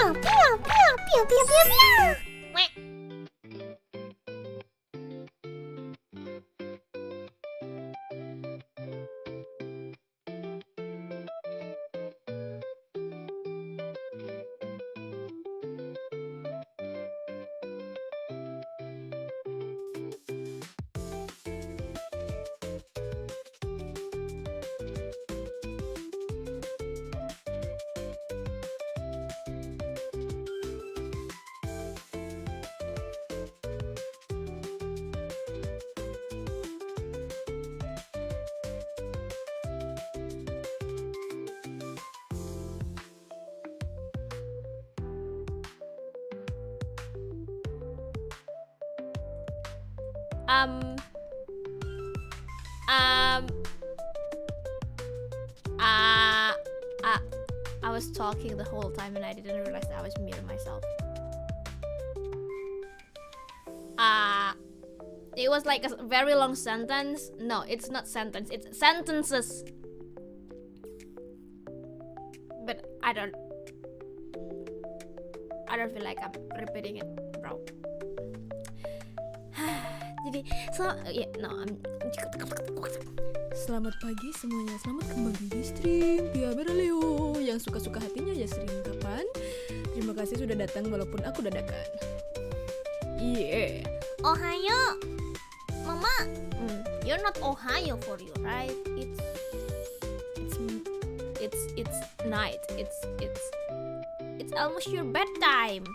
Pia, Pia, Pia, Pia, Pia, Pia. Wek. Um, I was talking the whole time and I didn't realize I was muting myself. It was like a very long sentence. No, it's not sentence, it's sentences. But I don't feel like I'm repeating it, bro. Jadi, Selamat pagi semuanya, selamat kembali di stream Pia Meraleo. Yang suka-suka hatinya ya stream kapan. Terima kasih sudah datang walaupun aku dadakan. Ohayo, Mama. You're not Ohio for you, right? It's night. It's almost your bedtime.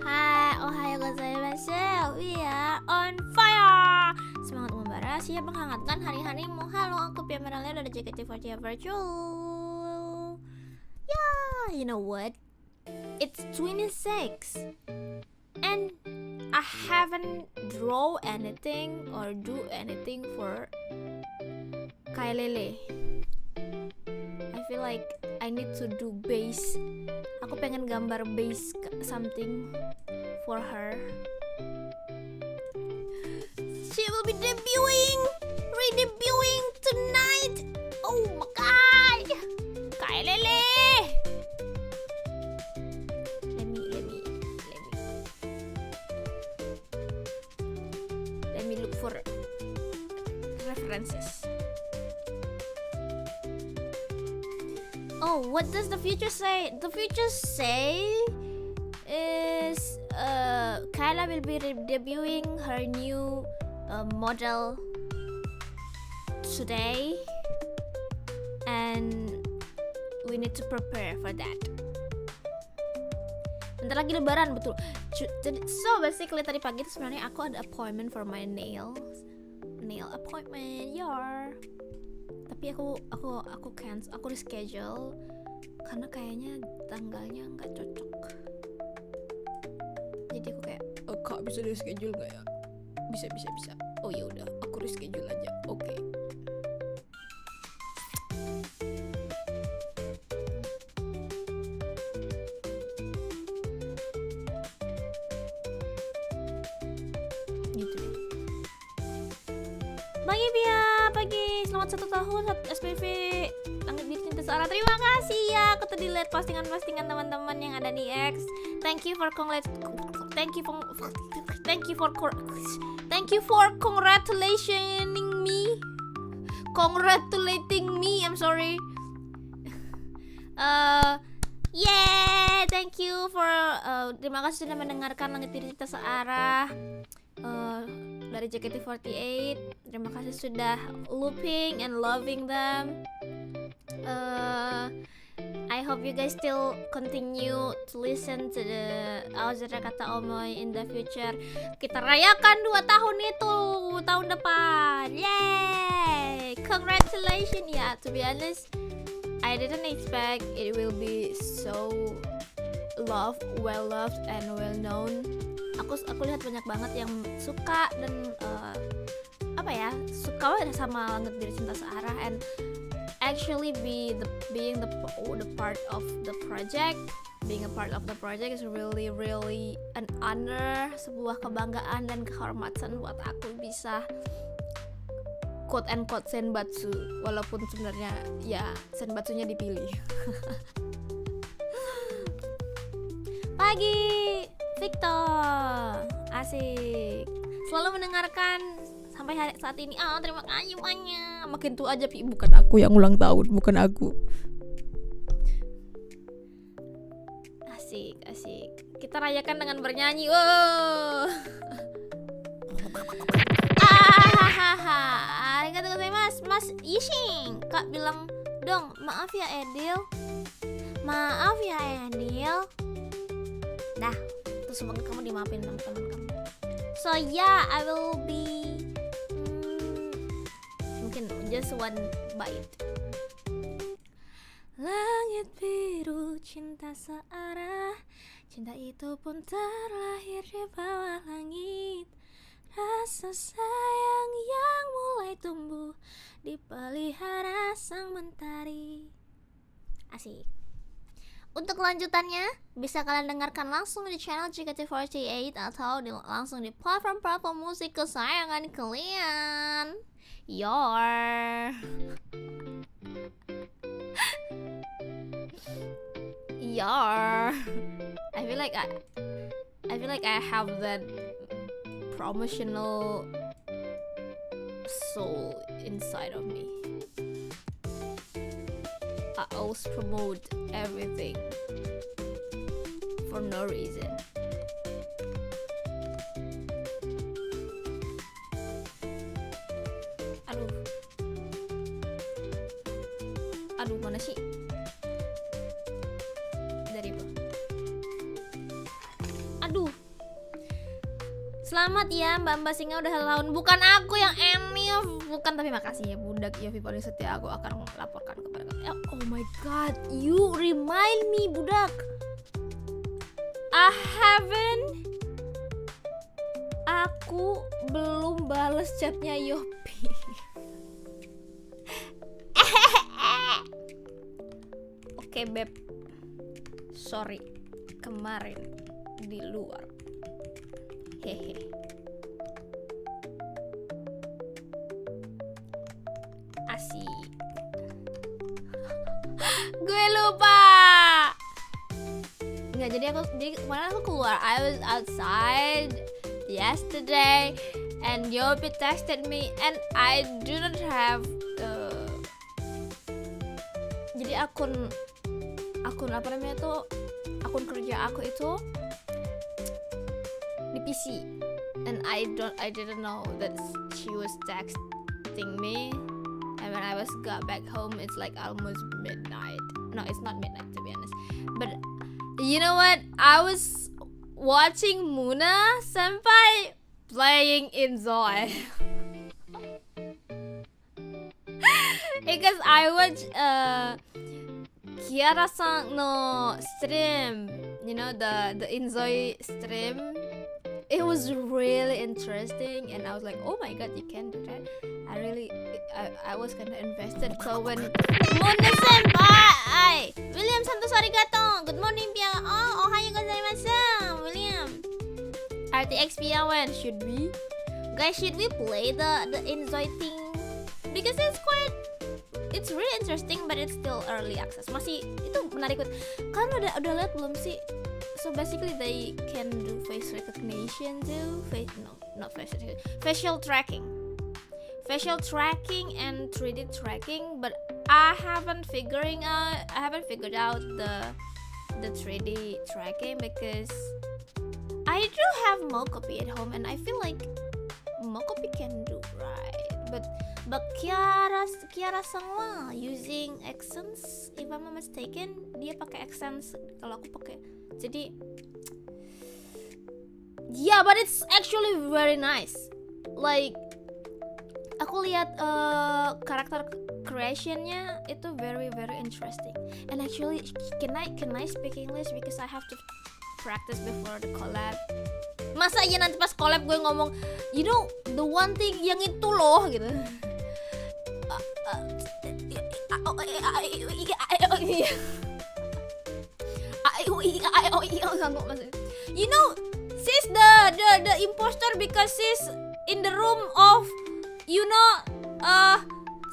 Hai, ohayo gozaimasu. We are on fire. Semangat membara, siap menghangatkan hari-harimu. Halo, aku Pia Meraleo dari JKT48 Virtual. Yeah, you know what? It's 26 and I haven't draw anything or do anything for Kailele. I feel like I need to do base. Aku pengen gambar base something for her. She will be redebuting tonight. Oh my god, Kailele. Let me look for references. Oh, what does the future say? The future say is Kyla will be debuting her new model today, and we need to prepare for that. Bentar lagi lebaran, betul. So basically tadi pagi itu sebenarnya aku ada appointment for my nail appointment, tapi aku cancel, aku reschedule karena kayaknya tanggalnya nggak cocok. Jadi aku kayak, Kak bisa di reschedule nggak ya? Bisa. Oh ya udah, aku reschedule aja. Oke. Gitu deh. Pagi Pia, pagi. Selamat 1 tahun SPV Langit Biru Cinta Searah. Terima kasih ya. Aku tadi lihat postingan-postingan teman-teman yang ada di X. Thank you for congratulating me. I'm sorry. Thank you for terima kasih sudah mendengarkan Langit Biru Cinta Searah dari JKT48. Terima kasih sudah looping and loving them. I hope you guys still continue to listen to the Auzara Kata Omoy in the future. Kita rayakan 2 tahun itu tahun depan. Yay! Congratulations. Ya, to be honest, I didn't expect it will be so well loved and well known. Aku lihat banyak banget yang suka dan suka banget sama Langit Biru Cinta Searah, and actually being the part of the project. Being a part of the project is really an honor, sebuah kebanggaan dan kehormatan buat aku bisa quote and quote senbatsu, walaupun sebenarnya ya senbatsunya dipilih. lagi Victor. Asik. Selalu mendengarkan sampai hari saat ini. Terima kasih banyak. Makin tua aja Pi, bukan aku yang ulang tahun, bukan aku. Asik. Kita rayakan dengan bernyanyi. Wow. Arigatou gozaimasu, Mas Yishing. Kak bilang, dong, maaf ya Edil. Dah, terus semoga kamu dimaafin sama teman kamu. So yeah, I will be mungkin just one bite. Langit biru, cinta searah. Cinta itu pun terlahir di bawah langit. Rasa sayang yang mulai tumbuh dipelihara sang mentari. Asik. Untuk lanjutannya bisa kalian dengarkan langsung di channel JKT48 atau langsung di platform musik kesayangan kalian. I feel like I have that promotional soul inside of me. I always promote everything for no reason. Aduh, mana sih? Dari apa? Aduh. Selamat ya Mbak Singa udah 1 tahun. Bukan aku yang Emil. Bukan, tapi makasih ya Budak Yofi paling setia. Aku akan melaporkan kepada kamu. Oh my god, you remind me Budak. Aku belum bales chatnya Yopi. Oke beb, sorry kemarin di luar. Hehe. Asik. Gue lupa. Nggak, jadi kemarin aku keluar. I was outside yesterday and Yopi texted me and I do not have jadi akun apa namanya tuh, akun kerja aku itu di PC and I didn't know that she was texting me, and when I got back home it's like almost midnight. No, it's not midnight to be honest, but you know what, I was watching Muna Senpai playing in Zoe. Because I watch Kiara-san no stream, you know, the Inzoi stream. It was really interesting and I was like, oh my god, you can do that. I was kind of invested. So when Muna Senpai, William Santos arigato. Good morning Pia. Oh, ohayo gozaimasu William. RTX Pia, when should we play the Inzoi thing? Because it's really interesting, but it's still early access. Masih itu menarik banget. Kalian udah lihat belum sih? So basically they can do face recognition too. Facial tracking and 3D tracking, but I haven't figured out the 3D tracking because I do have Mokopi at home and I feel like Mokopi can do right, but Kiara semua using accents, if I'm not mistaken, dia pakai accents kalau aku pakai. Jadi yeah, but it's actually very nice. Like aku lihat karakter creationnya itu very interesting. And actually, can I speak English because I have to practice before the collab. Masa iya nanti pas collab gue ngomong, you know, the one thing yang itu loh gitu. You know, she's the imposter because she's in the room of, you know,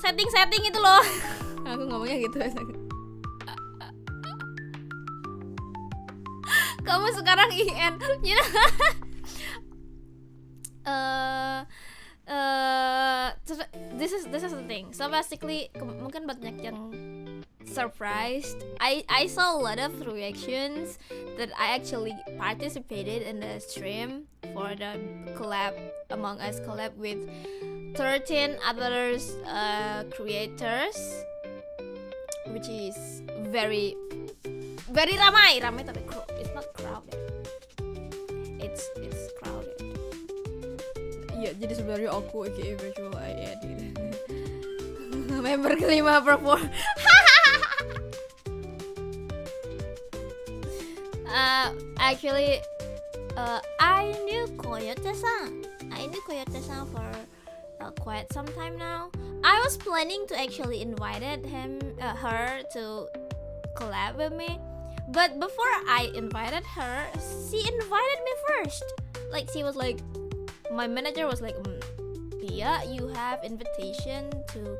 setting itu loh. Aku ngomongnya gitu. Kamu sekarang IN, you know. This is the thing. So basically, mungkin banyak yang surprised. I saw a lot of reactions that I actually participated in the stream for the collab Among Us collab with 13 others creators, which is very ramai tapi it's not crowded. It's crowded. Iya, jadi sebenarnya aku aka virtual AI gitu. Member kelima perform. Actually, I knew Coyote-san for quite some time now. I was planning to actually invited her to collab with me, but before I invited her, she invited me first. Like she was like, my manager was like, Pia, you have invitation to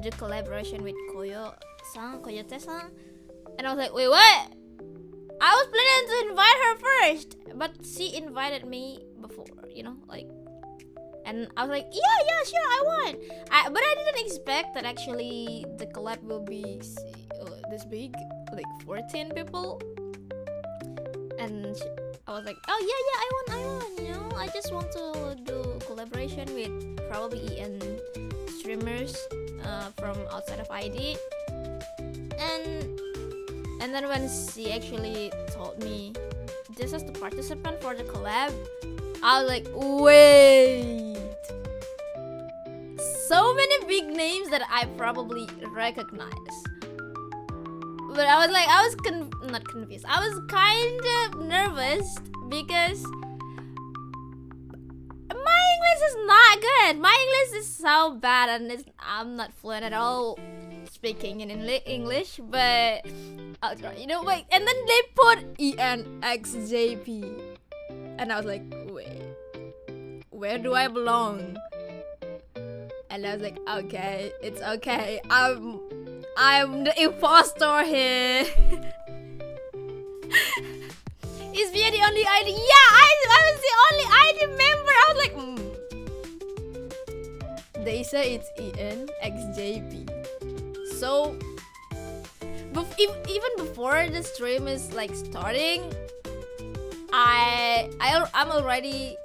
do collaboration with Coyote-san, and I was like, wait, what? I was planning to invite her first, but she invited me before, you know, like, and I was like, yeah, sure, I want. But I didn't expect that actually the collab will be this big, like 14 people, and I was like, oh yeah, I want, you know, I just want to do collaboration with probably EN streamers from outside of ID, and then when she actually told me this is the participant for the collab, I was like, wait, so many big names that I probably recognize. But I was like, not confused. I was kind of nervous because my English is not good. My English is so bad, and I'm not fluent at all speaking in English. But I'll try. You know, wait. And then they put ENXJP, and I was like, wait, where do I belong? And I was like, okay, it's okay. I'm the impostor here. Is Pia the only ID? Yeah, I was the only ID member. I was like, They say it's ENXJP. So, even before the stream is like starting, I already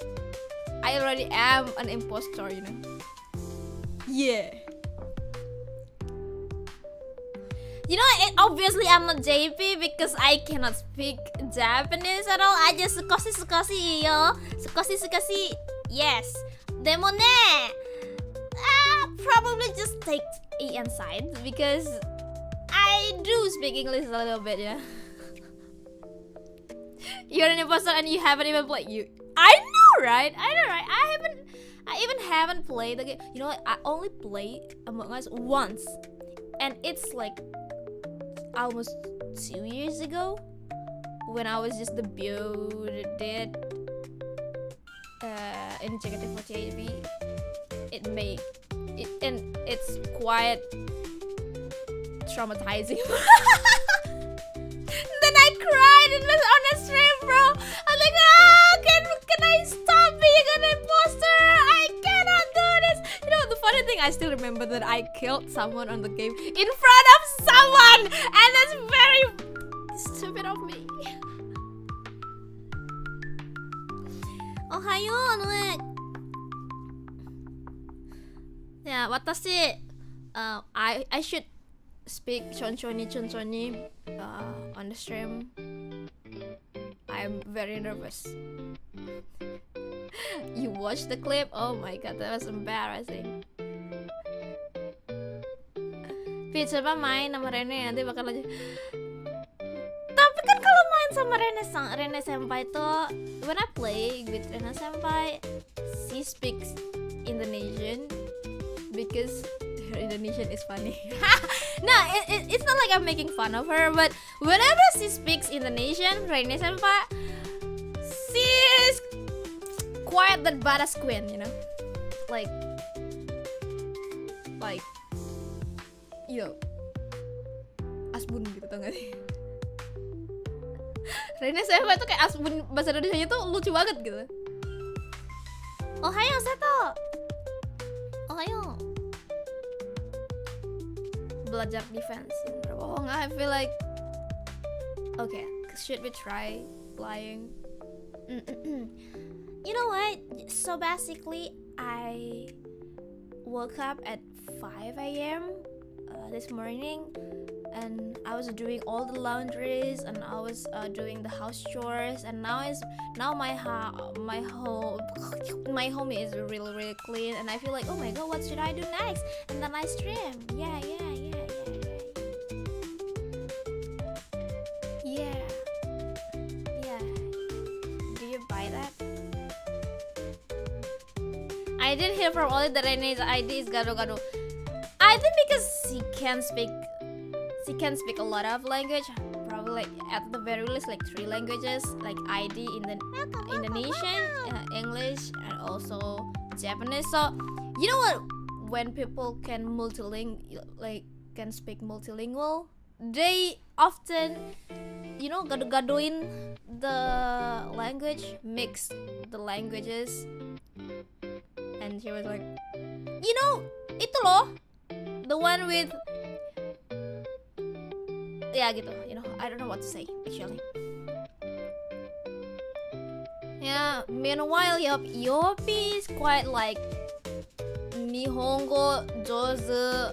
am an impostor, you know. Yeah. You know, obviously I'm not JP because I cannot speak Japanese at all. I just sukoshi yo. Sukoshi. Yes. Demo ne. Probably just take EN side because I do speak English a little bit, yeah. You're an imposter and you haven't even played. I know, right? I even haven't played the game. You know what? I only played Among Us once, and it's like almost 2 years ago when I was just debuted in JKT48. And it's quite traumatizing. Then I cried and was on a stream, bro. I was like, can I stop being an imposter? I cannot do this. You know, the funny thing, I still remember that I killed someone on the game in front of someone, and that's very stupid of me. Ohayo, Noek. Yeah, watashi, I should speak chonchoni on the stream. I'm very nervous. You watched the clip? Oh my god, that was embarrassing. Pi, coba main sama Rene, nanti bakal aja. Tapi kan kalau main sama Rene Senpai tuh, when I play with Rene Senpai, she speaks Indonesian because her Indonesian is funny. No, it's not like I'm making fun of her, but whenever she speaks Indonesian, Rene Senpai, she's quite the badass queen, you know, like, yo, asbun gitu, tau gak sih? Rene Seva itu kayak asbun bahasa Indonesia tuh lucu banget gitu. Ohayo Seto. Ohayo. Belajar defense. Oh, I feel like okay, should we try flying? You know what? So basically, I woke up at 5 a.m. This morning, and I was doing all the laundries, and I was doing the house chores, and now my home is really clean, and I feel like, oh my god, what should I do next? And then I stream. Yeah. Do you buy that? I did hear from Oli that Rene's ID is gado-gado. I think because she can speak a lot of language, probably like at the very least like 3 languages, like ID in the Indonesian, English, and also Japanese. So you know what? When people can can speak multilingual, they often, you know, gado-gadoin the language, mix the languages. And she was like, you know, itu loh, the one with, ya gitu, you know, I don't know what to say actually. Yeah, meanwhile, Yopi is quite like Nihongo jozu.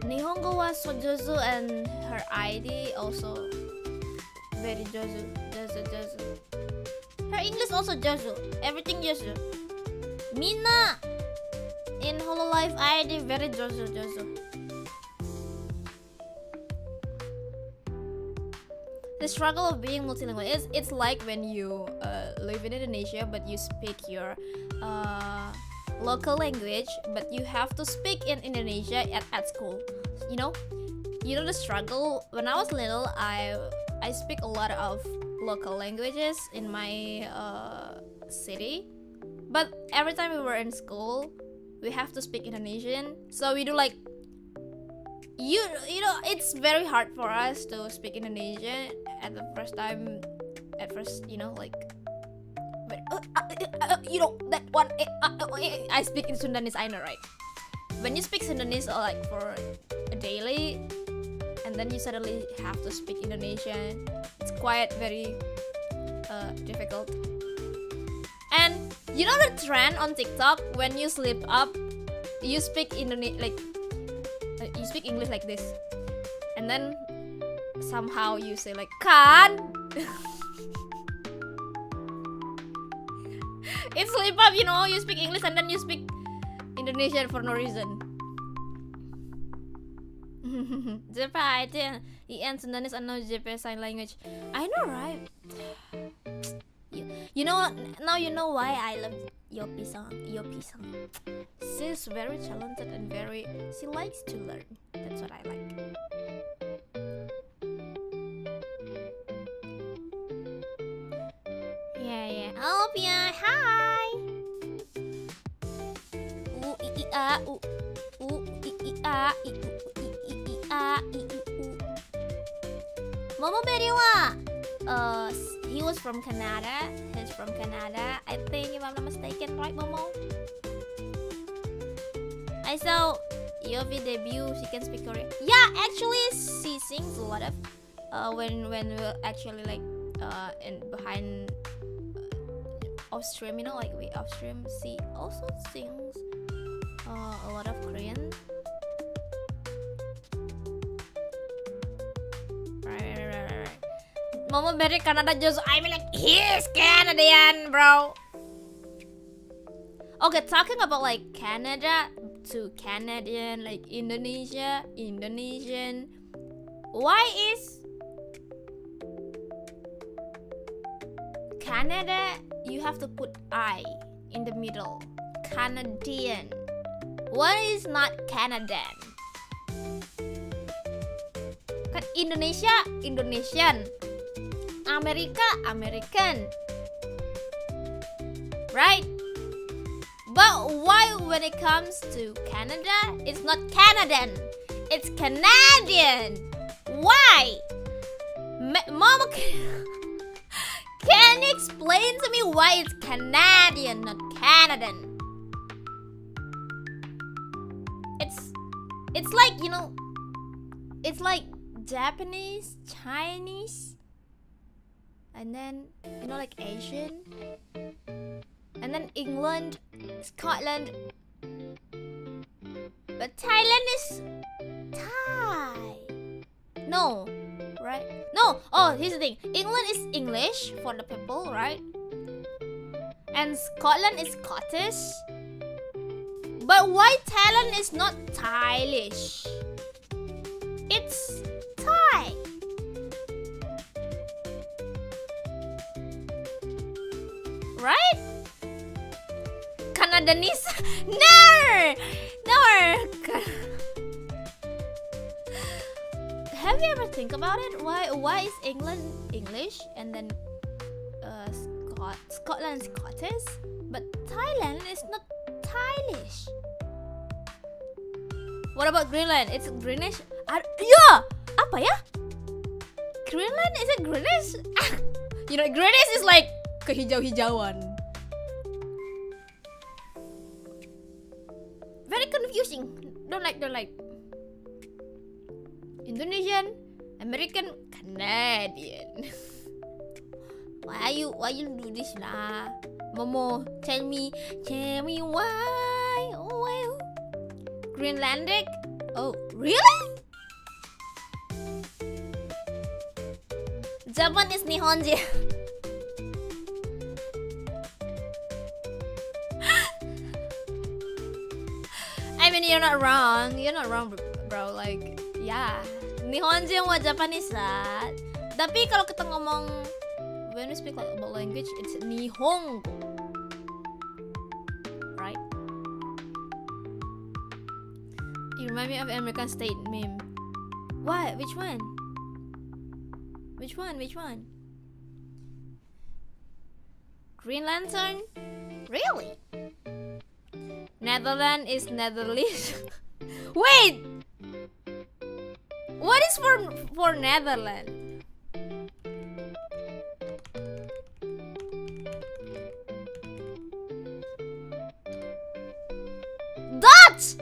Nihongo was so jozu, and her ID also very jozu. Her English also jozu. Everything jozu. Mina in Hololive ID very jozu. The struggle of being multilingual is it's like when you live in Indonesia but you speak your local language, but you have to speak in Indonesia at school. You know the struggle. When I was little, I speak a lot of local languages in my city. But every time we were in school, we have to speak Indonesian. So we do like, you know, it's very hard for us to speak Indonesian at the first time. At first, you know, like, you know, that one. I speak in Sundanese, I know, right? When you speak Sundanese like for a daily, and then you suddenly have to speak Indonesian, it's quite very difficult. And you know the trend on TikTok, when you slip up, you speak you speak English like this, and then somehow you say like kan. It's slip up, you know. You speak English and then you speak Indonesian for no reason. JP itu IN Sundanese and no JP sign language. I know, right? You know, now you know why I love Yopi song. She's very talented and she likes to learn. That's what I like. Yeah. Oh, Pia, hi. Momo Beriwa. He was from Canada. He's from Canada, I think, if I'm not mistaken, right, Momo? I saw Yovi debut. She can speak Korean. Yeah, actually, she sings a lot of when we're actually like in behind off stream, you know, like we off stream. She also sings a lot of Korean. Right. Momo dari Canada just, I mean like he's Canadian, bro. Okay, talking about like Canada to Canadian, like Indonesia, Indonesian. Why is Canada, you have to put I in the middle? Canadian. Why is not Canadian? Kan Indonesia, Indonesian. America, American. Right? But why when it comes to Canada, it's not Canadian, it's Canadian? Why? Momo Can you explain to me why it's Canadian, not Canadian? It's like, you know, it's like Japanese, Chinese, and then, you know, like Asian, and then England, Scotland, but Thailand is Thai. No, right? No. Oh, here's the thing. England is English for the people, right? And Scotland is Scottish. But why Thailand is not Thailish? It's Thai. Right? Canadianese? No! Have you ever think about it? Why is England English and then Scotland Scottish, but Thailand is not Thailish? What about Greenland? It's Greenish. Yeah, apa ya? Greenland, is it Greenish? You know, Greenish is like Kehijau-hijauan. very confusing. Don't like. Indonesian, American, Canadian. Why you do this lah? Momo, tell me why? Oh, why? Greenlandic? Oh, really? Japan is Nihonji. I mean, you're not wrong, bro. Like, yeah, Nihonjin wa Japanese lah. Tapi kalau kita ngomong, when we speak like about language, it's Nihongo, right? You remind me of American State meme. What? Which one? Green Lantern? Really? Netherlands is Netherlands. Wait! What is for Netherlands? Dutch!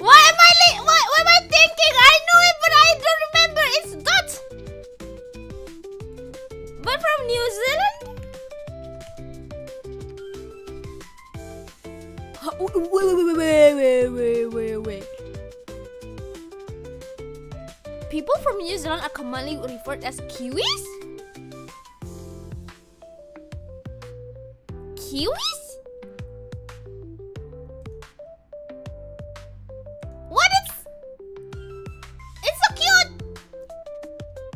What am I thinking? I know it, but I don't remember. It's Dutch. But from New Zealand? Wait. People from New Zealand are commonly referred as Kiwis? Kiwis? What? It's so cute!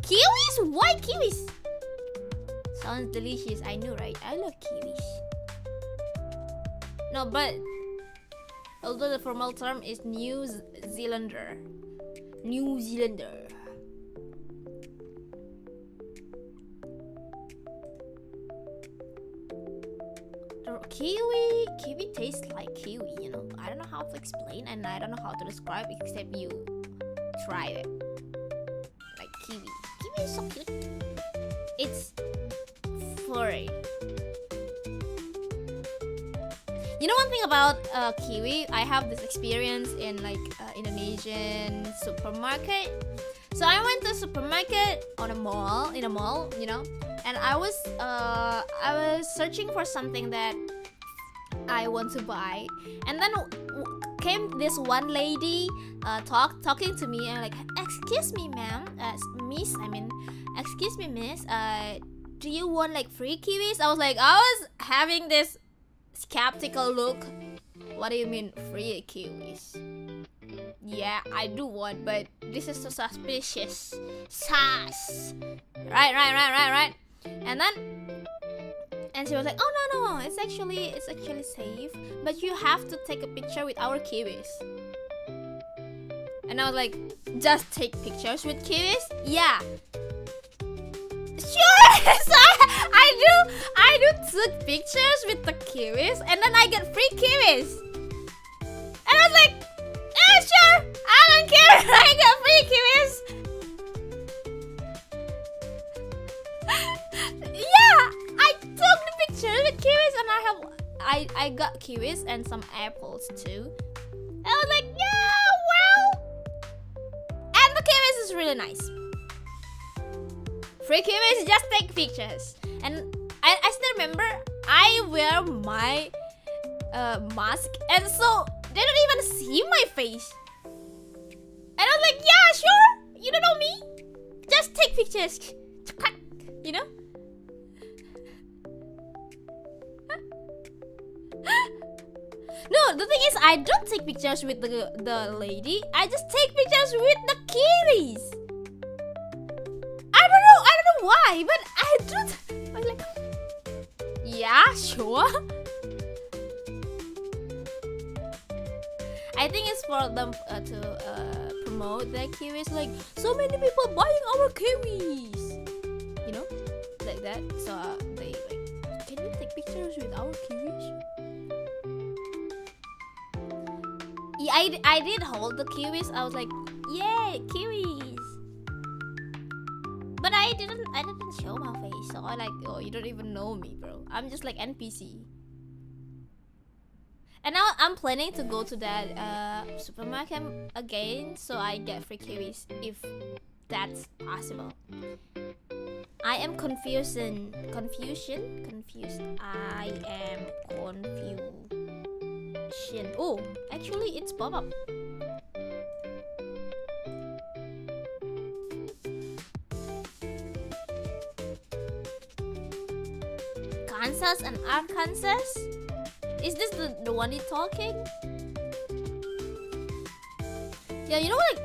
Kiwis? Why kiwis? Sounds delicious. I know, right? I love kiwis. No, but although the formal term is New Zealander. Kiwi tastes like kiwi, you know. I don't know how to explain and I don't know how to describe except you try it. Like kiwi. Kiwi is so cute. It's furry. You know one thing about kiwi, I have this experience in like Indonesian supermarket. So I went to a supermarket in a mall, you know, and I was searching for something that I want to buy, and then came this one lady talking to me and like, excuse me, ma'am, excuse me, miss, do you want like free kiwis? I was having this skeptical look. What do you mean free kiwis? Yeah, I do want, but this is so suspicious. Sus. Right. And she was like, oh no, it's actually safe, but you have to take a picture with our kiwis. And I was like, just take pictures with kiwis? Yeah. Sure. So I do took pictures with the kiwis, and then I get free kiwis. And I was like, yeah, sure, I don't care. I got free kiwis. I got kiwis and some apples too. I was like, yeah, well, and the kiwis is really nice. Free kiwis, just take pictures. And I still remember I wear my mask, and so they don't even see my face. And I was like, yeah, sure, you don't know me, just take pictures, you know. No, the thing is, I don't take pictures with the lady. I just take pictures with the kitties. I don't know why, but I don't. I was like, yeah, sure. I think it's for them to promote their kiwis. Like, so many people buying our kiwis, you know, like that. So they like, can you take pictures with our kiwis? Yeah, I did hold the kiwis. I was like, yay, kiwis. But I didn't show my face. So I like, oh, you don't even know me, bro. I'm just like NPC. And now I'm planning to go to that supermarket again, so I get free kiwis if that's possible. I am confused. I am confusion. Oh, actually, it's pop up. Kansas and Arkansas. Is this the one you're talking? Yeah, you know, like,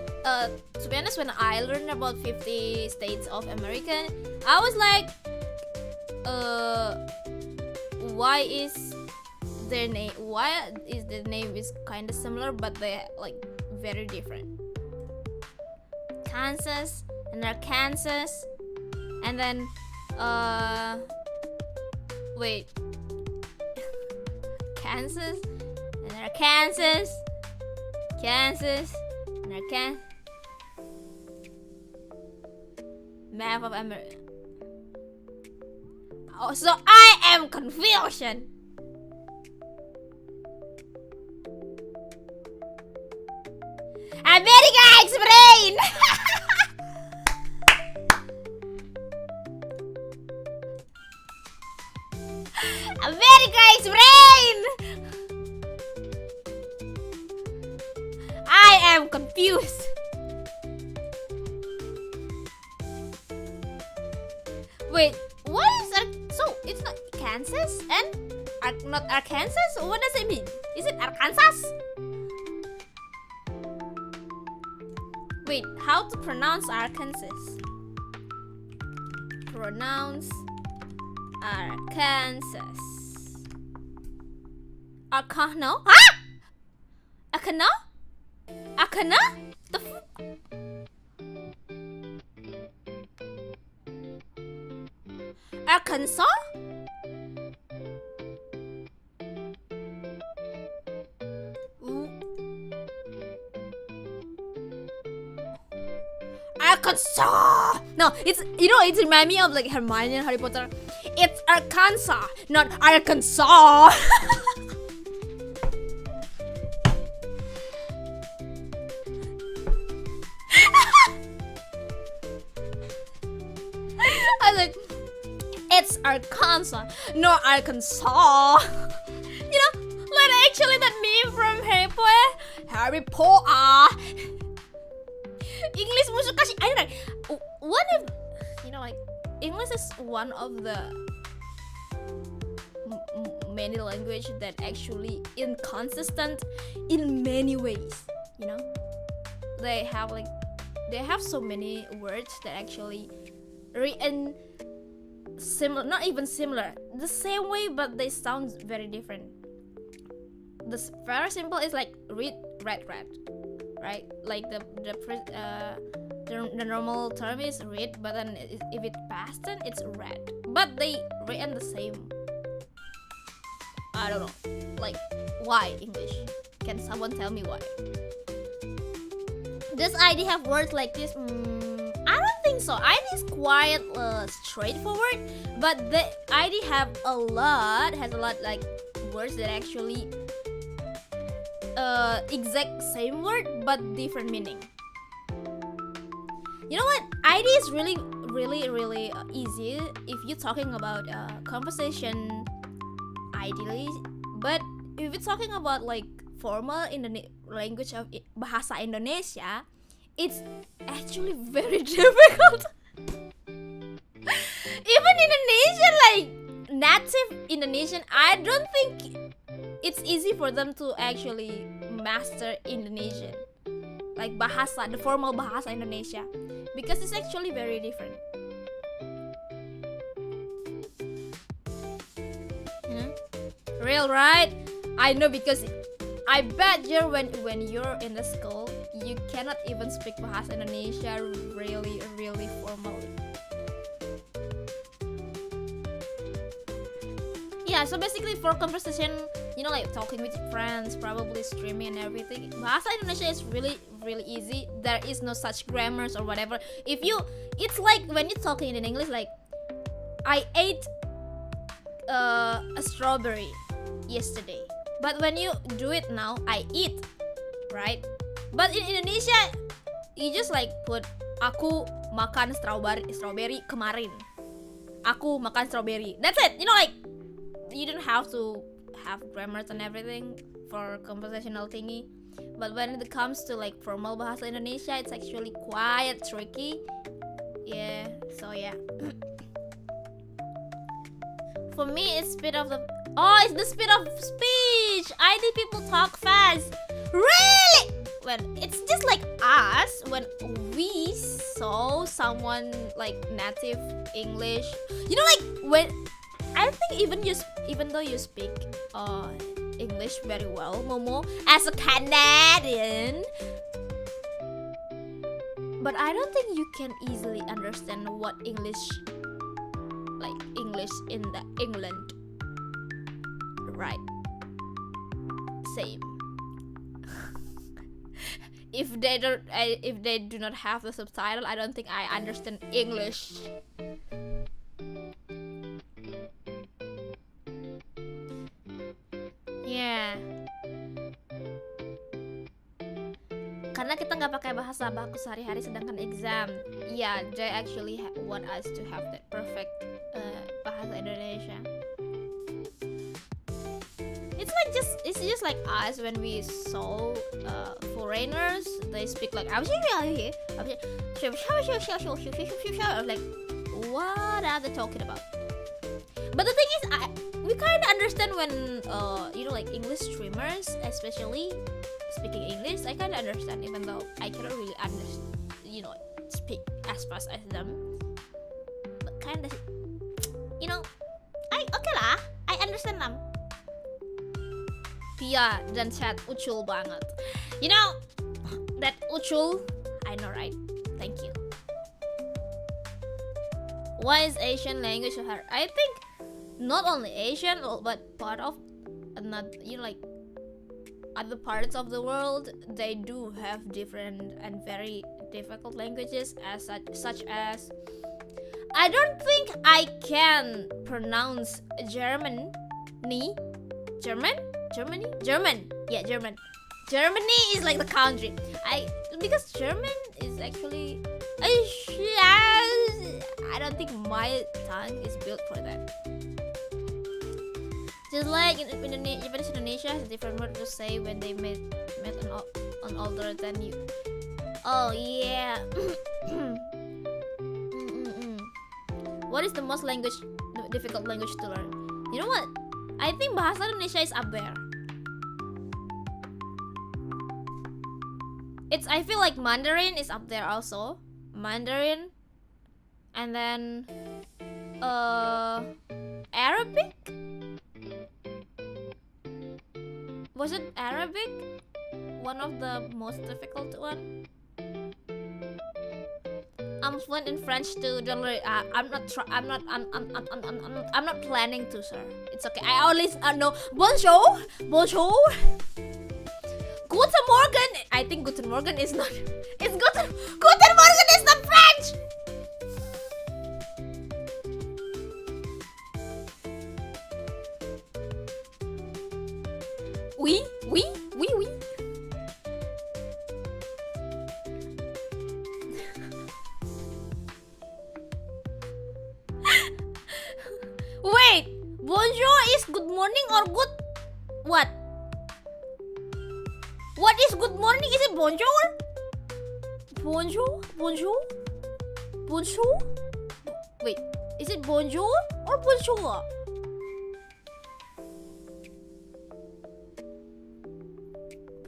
to be honest, when I learned about 50 states of America, I was like, why is their name is kind of similar, but they're like very different. Kansas and Arkansas, and then, wait. Kansas and Arkansas, Kansas and Arkansas. Map of America. Oh, so I am confusion. America explain. America explain. I am confused. Wait, what is so it's not Kansas and not Arkansas? What does it mean? Is it Arkansas? Wait, how to pronounce Arkansas? Pronounce Arkansas. Arcano? Ah! Arcano? Arcana? The Arkansas? Arkansas! No, it's, you know, it reminds me of like Hermione and Harry Potter. It's Arkansas, not Arkansas. I was like, it's Arkansas, not Arkansas. You know, like actually that meme from Harry Potter. Harry Potter. English musuh kasih. I don't know. One of, you know, like English is one of the many language that actually inconsistent in many ways. You know, they have so many words that actually written similar, not even similar, the same way, but they sound very different. The very simple is like read, red, right? Like the normal term is read, but then if it past tense, it's read. But they written the same. I don't know. Like, why English? Can someone tell me why? Does ID have words like this? I don't think so. ID is quite straightforward, but the ID has a lot like words that actually exact same word but different meaning. You know what? ID is really easy if you're talking about conversation ideally, but if you're talking about like formal language of bahasa Indonesia, it's actually very difficult. Even Indonesian, like native Indonesian, I don't think it's easy for them to actually master Indonesian, like bahasa, the formal bahasa Indonesia, because it's actually very different. Real, right? I know, because I bet when you're in the school, you cannot even speak bahasa Indonesia really formally. Yeah, so basically for conversation, you know, like talking with friends, probably streaming and everything, bahasa Indonesia is really easy. There is no such grammars or whatever. It's like when you're talking in English, like I ate a strawberry yesterday, but when you do it now, I eat, right? But in Indonesia, you just like put aku makan strawberry kemarin. Aku makan strawberry. That's it. You know, like you don't have to have grammars and everything for conversational thingy. But when it comes to like formal bahasa Indonesia, it's actually quite tricky. Yeah. So yeah. For me, it's it's the speed of speech. I think people talk fast. Really? Well, it's just like us when we saw someone like native English. You know, like when I think even though you speak English very well, Momo, as a Canadian, but I don't think you can easily understand what English in the England, right? Same. If they do not have the subtitle, I don't think I understand English. Yeah. Karena kita nggak pakai bahasa baku sehari-hari, sedangkan exam, yeah, they actually want us to have that perfect bahasa Indonesia. It's just like us when we saw foreigners, they speak like I was like, what are they talking about? But the thing is, we kind of understand when you know, like English streamers, especially speaking English, I kind of understand, even though I cannot really understand, you know, speak as fast as them. But kind of, you know, okay lah, I understand them. Pia dan chat ucul banget. You know, that ucul, I know, right? Thank you. Why is Asian language so hard? I think not only Asian, but part of like other parts of the world, they do have different and very difficult languages, such as I don't think I can pronounce German. Yeah, German. Germany is like the country. Because German is actually I don't think my tongue is built for that. Just like in Japanese, Indonesia has a different word to say when they met an older than you. Oh yeah. What is the most difficult language to learn? You know what? I think bahasa Indonesia is up there. I feel like Mandarin is up there also. Mandarin, and then Arabic. Was it Arabic? One of the most difficult one. I'm fluent in French too. Don't worry. I'm not planning to, sir. It's okay. I always know bonjour. Guten Morgen. I think Guten Morgen is not. It's Guten Morgen is not French. Oui. Wait, bonjour is good morning or good what? What is good morning? Is it bonjour? Bonjour? Wait, is it bonjour or bonjour?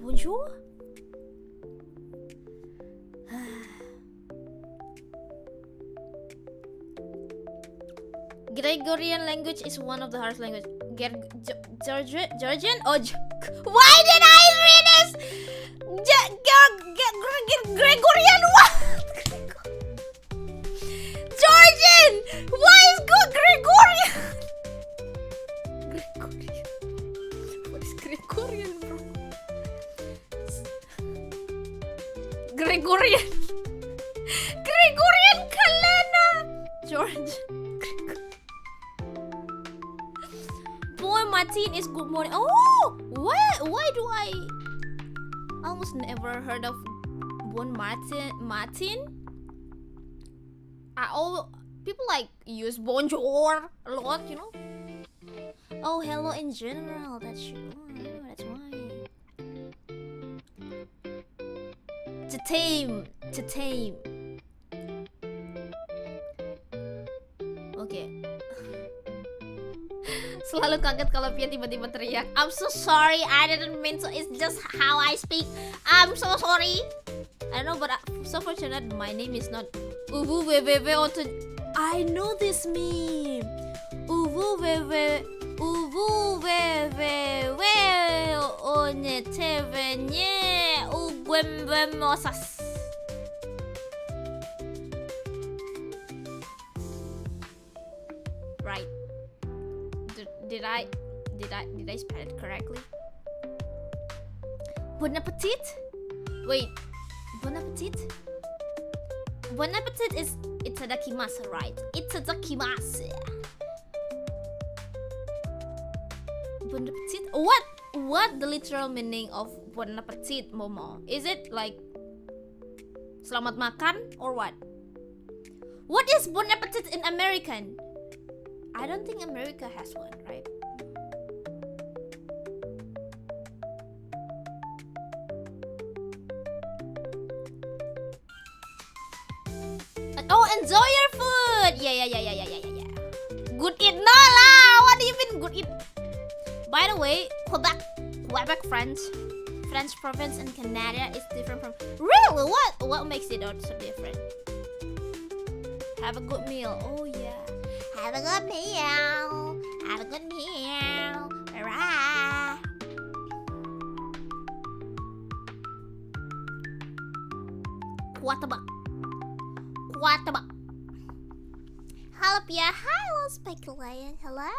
Bonjour? Gregorian language is one of the hardest languages. Georgian? Why did I read this? Gregorian what? Georgian! Why is Gregorian? What is Gregorian, bro? Gregorian calendar. George. Boy Martin is good morning. Oh, why do I almost never heard of Bon Martin? People like use bonjour a lot, you know. Oh, hello in general. That's true. That's why. To tame. Okay. Selalu kaget kalau Pia tiba-tiba teriak. I'm so sorry, I didn't mean to. It's just how I speak. I'm so sorry. I don't know, but so fortunate my name is not Uvu Www onto. I know this meme. Uvu Www onye tevenye ugwembemosas. Right. Did I spell it correctly? Bon appetit? Wait, bon appetit? Bon appetit is itadakimasu, right? Itadakimasu. Bon appetit? What the literal meaning of bon appetit, Momo? Is it like selamat makan or what? What is bon appetit in American? I don't think America has one, right? Oh, enjoy your food. Yeah. Good eat, no lah. What do you mean good eat? By the way, Quebec, French province in Canada is different from. Really? What makes it so different? Have a good meal. Oh yeah. Have a good meal. Alright. What about? Hello Pia, hello Kalian, hello.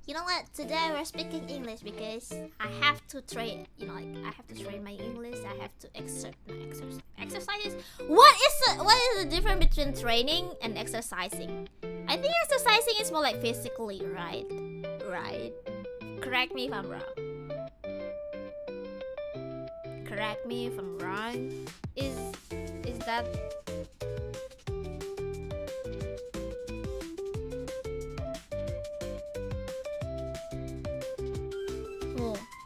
You know what? Today we're speaking English because I have to train. I have to train my English. I have to exercises. What is the difference between training and exercising? I think exercising is more like physically, right? Right? Correct me if I'm wrong. Is that?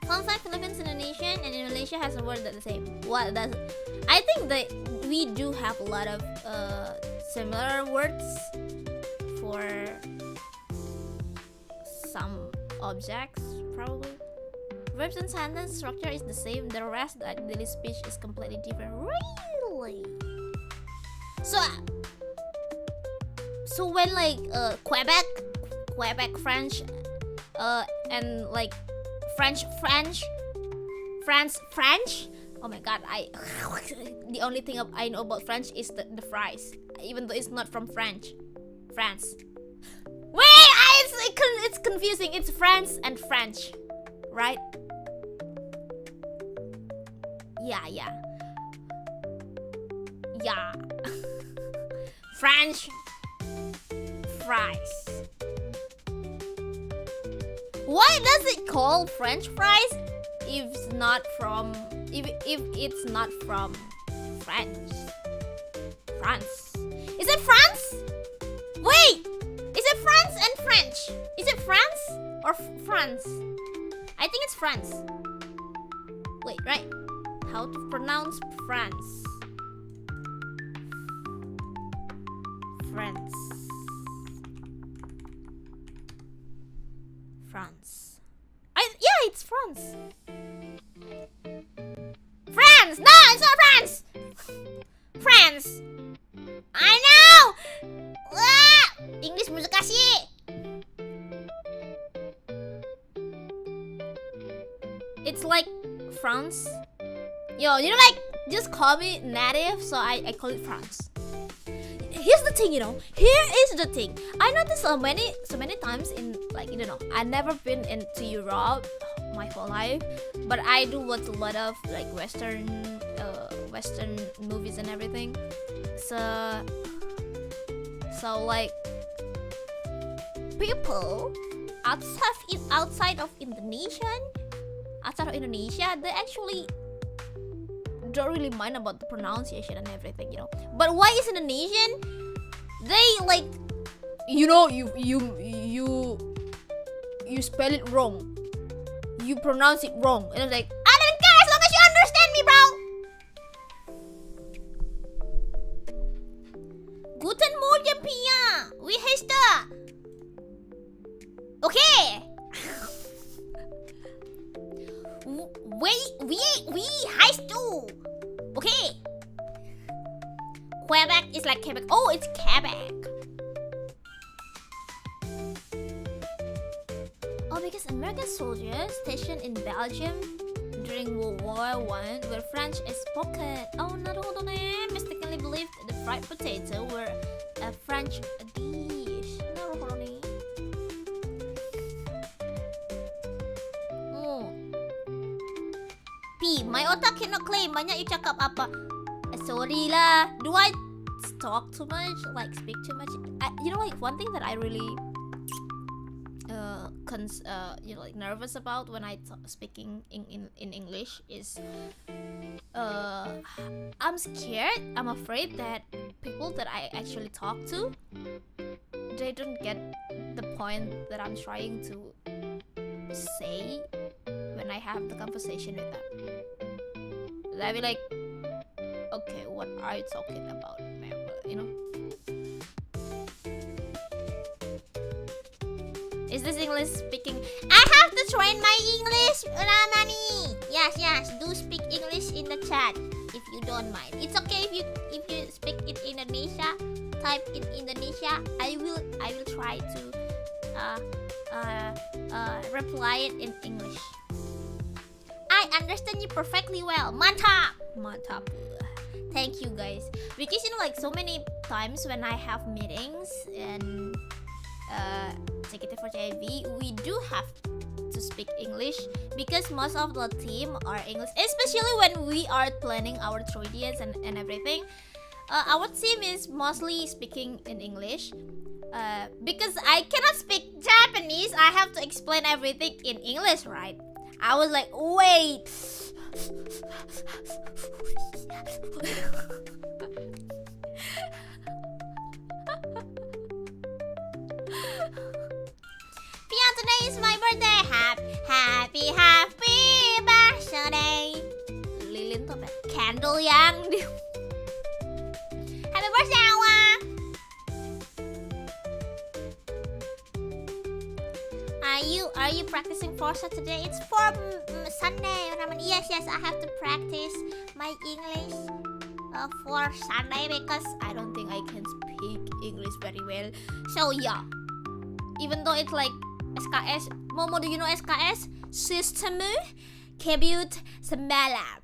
Fun fact: Philippines, Indonesian, and Indonesia has a word that's the same. What does? I think that we do have a lot of similar words for some objects, probably. Verbs and sentence structure is the same. The rest, the daily speech, is completely different. Really? So when like Quebec French, and like France. Oh my god! The only thing I know about French is the fries, even though it's not from France. Wait, it's confusing. It's France and French, right? Yeah. French fries. Why does it call French fries? if it's not from France. Is it France? Wait, is it France and French? Is it France or France? I think it's France. Wait, right? How to pronounce France? France. Yeah, it's France. France! No, it's not France! France! I know! Wah! English musuh kasih! It's like France. Yo, you know, like, just call me native, so I call it France. Here's the thing, Here is the thing. I noticed so many times in, like, I've never been into Europe my whole life, but I do watch a lot of like Western movies and everything. So like people outside of Indonesia, they actually don't really mind about the pronunciation and everything, But why is Indonesian? They like, you spell it wrong. You pronounce it wrong. And I'm like, I don't care as long as you understand me, bro. Guten Morgen, Pia. Wie heißt du? Okay. Wie heißt du? Okay. Quebec is like Quebec. Oh, it's Quebec. Oh, because American soldiers stationed in Belgium during World War I were French is spoken. Oh, hold on. I mistakenly believed the fried potato were a French dish. Hold on. P, my otak cannot claim. Banyak you cakap apa? Sorry lah. Do I talk too much? Like speak too much? Like one thing that I really like nervous about when I speaking in English is I'm scared. I'm afraid that people that I actually talk to, they don't get the point that I'm trying to say when I have the conversation with them. They'll be like, okay, what are you talking about, Is this English speaking? I have to train my English, Ramani. Yes, do speak English in the chat if you don't mind. It's okay if you speak in Indonesia. Type in Indonesia. I will try to reply it in English. I understand you perfectly well. Mantap. Thank you guys. Because like so many times when I have meetings and executive for JV, we do have to speak English because most of the team are English, especially when we are planning our 3Ds and everything. Our team is mostly speaking in English. Because I cannot speak Japanese, I have to explain everything in English, right? I was like, wait. Pia, today is my birthday. Happy birthday. Lilin tuh apa? Candle yang Happy birthday, Awa. Are you practicing for Saturday? It's for Sunday. Yes, I have to practice my English for Sunday because I don't think I can speak English very well. So yeah, even though it's like SKS, Momo, do you know SKS? Sistemu Kebut Semalam.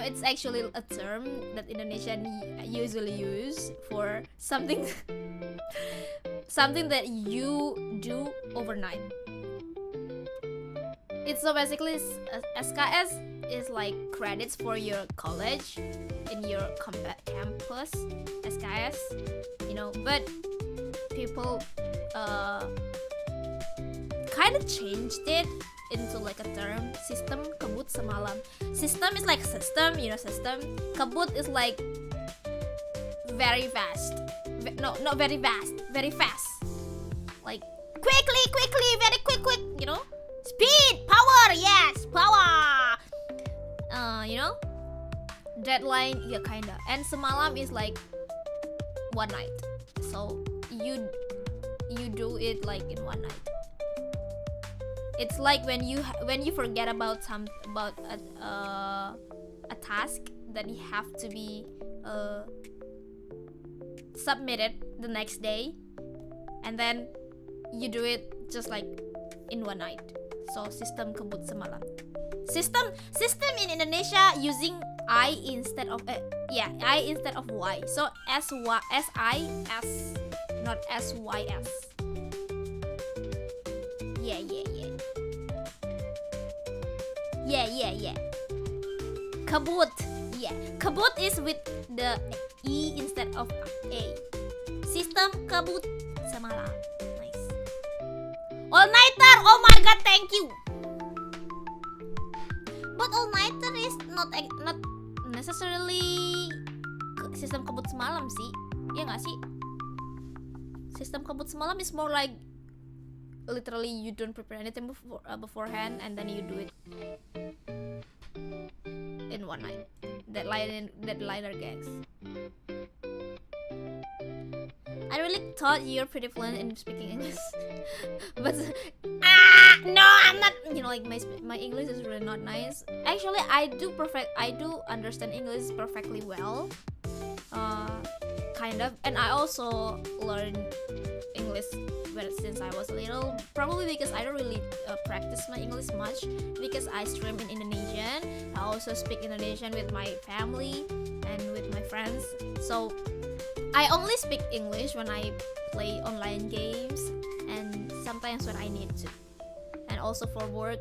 It's actually a term that Indonesian usually use for something that you do overnight. It's so basically SKS is like credits for your college in your campus SKS, but people kind of changed it into like a term, sistem kebut semalam. System is like system, you know, system. Kebut is like very fast. No, not very fast, very fast. Like quickly, very quick, you know? Speed, power, yes, power. You know? Deadline, yeah, kinda. And semalam is like one night. So you do it like in one night. It's like when you forget about a task that you have to be submitted the next day, and then you do it just like in one night. So sistem kebut semalam. System in Indonesia using I instead of I instead of Y. So S-I-S, not S-Y-S. Yeah. Kebut. Yeah. Kebut is with the E instead of A. System kebut semalam. Nice. All nighter. Oh my god, thank you. But all nighter is not necessarily sistem kebut semalam sih. Ya nggak sih? Sistem kebut semalam is more like literally you don't prepare anything beforehand and then you do it in one night. Deadliner gags. I really thought you're pretty fluent in speaking English, but no, I'm not. You know, like my English is really not nice. Actually, I do understand English perfectly well, kind of, and I also learned English since I was little. Probably because I don't really practice my English much because I stream in Indonesian. I also speak Indonesian with my family and with my friends. So I only speak English when I play online games and sometimes when I need to, and also for work.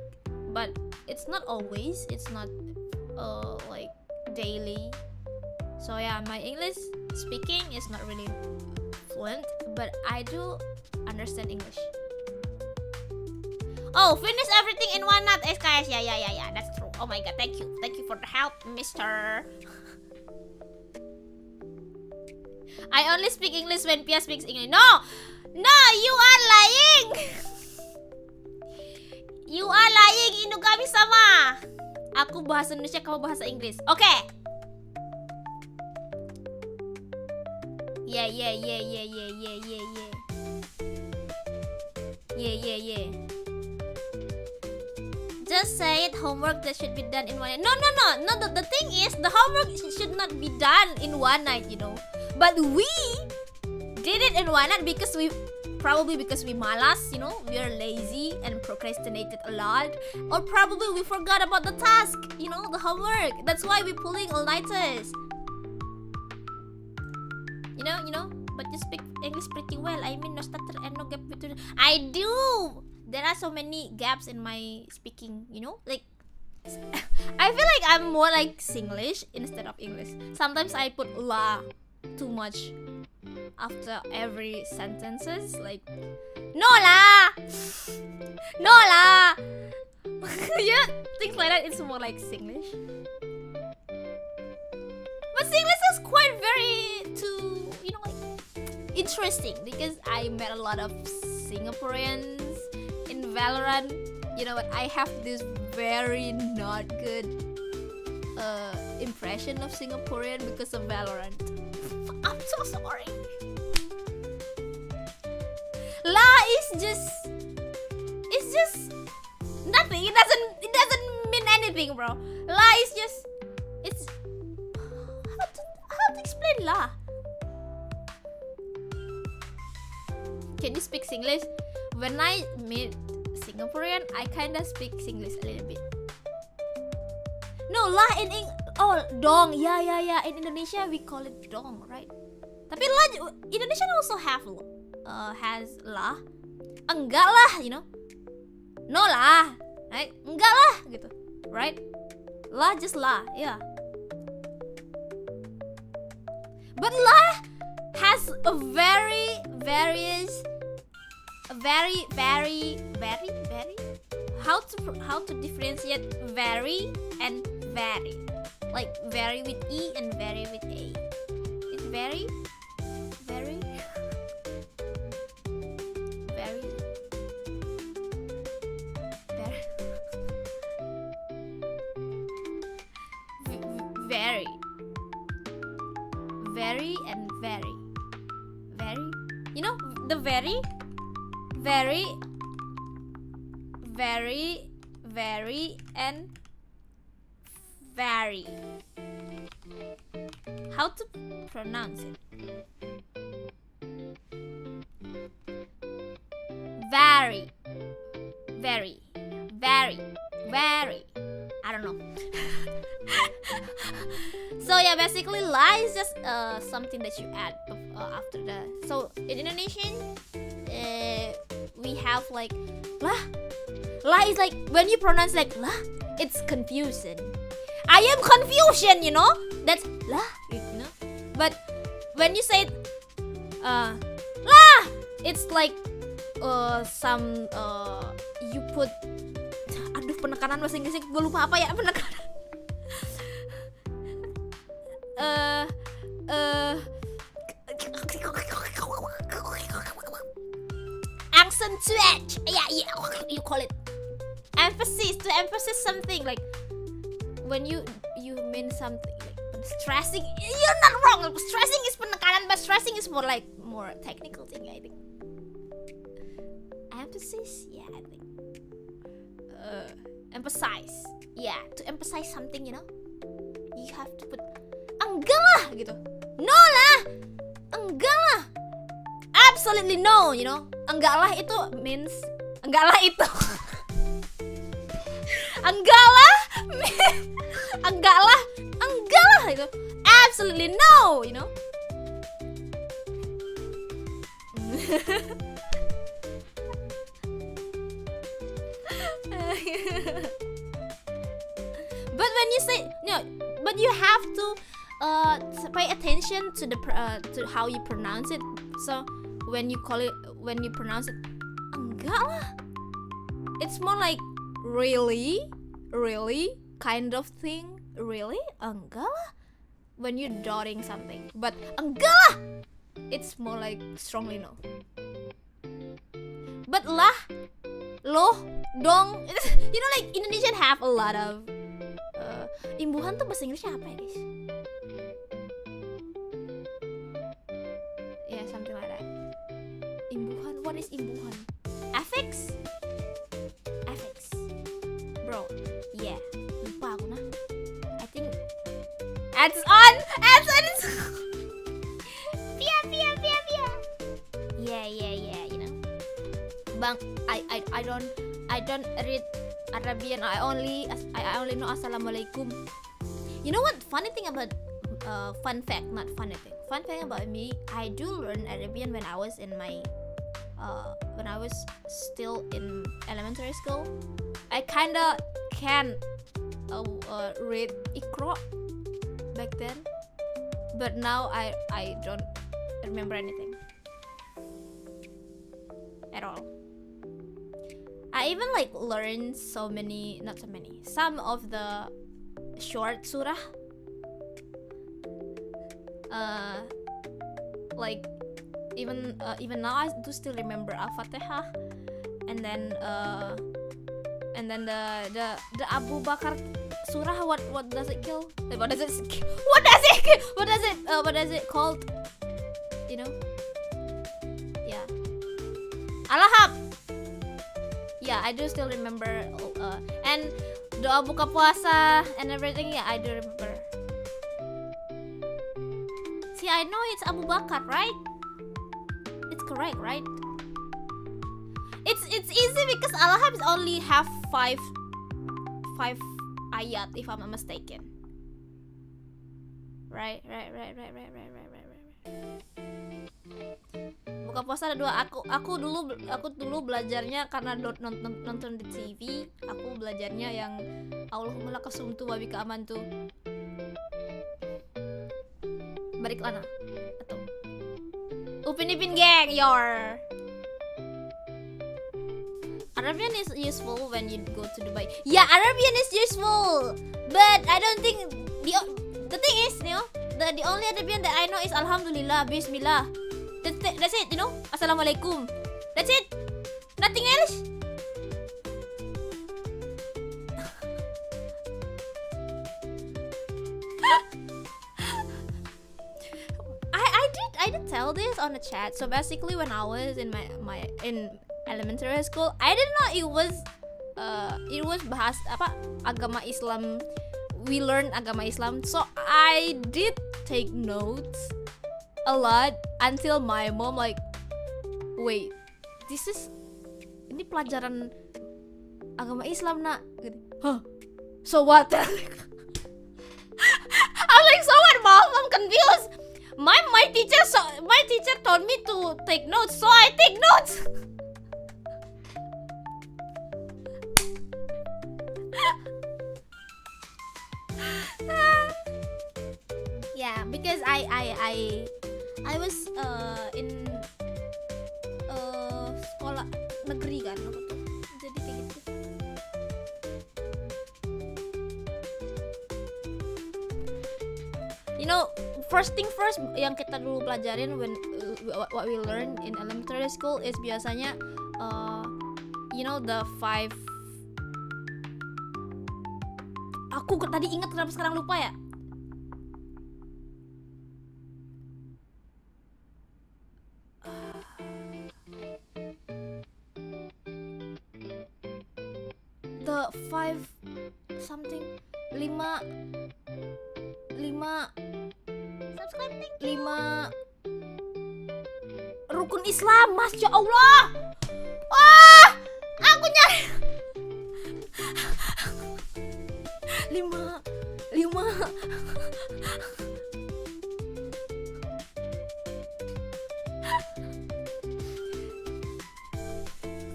But it's not always. It's not like daily. So yeah, my English speaking is not really fluent, but I do understand English. Oh, finish everything in one night, SKS. Yeah, that's true. Oh my god, thank you for the help, mister. I only speak English when Pia speaks English. No, you are lying. You are lying, Indo kami sama. Aku bahasa Indonesia, kamu bahasa Inggris. Oke. Okay. Yeah. Just say it, homework that should be done in one night. No. The thing is, the homework should not be done in one night, you know. But we did it in one night because we malas, you know. We are lazy and procrastinated a lot, or probably we forgot about the task, you know, the homework. That's why we're pulling all-nighters. You know. But you speak English pretty well. I mean, no stutter and no gap between. I do. There are so many gaps in my speaking, you know, like I feel like I'm more like Singlish instead of English. Sometimes I put la too much after every sentences, like no la. Yeah, things like that. It's more like Singlish. But Singlish is quite very too, you know, like interesting because I met a lot of Singaporeans in Valorant. You know what? I have this very not good impression of Singaporean because of Valorant. I'm so sorry. La is just nothing. It doesn't mean anything, bro. La is just how to explain la? Can you speak Singlish? When I meet Singaporean, I kinda speak Singlish a little bit. No, lah in dong. Yeah. In Indonesia we call it dong, right? Tapi lah, Indonesia also has lah. Enggak lah, you know. No lah, right? Enggak lah, gitu, right? Lah just lah, yeah. But lah has a very how to differentiate very and very, like very with e and very with a. It's very very very very very and very you know the very and very. How to pronounce it? Very I don't know. So yeah, basically la is just something that you add after the. So in Indonesian we have like lah is like when you pronounce like lah, it's confusion. I am confusion, you know, that's lah, you know. But when you say lah, it's like some you put, aduh penekanan bahasa Inggrisnya gue lupa apa ya penekanan. Accentuate, yeah, you call it emphasis, to emphasize something, like when you mean something like stressing. You're not wrong, stressing is penekanan, but stressing is more technical thing, I think. Emphasis, yeah, I think. Emphasize, yeah, to emphasize something, you know, you have to put enggak lah gitu, no lah, enggak lah, absolutely no, you know. Enggak lah itu means enggak lah itu enggak lah itu absolutely no, you know. But when you say no, but you have to pay attention to the to how you pronounce it. So when you pronounce it enggak lah, it's more like really kind of thing. Really enggak lah when you're doubting something, but enggak lah, it's more like strongly no. But lah, loh, dong, you know, like Indonesian have a lot of imbuhan tuh bahasa Inggrisnya apa ya guys? Yeah, something like that. Imbuhan, what is imbuhan? Affix, bro. Yeah, lupa aku nah. I think ads on. Pia. Yeah. You know, bang. I don't read Arabian. I only know Assalamualaikum. You know what? Funny thing about fun fact about me, I do learn Arabian when I was in my when I was still in elementary school. I kinda can read Iqra back then, but now I don't remember anything at all. I even like learned some of the short surah. Like even now I do still remember Al-Fatihah, and then the Abu Bakar surah. What does it kill? What does it called? You know? Yeah. Al-Hal. Yeah, I do still remember. And doa buka puasa and everything. Yeah, I do remember. See, I know it's Abu Bakar, right? It's correct, right? It's easy because Al-hal only have five ayat, if I'm not mistaken. Right. Buka puasa ada 2. Aku dulu belajarnya karena nonton di TV. Aku belajarnya yang Allahumma lakasumtu wa bika amantu. Balik lana atau Upin Ipin gang, your Arabian is useful when you go to Dubai. Yeah, Arabian is useful, but I don't think the thing is, the only Arabian that I know is Alhamdulillah, Bismillah. That's it, Assalamualaikum. That's it. Nothing else. I did tell this on the chat. So basically, when I was in my in elementary school, I didn't know it was bahas agama Islam. We learned agama Islam. So I did take notes a lot until my mom like, wait, ini pelajaran agama Islam nak? Huh? So what? I'm like, so what, mom? I'm confused. My teacher told me to take notes, so I take notes. Yeah, because I was in sekolah negeri kan aku tuh. Jadi kayak gitu. First thing first yang kita dulu pelajarin when what we learn in elementary school is biasanya the 5. Aku tadi ingat, kenapa sekarang lupa ya? The 5 something 5 rukun Islam, Masya Allah. Wah, aku nyari 5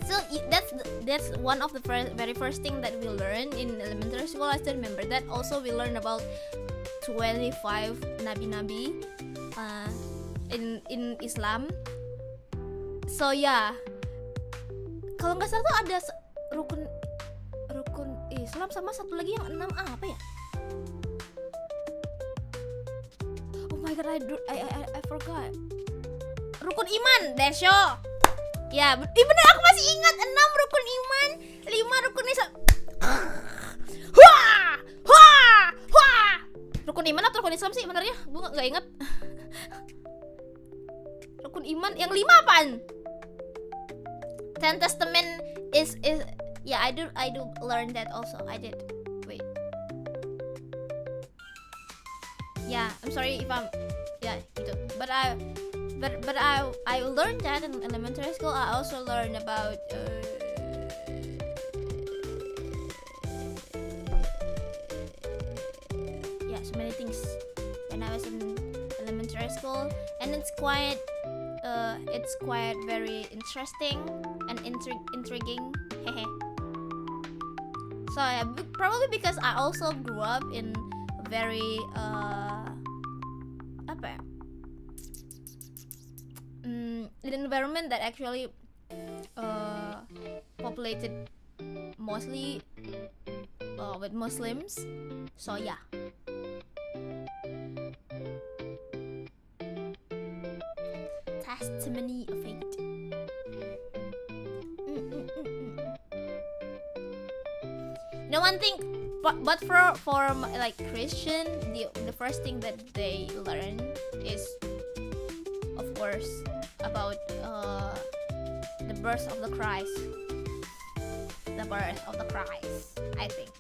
So that's one of the very first thing that we learn in elementary school. I still remember that. Also we learn about 25 nabi-nabi in Islam. So yeah, kalau nggak salah tuh ada rukun Islam sama satu lagi yang 6A apa ya? Oh my god, I forgot. Rukun iman, Desyo. Ya, bener, aku masih ingat 6 rukun iman, 5 rukun Islam. Rukun iman atau rukun Islam sih benernya? Gue nggak inget. Rukun iman yang 5 apaan? Ten Testament is yeah, I do learn that also. I did. Wait. Yeah, I'm sorry if I'm gitu. But I learned that in elementary school. I also learned about so many things when I was in elementary school, and it's quite very interesting and intriguing. So yeah, probably because I also grew up in a very in an environment that actually populated mostly with Muslims. So yeah. Testimony of faith. One thing, but for like Christian, the first thing that they learn is, of course, about the birth of the Christ. The birth of the Christ, I think.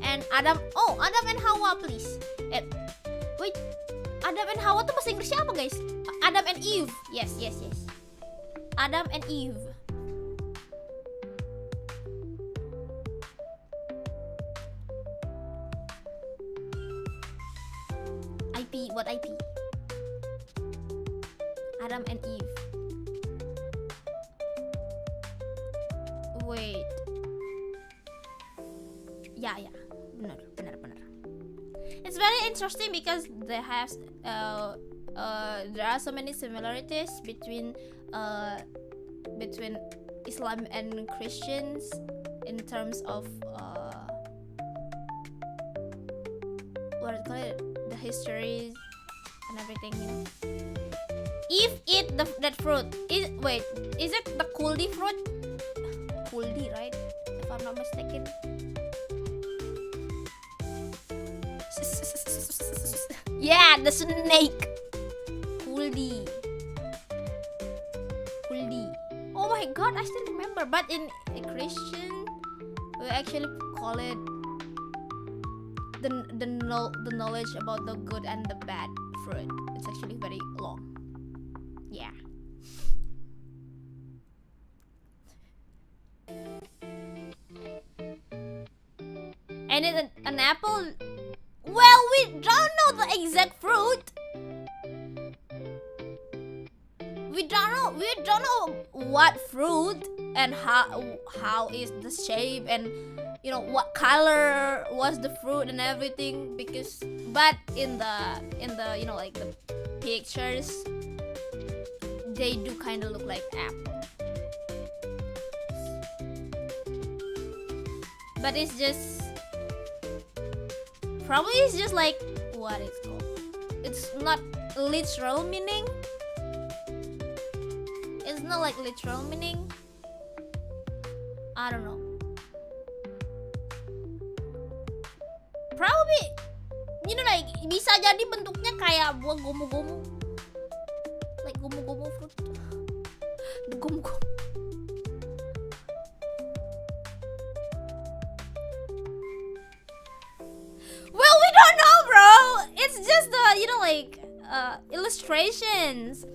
And Adam and Hawa, please. Wait, Adam and Hawa tuh bahasa Inggrisnya apa, guys? Adam and Eve. Yes. Adam and Eve. IP, what IP? Adam and Eve. Wait. Ya, benar. It's very interesting because they have there are so many similarities between Islam and Christians in terms of what do you call it, the histories and everything, you know. If eat that fruit, is it the kuldi fruit? Kuldi, right? If I'm not mistaken. Yeah, the snake. Kuldi. Oh my god, I still remember. But in a Christian, we actually call it the knowledge about the good and the bad fruit. It's actually very long. Yeah. And it's an apple. Well, we don't know the exact fruit. We don't know what fruit and how is the shape and you know what color was the fruit and everything, because but in the you know like the pictures they do kind of look like apple, but it's just like what it's called. It's not literal meaning. It's not like literal meaning. I don't know. Probably, you know, like bisa jadi bentuknya kayak buah gomu-gomu, like gomu-gomu fruit. The gomu-gomu. Well, we don't know, bro. It's just the like illustrations,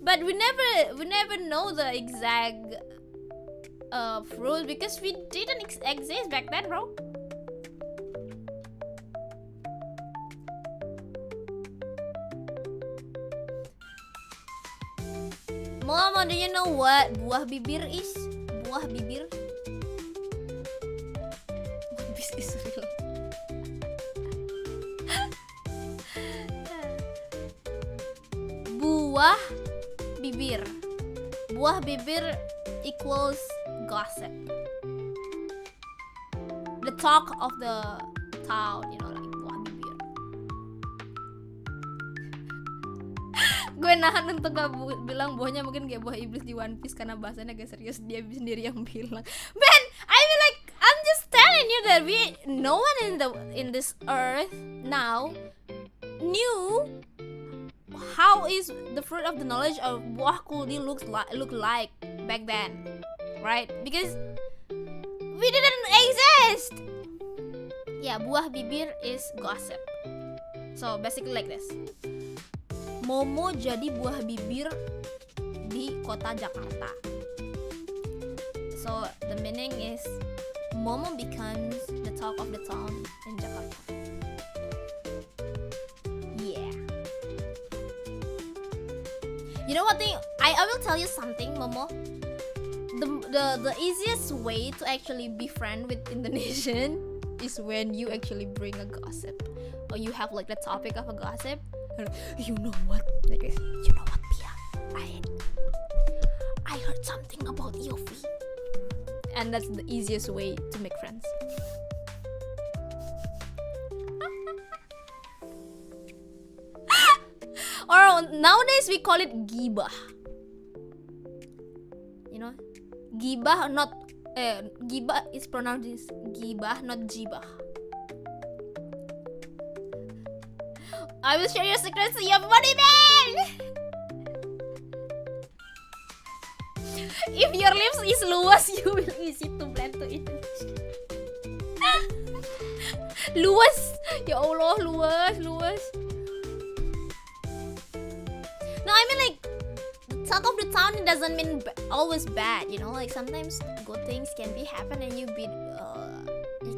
but we never know the exact fruit because we didn't exist back then, bro. Mama, do you know what buah bibir is? Buah bibir? This is real. Buah bibir. Buah bibir equals gossip. The talk of the town, you know, like buah bibir. Gue nahan untuk gak bilang buahnya mungkin kayak buah iblis di One Piece karena bahasanya agak serius, dia sendiri yang bilang. Man, I mean like I'm just telling you that no one in this earth now knew how is the fruit of the knowledge of buah kuldi look like back then, right? Because we didn't exist. Yeah, buah bibir is gossip. So basically like this. Momo jadi buah bibir di kota Jakarta. So the meaning is Momo becomes the talk of the town in Jakarta. Yeah. You know what thing? I will tell you something, Momo. The easiest way to actually be friend with Indonesian is when you actually bring a gossip or you have like the topic of a gossip. You know what? Like, you know what, Pia? I heard something about Yofi, and that's the easiest way to make friends. Or nowadays we call it gibah. You know, gibah not gibah is pronounced gibah, not jibah. I will share your secrets to your body, man. If your lips is luas, you will easy to blend to it. Luas, ya Allah, luas. No, I mean like talk of the town. It doesn't mean always bad, you know. Like sometimes good things can be happen and you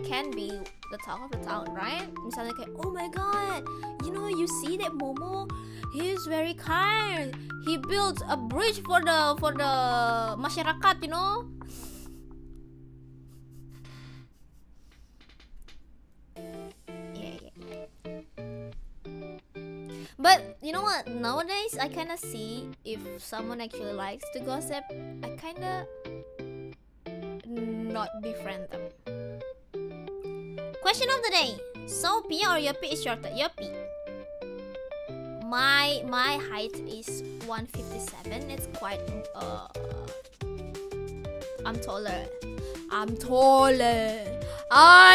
can be the talk of the town, right? Misalnya kayak, oh my god, you know, you see that Momo, he's very kind. He built a bridge for the masyarakat, you know. Yeah. But you know what? Nowadays, I kind of see if someone actually likes to gossip. I kind of not befriend them. Question of the day. So, Pia or Yopi is shorter? Yopi. My height is 157. It's quite I'm taller. I'm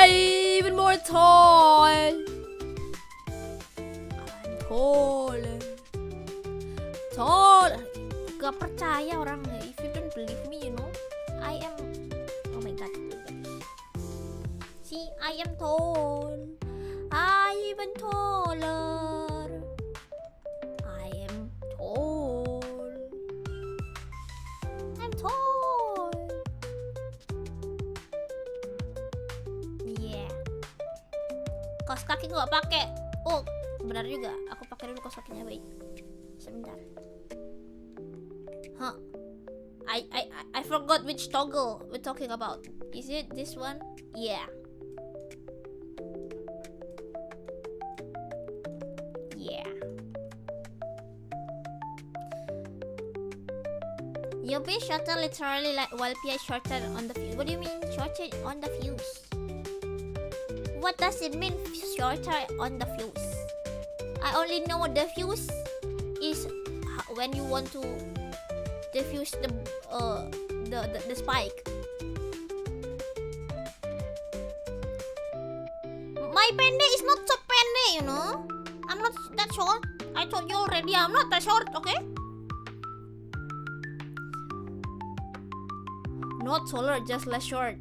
even more tall. Tall. Gak percaya orang. If you don't believe me, you know, I am. Oh my god. See, I am tall. I even taller. I am tall. I'm tall. Yeah. Kaos kaki gak pakai. Oh, benar juga. Aku pakai dulu kaos kakinya, baik. Sebentar. Huh. I forgot which toggle we're talking about. Is it this one? Yeah. Yeah. Yopi shorter literally like while Pia shorter on the fuse. What do you mean shorter on the fuse? What does it mean shorter on the fuse? I only know the fuse is when you want to defuse the spike. My pendek is not so pendek, you know. I'm not that short. I told you already, I'm not that short, okay? Not taller, just less short.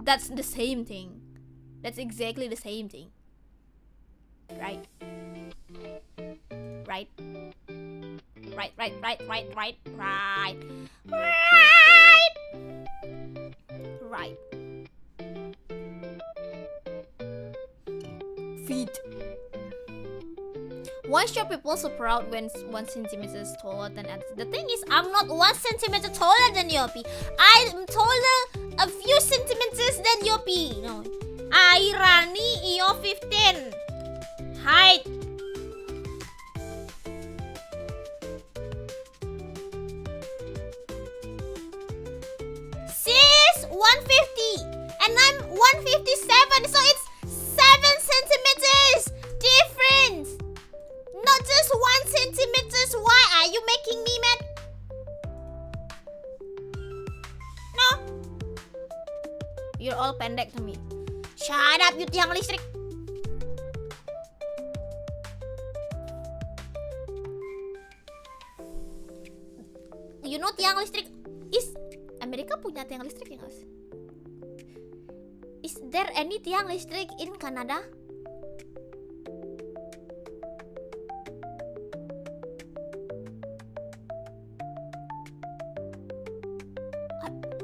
That's the same thing. That's exactly the same thing. Right? Right? Right. Feet. Why should people so proud when 1 centimeter is taller than others? The thing is, I'm not 1 centimeter taller than Yopi. I'm taller a few centimeters than Yopi. No. Irani Io 15. Height. Sis 150 and I'm 157, so it's 7 centimeters difference. Not just 1 centimeters. Why are you making me mad? No. You're all pendek to me. Shut up, you tiang listrik. You know tiang listrik is Amerika punya tiang listrik ya guys? Is there any tiang listrik in Canada?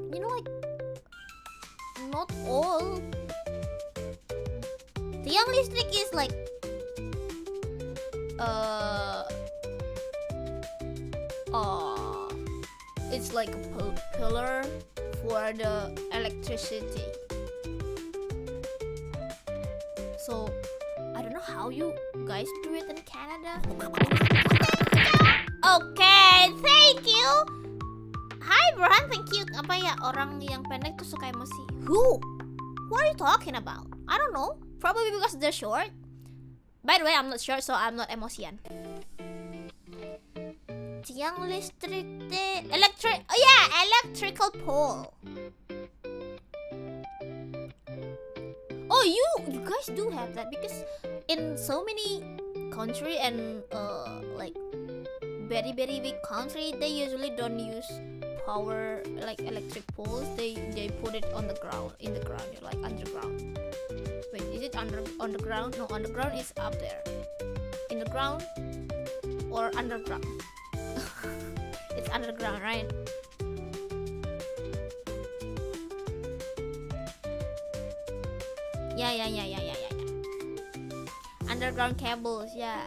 You know, like not all tiang listrik is like it's like a pillar for the electricity. So I don't know how you guys do it in Canada. Okay, thank you. Hi Burhan, thank you. Apa ya, orang yang pendek tuh suka emosi? Who? What are you talking about? I don't know. Probably because they're short. By the way, I'm not short, so I'm not emosian. Tiang listrik deh. Electrical pole. Oh, you guys do have that because in so many country and like very big country, they usually don't use power like electric poles. They put it on the ground, in the ground, like underground. Wait, is it underground? No, underground is up there. In the ground or underground? It's underground, right? Yeah. Underground cables, yeah.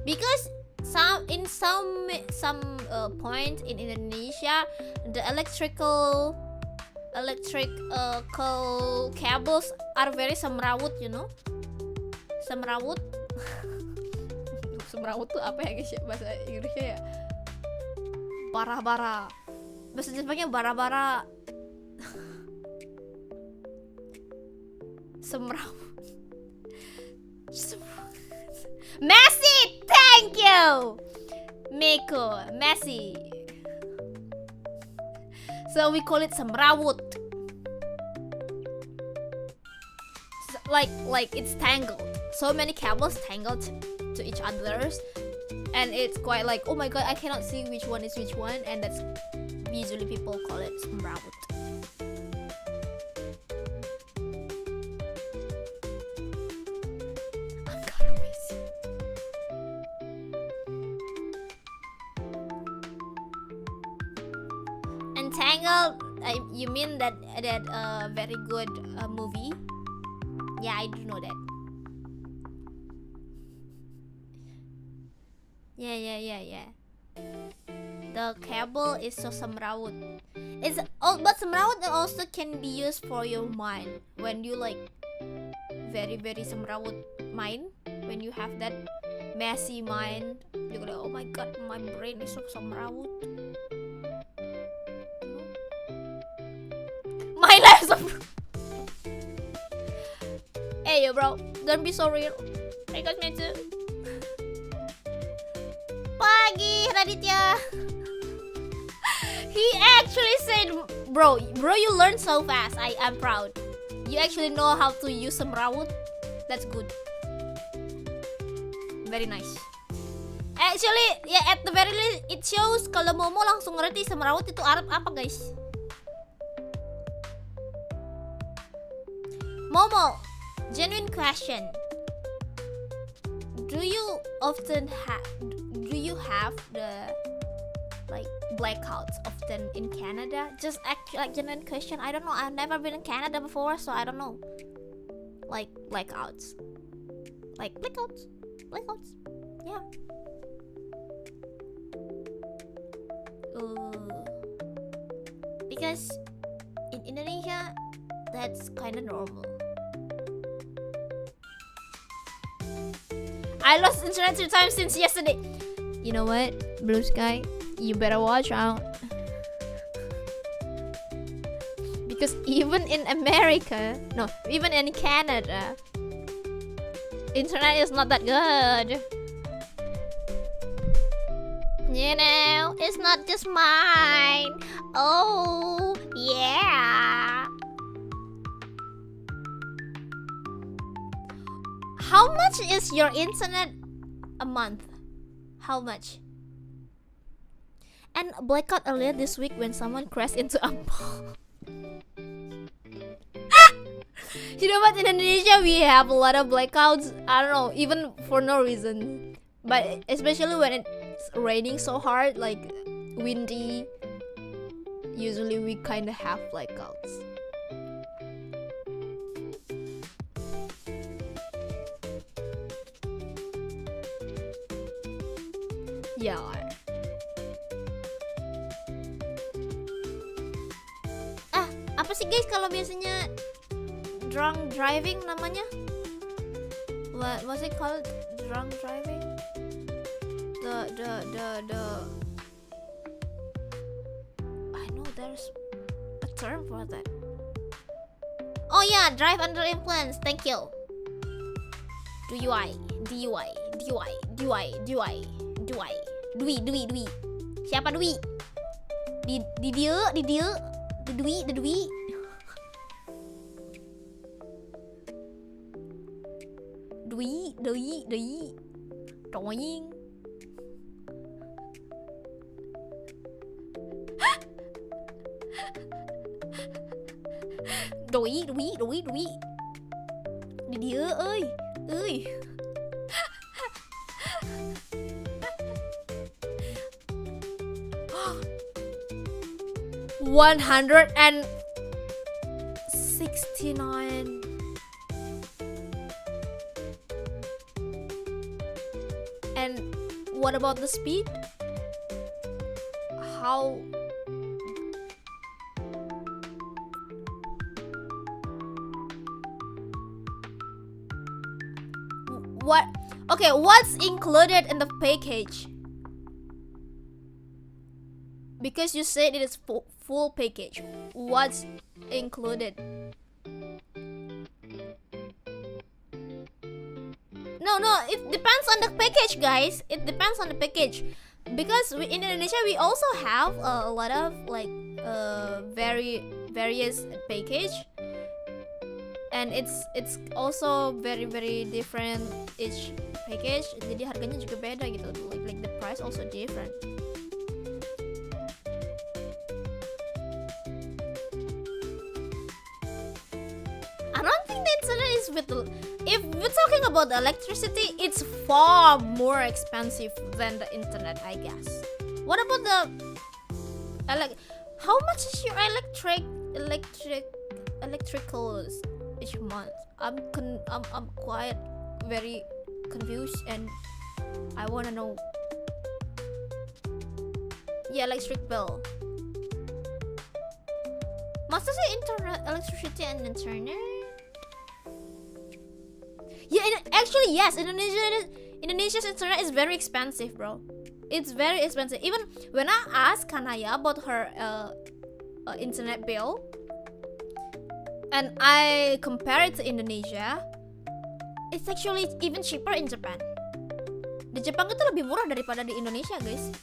Because some point in Indonesia, the electrical cables are very semrawut, you know. Semrawut. Semrawut tuh apa ya guys ya, bahasa Inggrisnya ya? Bara-bara. Bahasa Jepangnya bara-bara. Semrawut. Messi, thank you. Meko, Messi. So we call it semrawut. Like it's tangled. So many cables tangled to each others, and it's quite like, oh my god, I cannot see which one is which one, and that's usually people call it semrawut. I'm kind of busy. Entangled, you mean that very good movie? Yeah, I do know that. Yeah. The cable is so semrawut. It's but semrawut also can be used for your mind when you like very semrawut mind. When you have that messy mind, you're like, oh my god, my brain is so semrawut. My life is Hey yo bro, don't be so real. I got me too. Pagi Raditya. He actually said, bro, you learn so fast. I'm proud. You actually know how to use semrawut. That's good. Very nice. Actually, ya at the very least it shows kalau Momo langsung ngerti semrawut itu Arab apa guys. Momo, genuine question. Do you have the like blackouts often in Canada? Just actually like genuine question. I don't know. I've never been in Canada before, so I don't know. Like blackouts. Like blackouts. Yeah. Because in Indonesia that's kind of normal. I lost internet 2 times since yesterday. You know what, Blue Sky? You better watch out. Because even in America, no, even in Canada, internet is not that good. You know, it's not just mine. Oh, yeah. How much is your internet a month? How much? And blackout earlier this week when someone crashed into a mall. You know what? In Indonesia we have a lot of blackouts. I don't know, even for no reason. But especially when it's raining so hard, like windy, usually we kind of have blackouts. Yeah. Apa sih guys kalau biasanya drunk driving namanya? What was it called? Drunk driving? The I know there's a term for that. Oh yeah, drive under influence. Thank you. DUI. Dwi. Siapa Dwi? Di dia. Dwi. Doing. Dwi. Di dia ơi. 169. And what about the speed? How? What? Okay, what's included in the package? Because you said it is full package. What's included? No, it depends on the package, guys. It depends on the package. Because in Indonesia we also have a lot of like various package, and it's also very different each package. Jadi harganya juga beda gitu. Like the price also different. I don't think the internet is with the, if we're talking about the electricity, it's far more expensive than the internet, I guess. What about the how much is your electricals each month? I'm quite very confused, and I wanna know. Yeah, electric bill. Maksudnya internet, electricity and internet? Yeah, actually yes, Indonesia's internet is very expensive, bro. It's very expensive. Even when I asked Kanaia about her internet bill, and I compare it to Indonesia, it's actually even cheaper in Japan. Di Jepang itu lebih murah daripada di Indonesia, guys.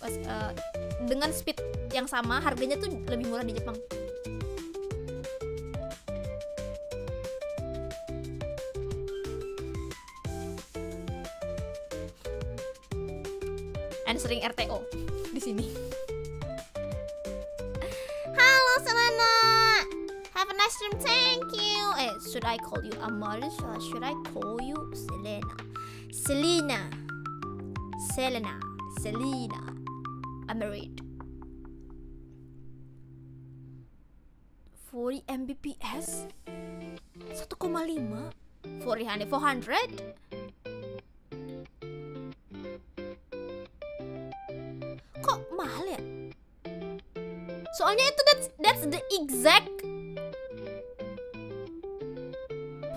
Dengan speed yang sama, harganya tuh lebih murah di Jepang. And sering RTO di sini. Halo Selamat, have a nice stream, thank you. Should I call you Amaris or should I call you Selena? I'm married. 40 Mbps 1,5 400. Kok mahal ya? Soalnya itu that's the exact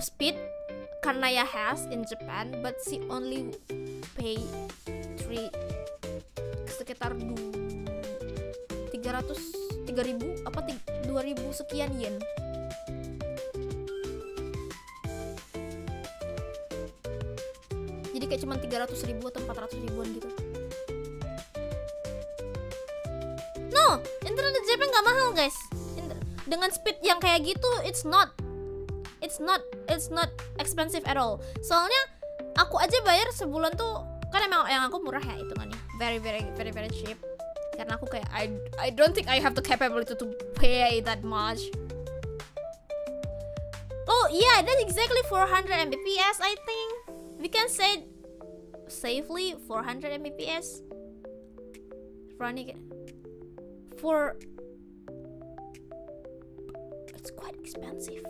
speed Kanaia has in Japan, but she only pay sekitar 3.000 apa 2.000 sekian yen. Jadi kayak cuma 300.000 atau 400 ribuan gitu. No, internet di Jepang nggak mahal, guys. Dengan speed yang kayak gitu, it's not expensive at all. Soalnya aku aja bayar sebulan tuh, kan emang yang aku murah ya hitungannya, very cheap. Karena aku kayak I don't think I have the capability to pay that much. Oh yeah, that's exactly 400 Mbps. I think we can say safely 400 Mbps. Running for it's quite expensive.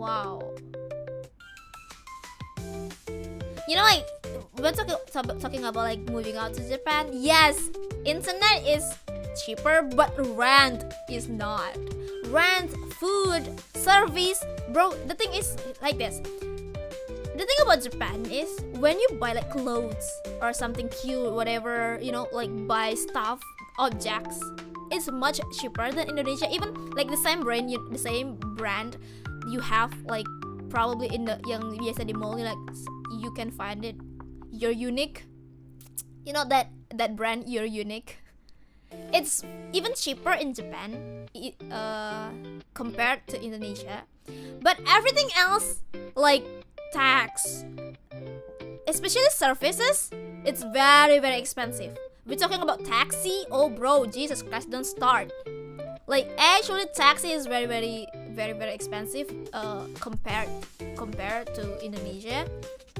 Wow. You know, like we're talking about like moving out to Japan. Yes, internet is cheaper, but rent is not. Rent, food, service, bro. The thing is like this. The thing about Japan is when you buy like clothes or something cute, whatever, you know, like buy stuff, objects, it's much cheaper than Indonesia. Even like the same brand you have like probably in the yang biasa di mall, like you can find it. You're unique. You know that brand, You're Unique. It's even cheaper in Japan compared to Indonesia. But everything else, like tax, especially services, it's very expensive. We're talking about taxi. Oh bro, Jesus Christ, don't start. Like actually taxi is very expensive compared to Indonesia,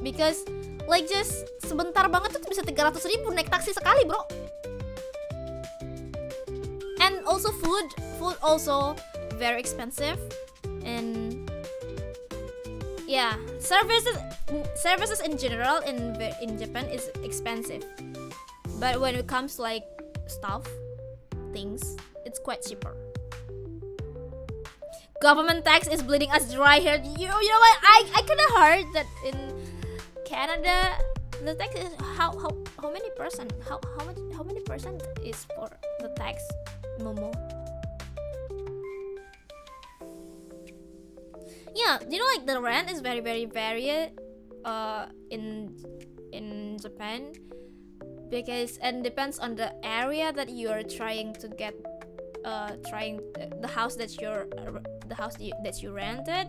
because like just sebentar banget tuh bisa 300.000 naik taksi sekali, bro. And also food also very expensive. And yeah, services in general in Japan is expensive, but when it comes to like stuff, things, it's quite cheaper. government tax is bleeding us dry here. You know what? I kind of heard that in Canada the tax is how many percent? How many percent is for the tax, Momo? Yeah, you know, like the rent is very varied in Japan, because and depends on the area that you are trying to get the house that you rented.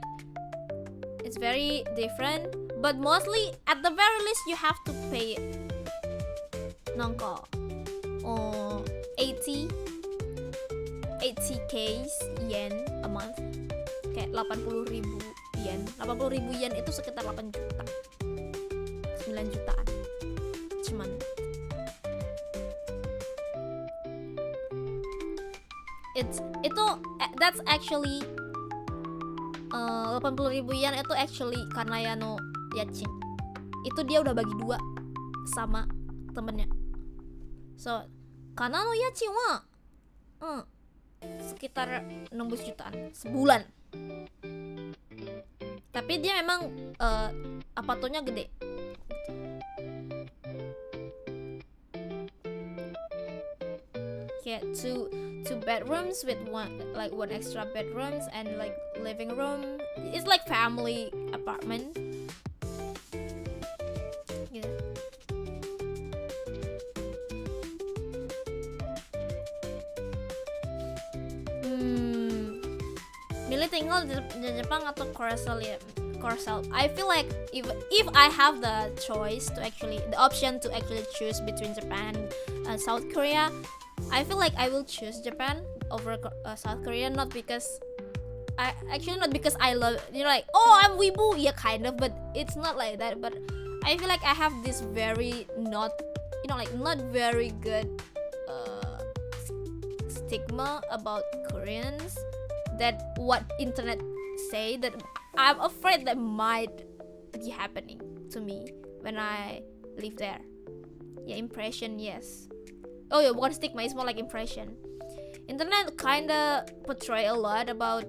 It's very different, but mostly at the very least you have to pay nongko 80k yen a month, kayak 80.000 yen. 80.000 yen itu sekitar 8 juta, 9 jutaan cuman. That's actually 80.000 yen itu actually Kanaia no Yachin. Itu dia udah bagi 2 sama temennya. So Kanaia no Yachin wa sekitar 16 jutaan sebulan. Tapi dia memang apartonya gede. Kayak two bedrooms with one extra bedrooms and like living room. It's like family apartment. Yeah. Milih tinggal di Jepang atau Korea ya? Korea. I feel like if I have the option to actually choose between Japan and South Korea, I feel like I will choose Japan over South Korea, not because I love, you know, like, oh, I'm weeaboo, yeah, kind of, but it's not like that. But I feel like I have this very not very good stigma about Koreans, that what internet say, that I'm afraid that might be happening to me when I live there. Yeah, impression, yes. Oh yeah, bukan stigma, it's more like impression. Internet kinda portray a lot about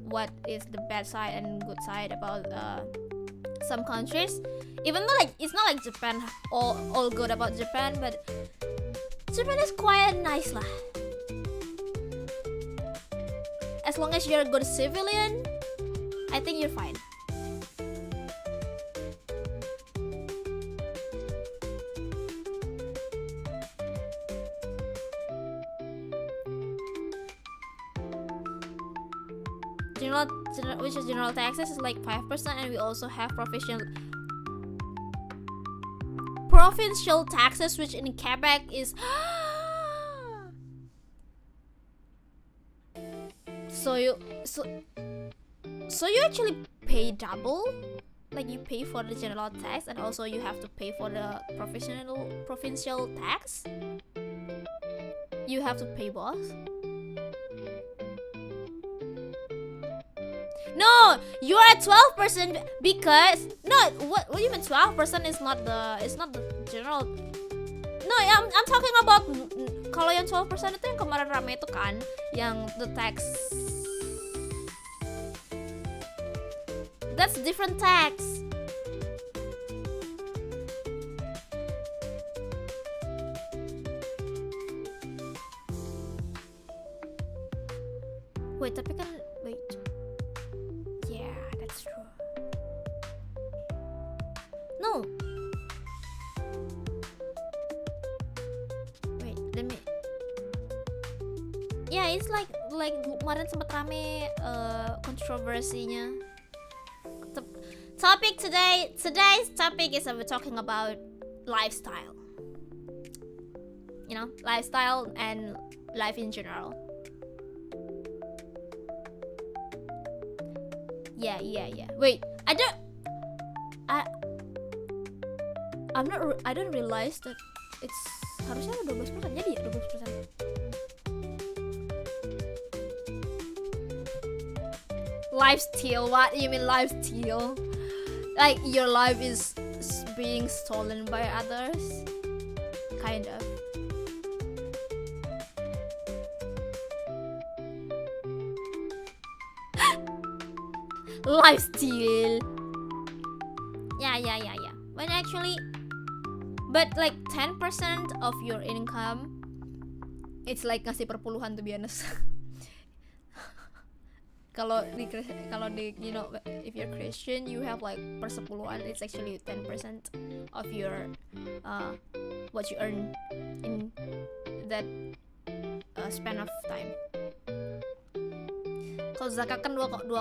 what is the bad side and good side about some countries. Even though like it's not like Japan all good about Japan, but Japan is quite nice lah. As long as you're a good civilian, I think you're fine. General taxes is like 5%, and we also have provincial taxes, which in Quebec is so you actually pay double. Like you pay for the general tax, and also you have to pay for the provincial tax. You have to pay both. No, you are at 12% because what do you mean 12% is not the general. No, I'm talking about kalau yang 12% itu yang kemarin rame itu kan, yang the tax. That's different tax. Wait, tapi kan wait. Yeah, that's true. No. Wait, let me. Yeah, it's like kemarin sempat rame kontroversinya. Today's topic is we're talking about lifestyle. You know, lifestyle and life in general. Yeah. Wait, I don't realize that it's harusnya 12%. Jadi ya 12%. Lifestyle? What you mean lifestyle? Like your life is being stolen by others? Kind of. lifestyle. Yeah. But like 10% of your income, it's like ngasih perpuluhan, to be honest. Kalau di you know, if you're Christian, you have like persepuluhan. It's actually 10% of your what you earn in that span of time. Kalau zakat kan 2,5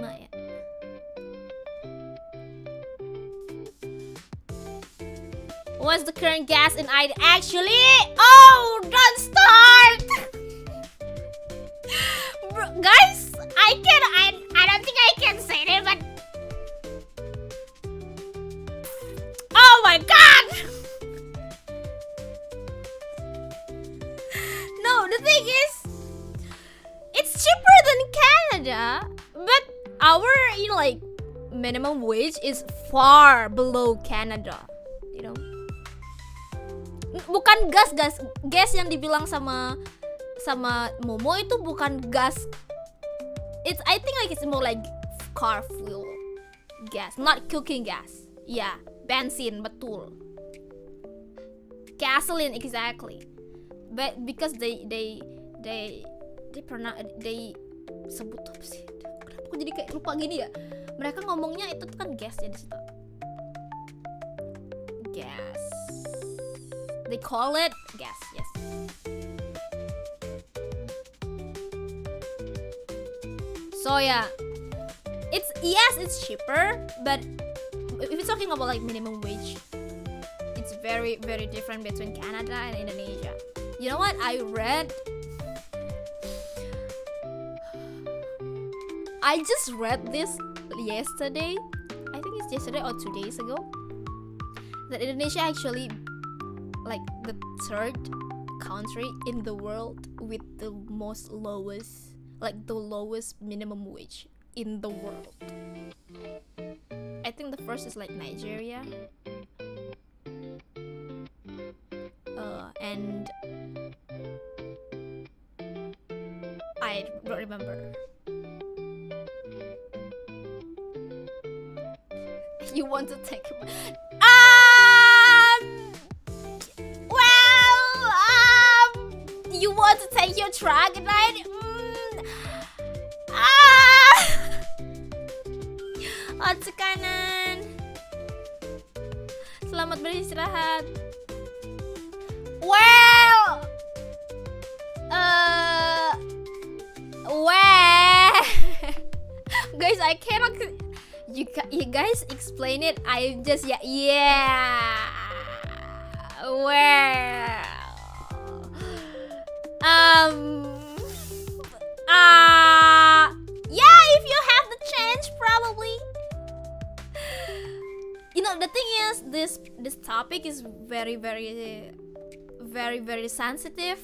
ya. What's the current gas in ID? Actually, oh, don't start, guys. I don't think I can say it, but oh my god. No, the thing is, it's cheaper than Canada, but our like minimum wage is far below Canada, you know. Bukan gas yang dibilang sama Momo itu bukan gas. I think like it's more like car fuel gas, not cooking gas. Yeah, bensin, betul. Gasoline, exactly. But because they sebut apa sih? Kenapa aku jadi kayak lupa gini ya? Mereka ngomongnya itu kan gas ya di situ. Gas. They call it gas, yes. So yeah, it's cheaper, but if you're talking about like minimum wage, it's very, very different between Canada and Indonesia. You know what? I just read this yesterday. I think it's yesterday or 2 days ago. That Indonesia actually like the third country in the world with the lowest minimum wage in the world. I think the first is like Nigeria, and I don't remember. You want to take you want to take your track tonight? Otak kanan. Selamat beristirahat. Well, guys, I cannot. You guys explain it. I just yeah. Well. Yeah, if you have the chance, probably. You know, the thing is, this topic is very, very, very, very sensitive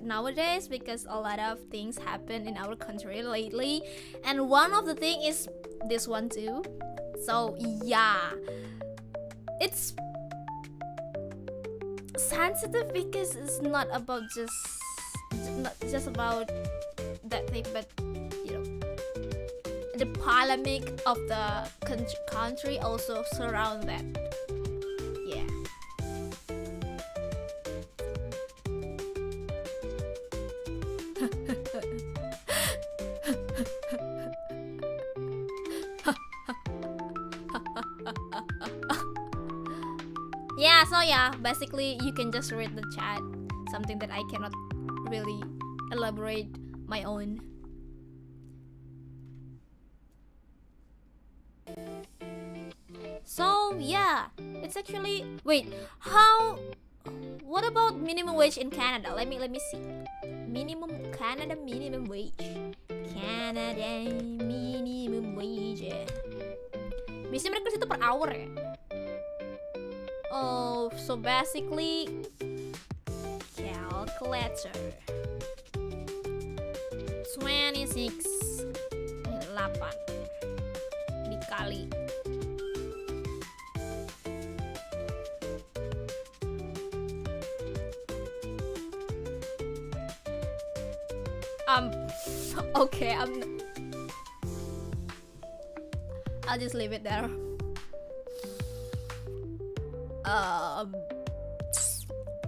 nowadays, because a lot of things happen in our country lately, and one of the thing is this one too. So yeah, it's sensitive because it's not just about that thing, but you know, the polemic of the country also surround that. Yeah. Yeah, so yeah, basically you can just read the chat, something that I cannot really elaborate my own. So yeah, it's actually, wait, what about minimum wage in Canada? Let me see. Canada minimum wage. Biasanya mereka situ per hour ya. Oh, so basically calculator 26 8 dikali okay, I'll just leave it there.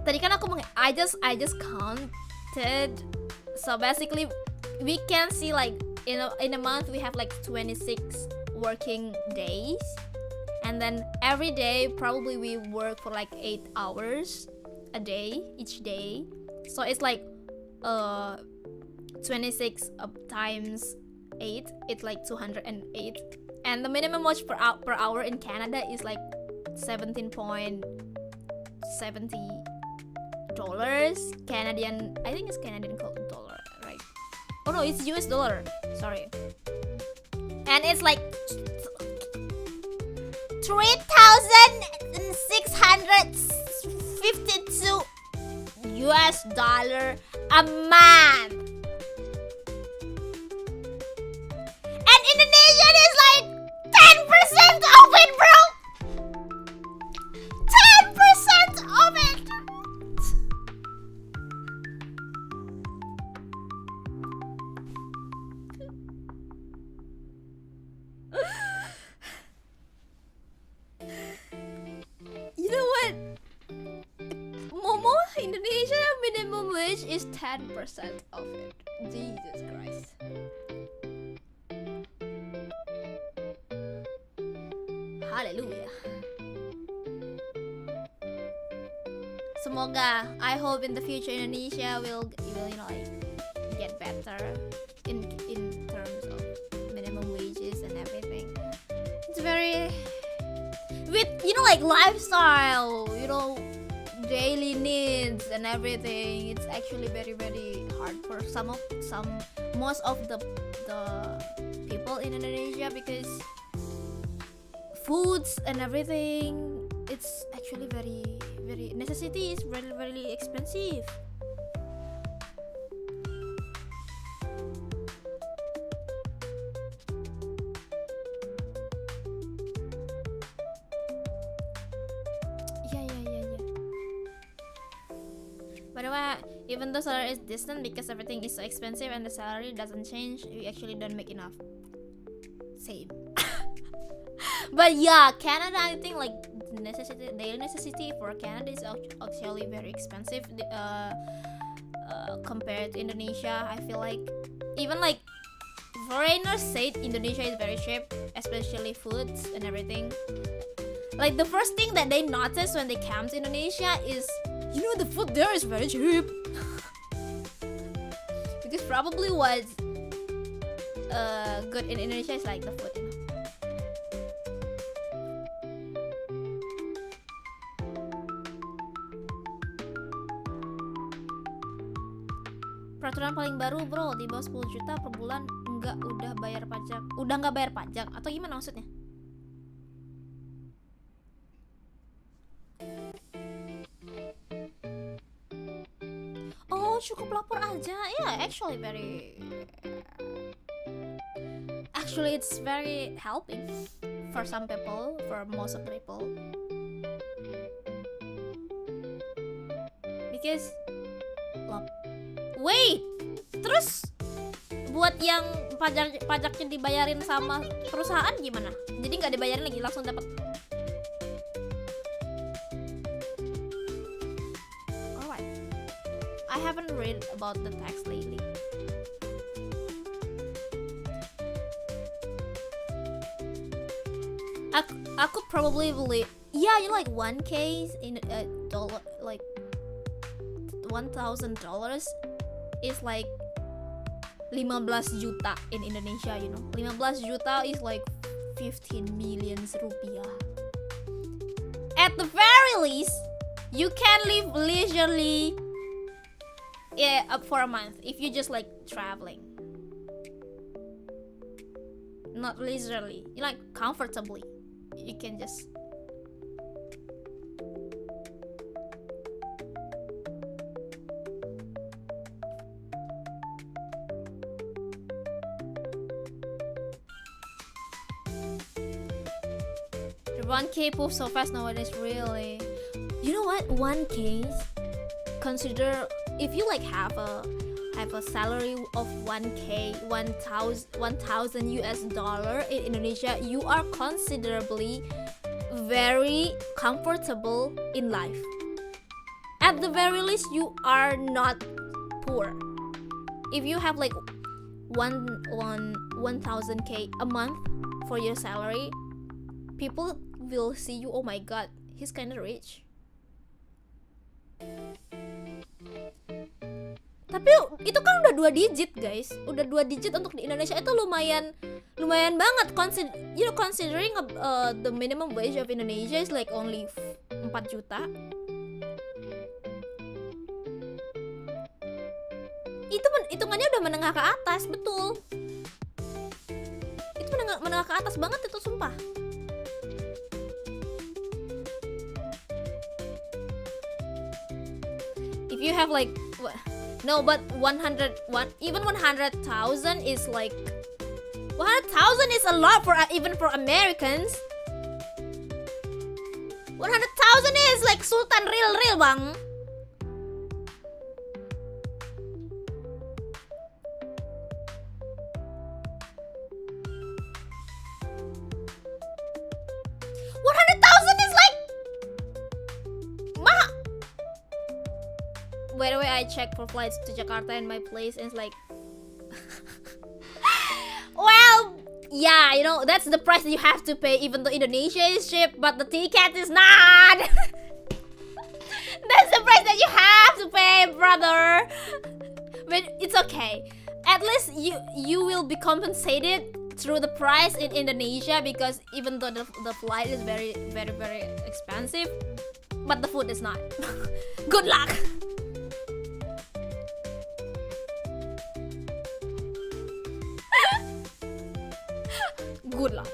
Tadi kan aku I just counted. So basically we can see like in a month we have like 26 working days, and then every day probably we work for like 8 hours a day each day. So it's like 26 times 8, it's like 208. And the minimum wage per hour in Canada is like $17.70 Canadian. I think it's Canadian dollar, right? Oh no, it's US dollar. Sorry. And it's like $3,652 a month. And Indonesian is like 10% of it, bro. 10% of it. You know what? Momo, Indonesia minimum wage is 10% of it. Jesus Christ. Hallelujah. Semoga, I hope in the future Indonesia will like get better in terms of minimum wages and everything. It's very with like lifestyle, daily needs and everything. It's actually very very hard for most of the people in Indonesia, because foods and everything, it's actually very very necessity is very very expensive. Yeah. By the way, even though salary is distant, because everything is so expensive and the salary doesn't change, we actually don't make enough. Same. But yeah, Canada, I think like daily necessity for Canada is actually very expensive compared to Indonesia. I feel like even like foreigners say Indonesia is very cheap, especially foods and everything. Like the first thing that they notice when they come to Indonesia is, the food there is very cheap. Because probably what's good in Indonesia is like the food. Peraturan paling baru bro, di bawah 10 juta per bulan udah nggak bayar pajak atau gimana maksudnya? Oh, cukup lapor aja. Yeah, actually it's very helping for some people, for most of the people. Because wait, terus buat yang pajaknya dibayarin sama perusahaan gimana? Jadi nggak dibayarin lagi, langsung dapat. Alright, I haven't read about the tax lately. Aku probably believe, like 1K in a dollar, like $1,000 is like 15 juta in Indonesia, 15 juta is like 15 million rupiah. At the very least, you can live leisurely up for a month if you just like traveling. Not leisurely, like comfortably. You can just the 1K moves so fast nowadays, really. You know what? 1K, consider if you like have have a salary of 1k, 1000 US dollar in Indonesia, you are considerably very comfortable in life. At the very least, you are not poor. If you have like 1000k a month for your salary, people will see you, oh my god, he's kind of rich. Tapi itu kan udah 2 digit guys, udah 2 digit untuk di Indonesia itu lumayan banget. Considering the minimum wage of Indonesia is like only 4 juta. Itu hitungannya udah menengah ke atas, betul. Itu menengah ke atas banget itu, sumpah. If you have like no, but 100,000 is like 100,000 is a lot for even for Americans. 100,000 is like sultan real bang. By the way, I checked for flights to Jakarta and my place, and it's like, well, yeah, you know, that's the price that you have to pay, even though Indonesia is cheap, but the ticket is not. That's the price that you have to pay, brother. But it's okay. At least you will be compensated through the price in Indonesia, because even though the flight is very expensive, but the food is not. Good luck. Good luck.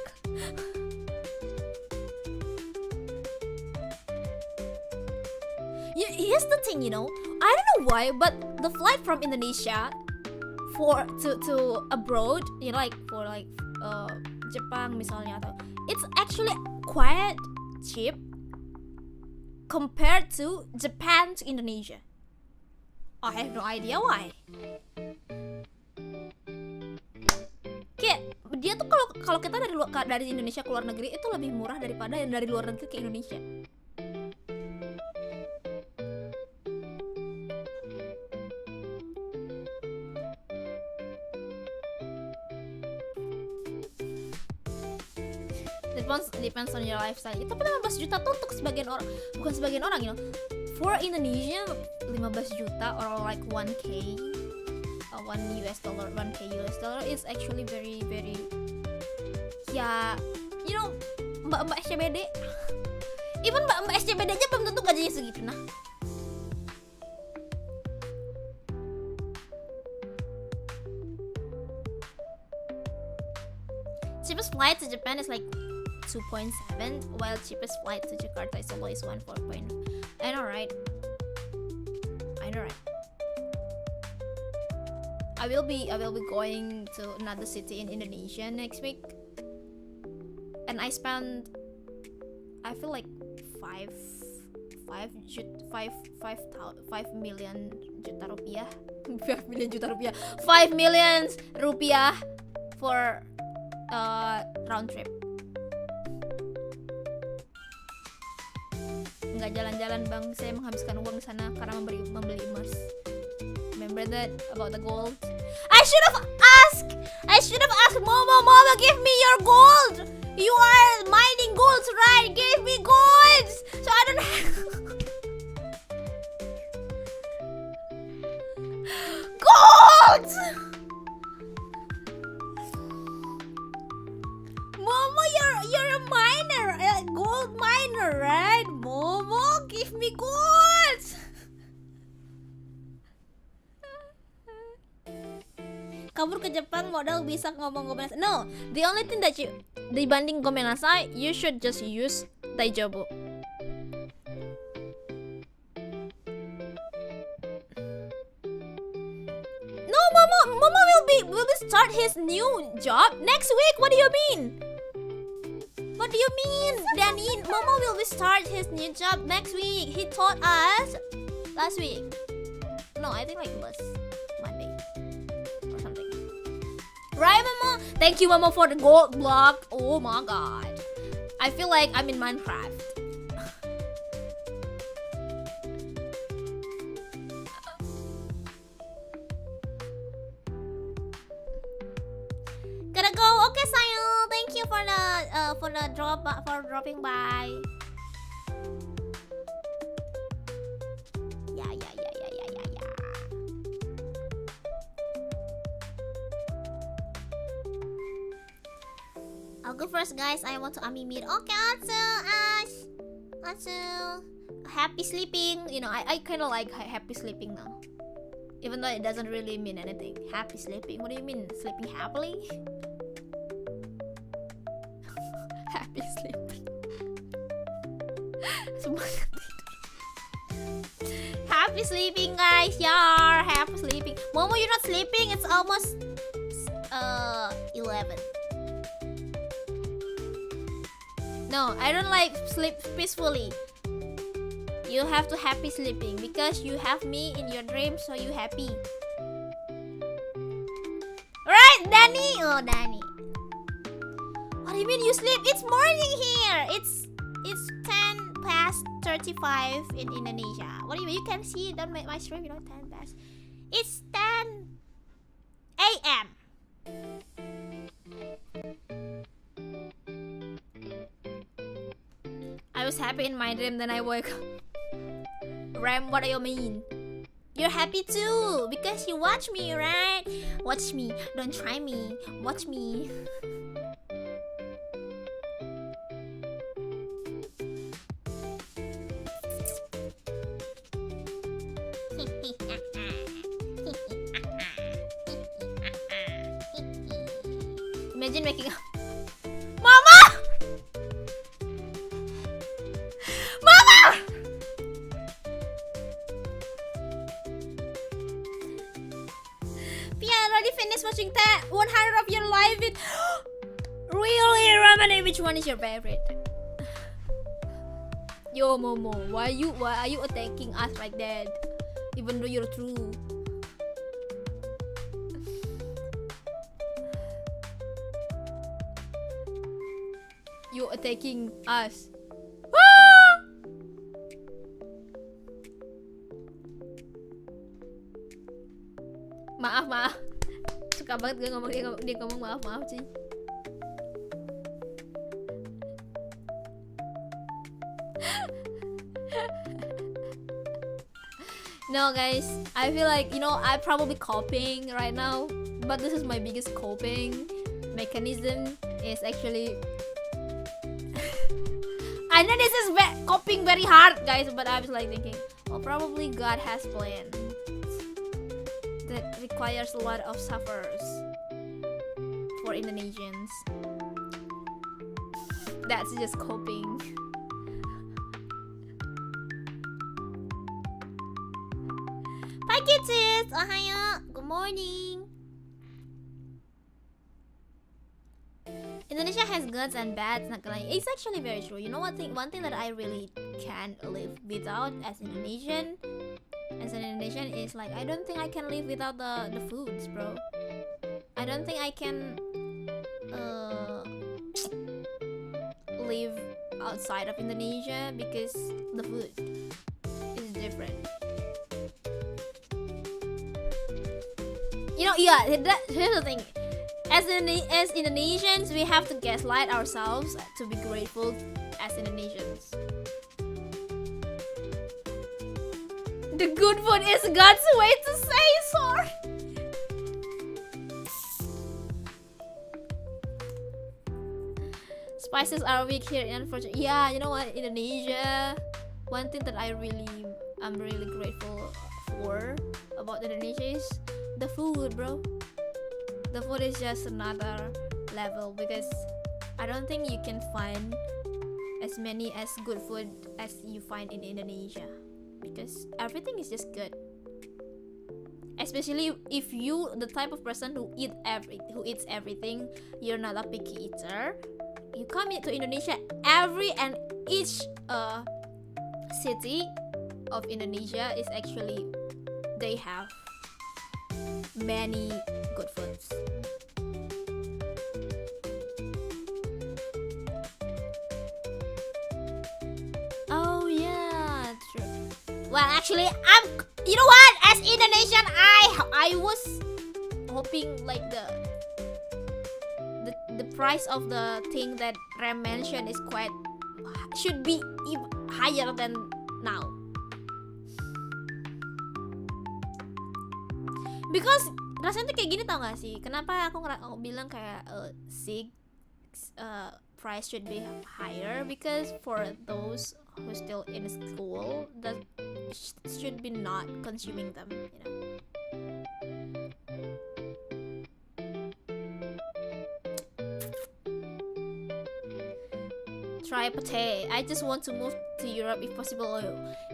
Here's the thing, you know, I don't know why, but the flight from Indonesia to abroad, you know, like for like Jepang misalnya, atau it's actually quite cheap compared to Japan to Indonesia. I have no idea why. Kayak dia tuh kalau kita dari Indonesia ke luar negeri itu lebih murah daripada yang dari luar negeri ke Indonesia. Depends on your lifestyle. Tapi 15 juta tuh untuk sebagian orang, bukan sebagian orang, you know. For Indonesia 15 juta or like 1k, 1 US dollar, 1k US dollar is actually very ya, you know, mbak SCBD. Even mbak SCBD aja belum tentu gajinya segitu, nah. Cheapest flight to Japan is like 2.7, while cheapest flight to Jakarta is always 1.4. I know, right? I will be going to another city in Indonesia next week, and I feel like 5 million juta rupiah 5 million rupiah for round trip. Nggak jalan-jalan bang, saya menghabiskan uang di sana karena membeli emas. Remember that about the gold? I should have asked Momo, give me your gold. You are mining gold, right? Give me gold, so I don't have gold. Momo, you're a miner, a gold miner, right? Momo, give me gold. Kabur ke Jepang modal bisa ngomong gomenasai. No, the only thing that you dibanding gomenasai, you should just use daijobu. No, Momo will start his new job next week. What do you mean? What do you mean, Danny? Momo will start his new job next week. He told us last week. No, I think like last Monday. Right, Momo? Thank you, Momo, for the gold block. Oh my god. I feel like I'm in Minecraft. Gotta go. Okay, sayang. Thank you for the dropping by. Yeah. I'll go first, guys. I want to mid. Okay, also, happy sleeping. You know, I kind of like happy sleeping now. Even though it doesn't really mean anything. Happy sleeping? What do you mean? Sleeping happily? Happy sleeping. Semangat tidur. Happy sleeping, guys. Yeah, happy sleeping. Momo, you're not sleeping. It's almost 11. No, I don't like sleep peacefully. You have to happy sleeping because you have me in your dreams, so you happy. Right, Danny. Oh, Danny. What do you mean you sleep? It's morning here. It's 10 past 35 in Indonesia. What do you mean? You can see it on my stream. 10 past. It's 10 a.m. I was happy in my dream, then I woke up. Ram, what do you mean? You're happy too because you watch me, right? Watch me. Don't try me. Watch me. Imagine waking up. Mama! Mama! Pia already finished watching that 100 of your live it. Really, Ramani, which one is your favorite? Yo, Momo, why are you attacking us like that? Even though you're true. You attacking us. Maaf. Suka banget gue ngomong dia ngomong maaf sih. No guys, I feel like, you know, I'm probably coping right now, but this is my biggest coping mechanism is actually I know this is coping very hard, guys, but I was like thinking, oh, probably God has planned that requires a lot of suffers for Indonesians. That's just coping. Pagi, sis. Ohayo. Good morning. Indonesia has goods and bads, not gonna lie. It's actually very true. You know one thing that I really can't live without as an Indonesian is like, I don't think I can live without the foods, bro. I don't think I can live outside of Indonesia because the food is different. You know, yeah, here's the thing. As Indonesians, we have to gaslight ourselves to be grateful as Indonesians. The good food is God's way to say sorry. Spices are weak here, unfortunately. Yeah, you know what? Indonesia. One thing that I'm really grateful for about Indonesia is the food, bro. The food is just another level because I don't think you can find as many as good food as you find in Indonesia because everything is just good. Especially if you the type of person who eats everything, you're not a picky eater. You come into Indonesia, every and each city of Indonesia is actually they have many good foods. Well, actually, you know what? As Indonesian, I was hoping like the price of the thing that Ram mentioned is should be higher than now. Because rasanya tuh kayak gini, tau gak sih? Kenapa aku bilang kayak price should be higher? Because for those who still in school, that should be not consuming them, you know. Try pate. I just want to move to Europe if possible.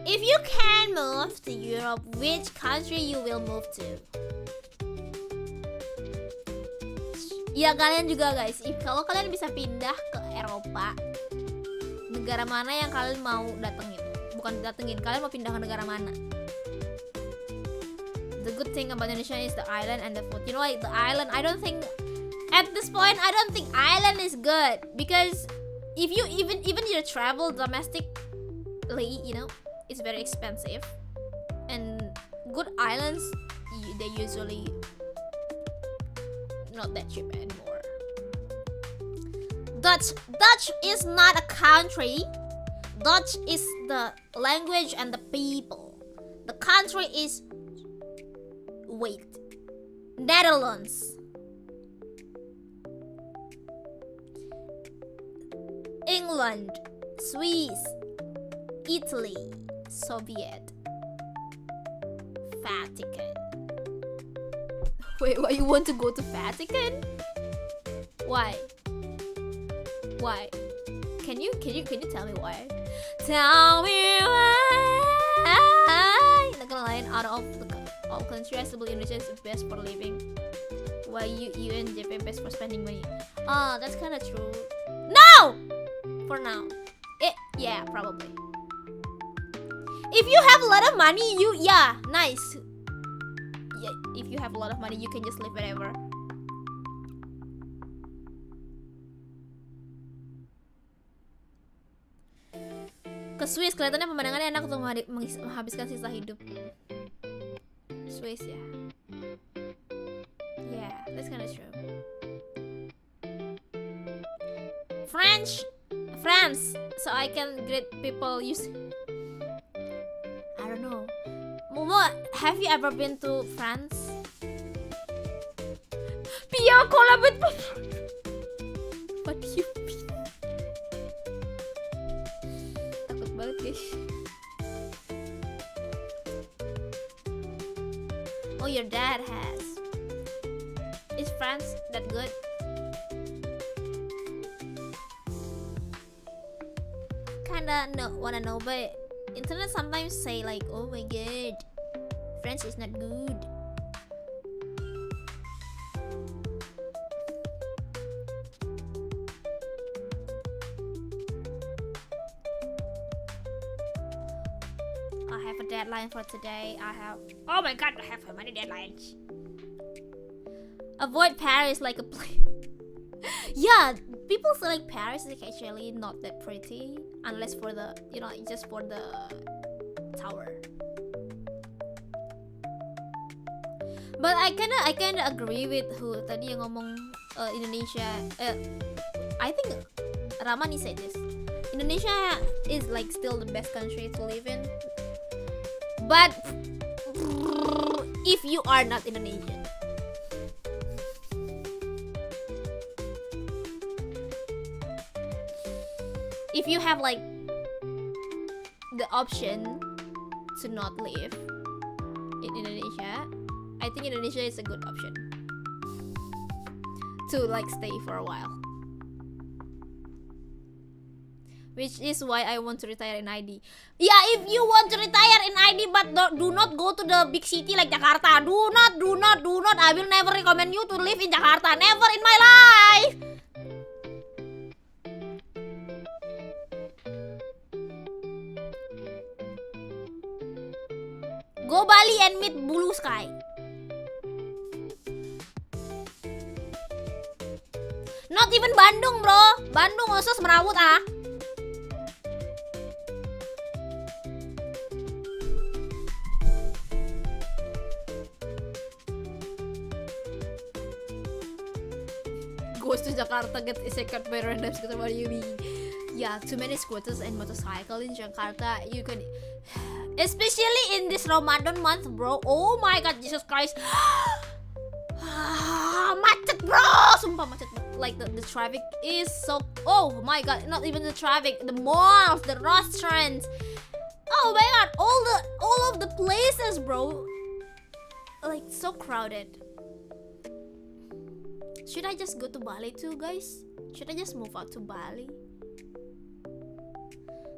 If you can move to Europe, which country you will move to? Ya kalian juga guys, kalau kalian bisa pindah ke Eropa, negara mana yang kalian mau datengin? Bukan datengin, kalian mau pindah ke negara mana? The good thing about Indonesia is the island and the food. You know, like the island, I don't think at this point island is good, because if you even you travel domestically, you know, it's very expensive, and good islands they usually not that cheap anymore. Dutch is not a country. Dutch is the language and the people. The country is Netherlands, England, Swiss, Italy, Soviet, Vatican. Wait, why you want to go to Vatican? Why? Can you tell me why? Tell me why. Negara lain out of all countries, I still believe Indonesia is the best for living. Why you and JP best for spending money? Oh, that's kind of true. No! For now. Yeah, probably. If you have a lot of money, nice. Yeah, if you have a lot of money, you can just live wherever. Ke Swiss, kelihatannya pemandangannya enak untuk menghabiskan sisa hidup. Swiss ya. Yeah, that's kind of true. France, so I can greet people I don't know. Momo, have you ever been to France? Pia collab. What do you mean? Takut banget guys. Oh, your dad has. Is France that good? Kinda wanna know, but internet sometimes say like, oh my god, French is not good. I have a deadline for today. Oh my god, I have so many deadlines. Avoid Paris like a plague. Yeah, people say like Paris is actually not that pretty unless for the, you know, just for the tower. But I kinda agree with who tadi yang ngomong Indonesia. I think Ramani said this. Indonesia is like still the best country to live in. But if you are not Indonesian. If you have like the option to not live in Indonesia, I think Indonesia is a good option to like stay for a while. Which is why I want to retire in ID. Yeah, if you want to retire in ID, but do not go to the big city like Jakarta. Do not. I will never recommend you to live in Jakarta. Never in my life. Go Bali and meet blue sky. Not even Bandung, bro. Bandung khusus merawut ah. goes to Jakarta get second by random scooter. What do you mean? Yeah, too many scooters and motorcycle in Jakarta. You could, especially in this Ramadan month, bro. Oh my god, Jesus Christ. Macet, bro. Sumpah macet. Like the traffic is so. Oh my god, not even the traffic. The malls, the restaurants. Oh my god, all of the places, bro. Like so crowded. Should I just go to Bali too, guys? Should I just move out to Bali?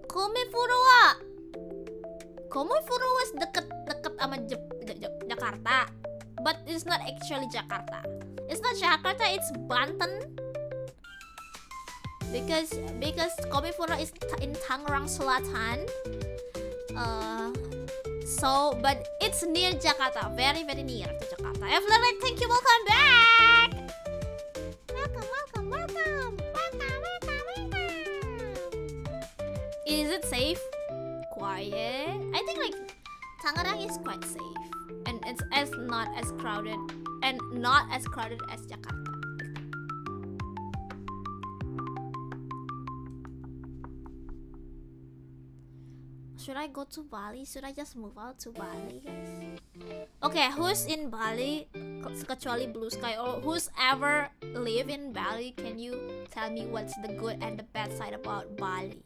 Komefuro was deket sama Jakarta, but it's not actually Jakarta. It's not Jakarta, it's Banten. Because Komefuro is in Tangerang Selatan. So, but it's near Jakarta, very very near to Jakarta. Evelyn, thank you, welcome back. Welcome. Is it safe? Quiet. I think like Tangerang is quite safe, and it's not as crowded as Jakarta. Should I go to Bali? Should I just move out to Bali, guys? Okay, who's in Bali? Kecuali Blue Sky, or who's ever live in Bali? Can you tell me what's the good and the bad side about Bali?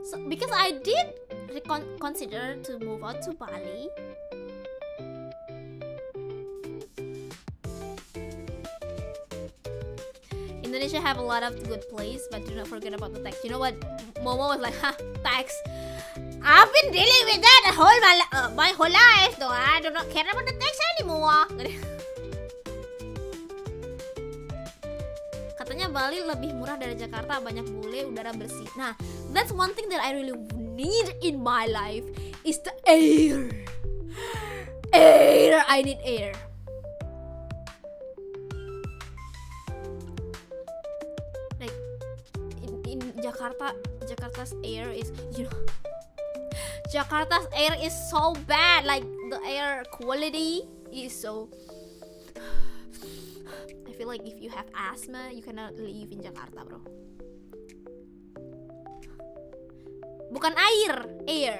So, because I did consider to move out to Bali. Indonesia have a lot of good place, but do not forget about the tax. You know what? Momo was like, tax. I've been dealing with that my whole life, though I do not care about the tax anymore. Katanya Bali lebih murah dari Jakarta, banyak bule, udara bersih. Nah, that's one thing that I really need in my life is the air. I need air. Like in Jakarta's air is, Jakarta's air is so bad. Like the air quality is so. I feel like if you have asthma, you cannot live in Jakarta, bro. Bukan air.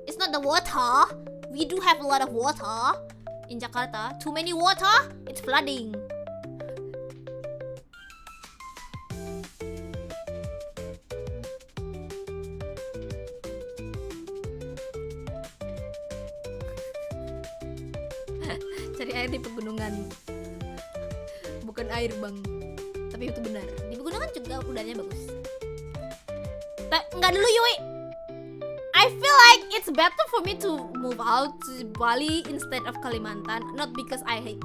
It's not the water. We do have a lot of water in Jakarta. Too many water, it's flooding. Cari air di pegunungan. Bukan air, bang. Tapi itu benar. Di pegunungan juga udaranya bagus. Enggak dulu, Yui. I feel like it's better for me to move out to Bali instead of Kalimantan. Not because I hate,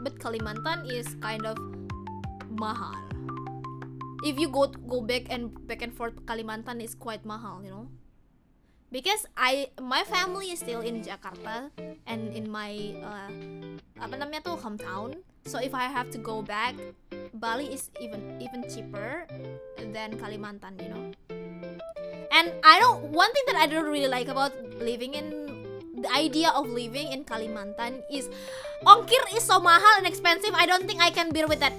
but Kalimantan is kind of mahal. If you go back and forth, Kalimantan is quite mahal, Because my family is still in Jakarta and in my hometown. So if I have to go back, Bali is even cheaper than Kalimantan, And one thing that I don't really like about the idea of living in Kalimantan is ongkir is so mahal and expensive. I don't think I can bear with that.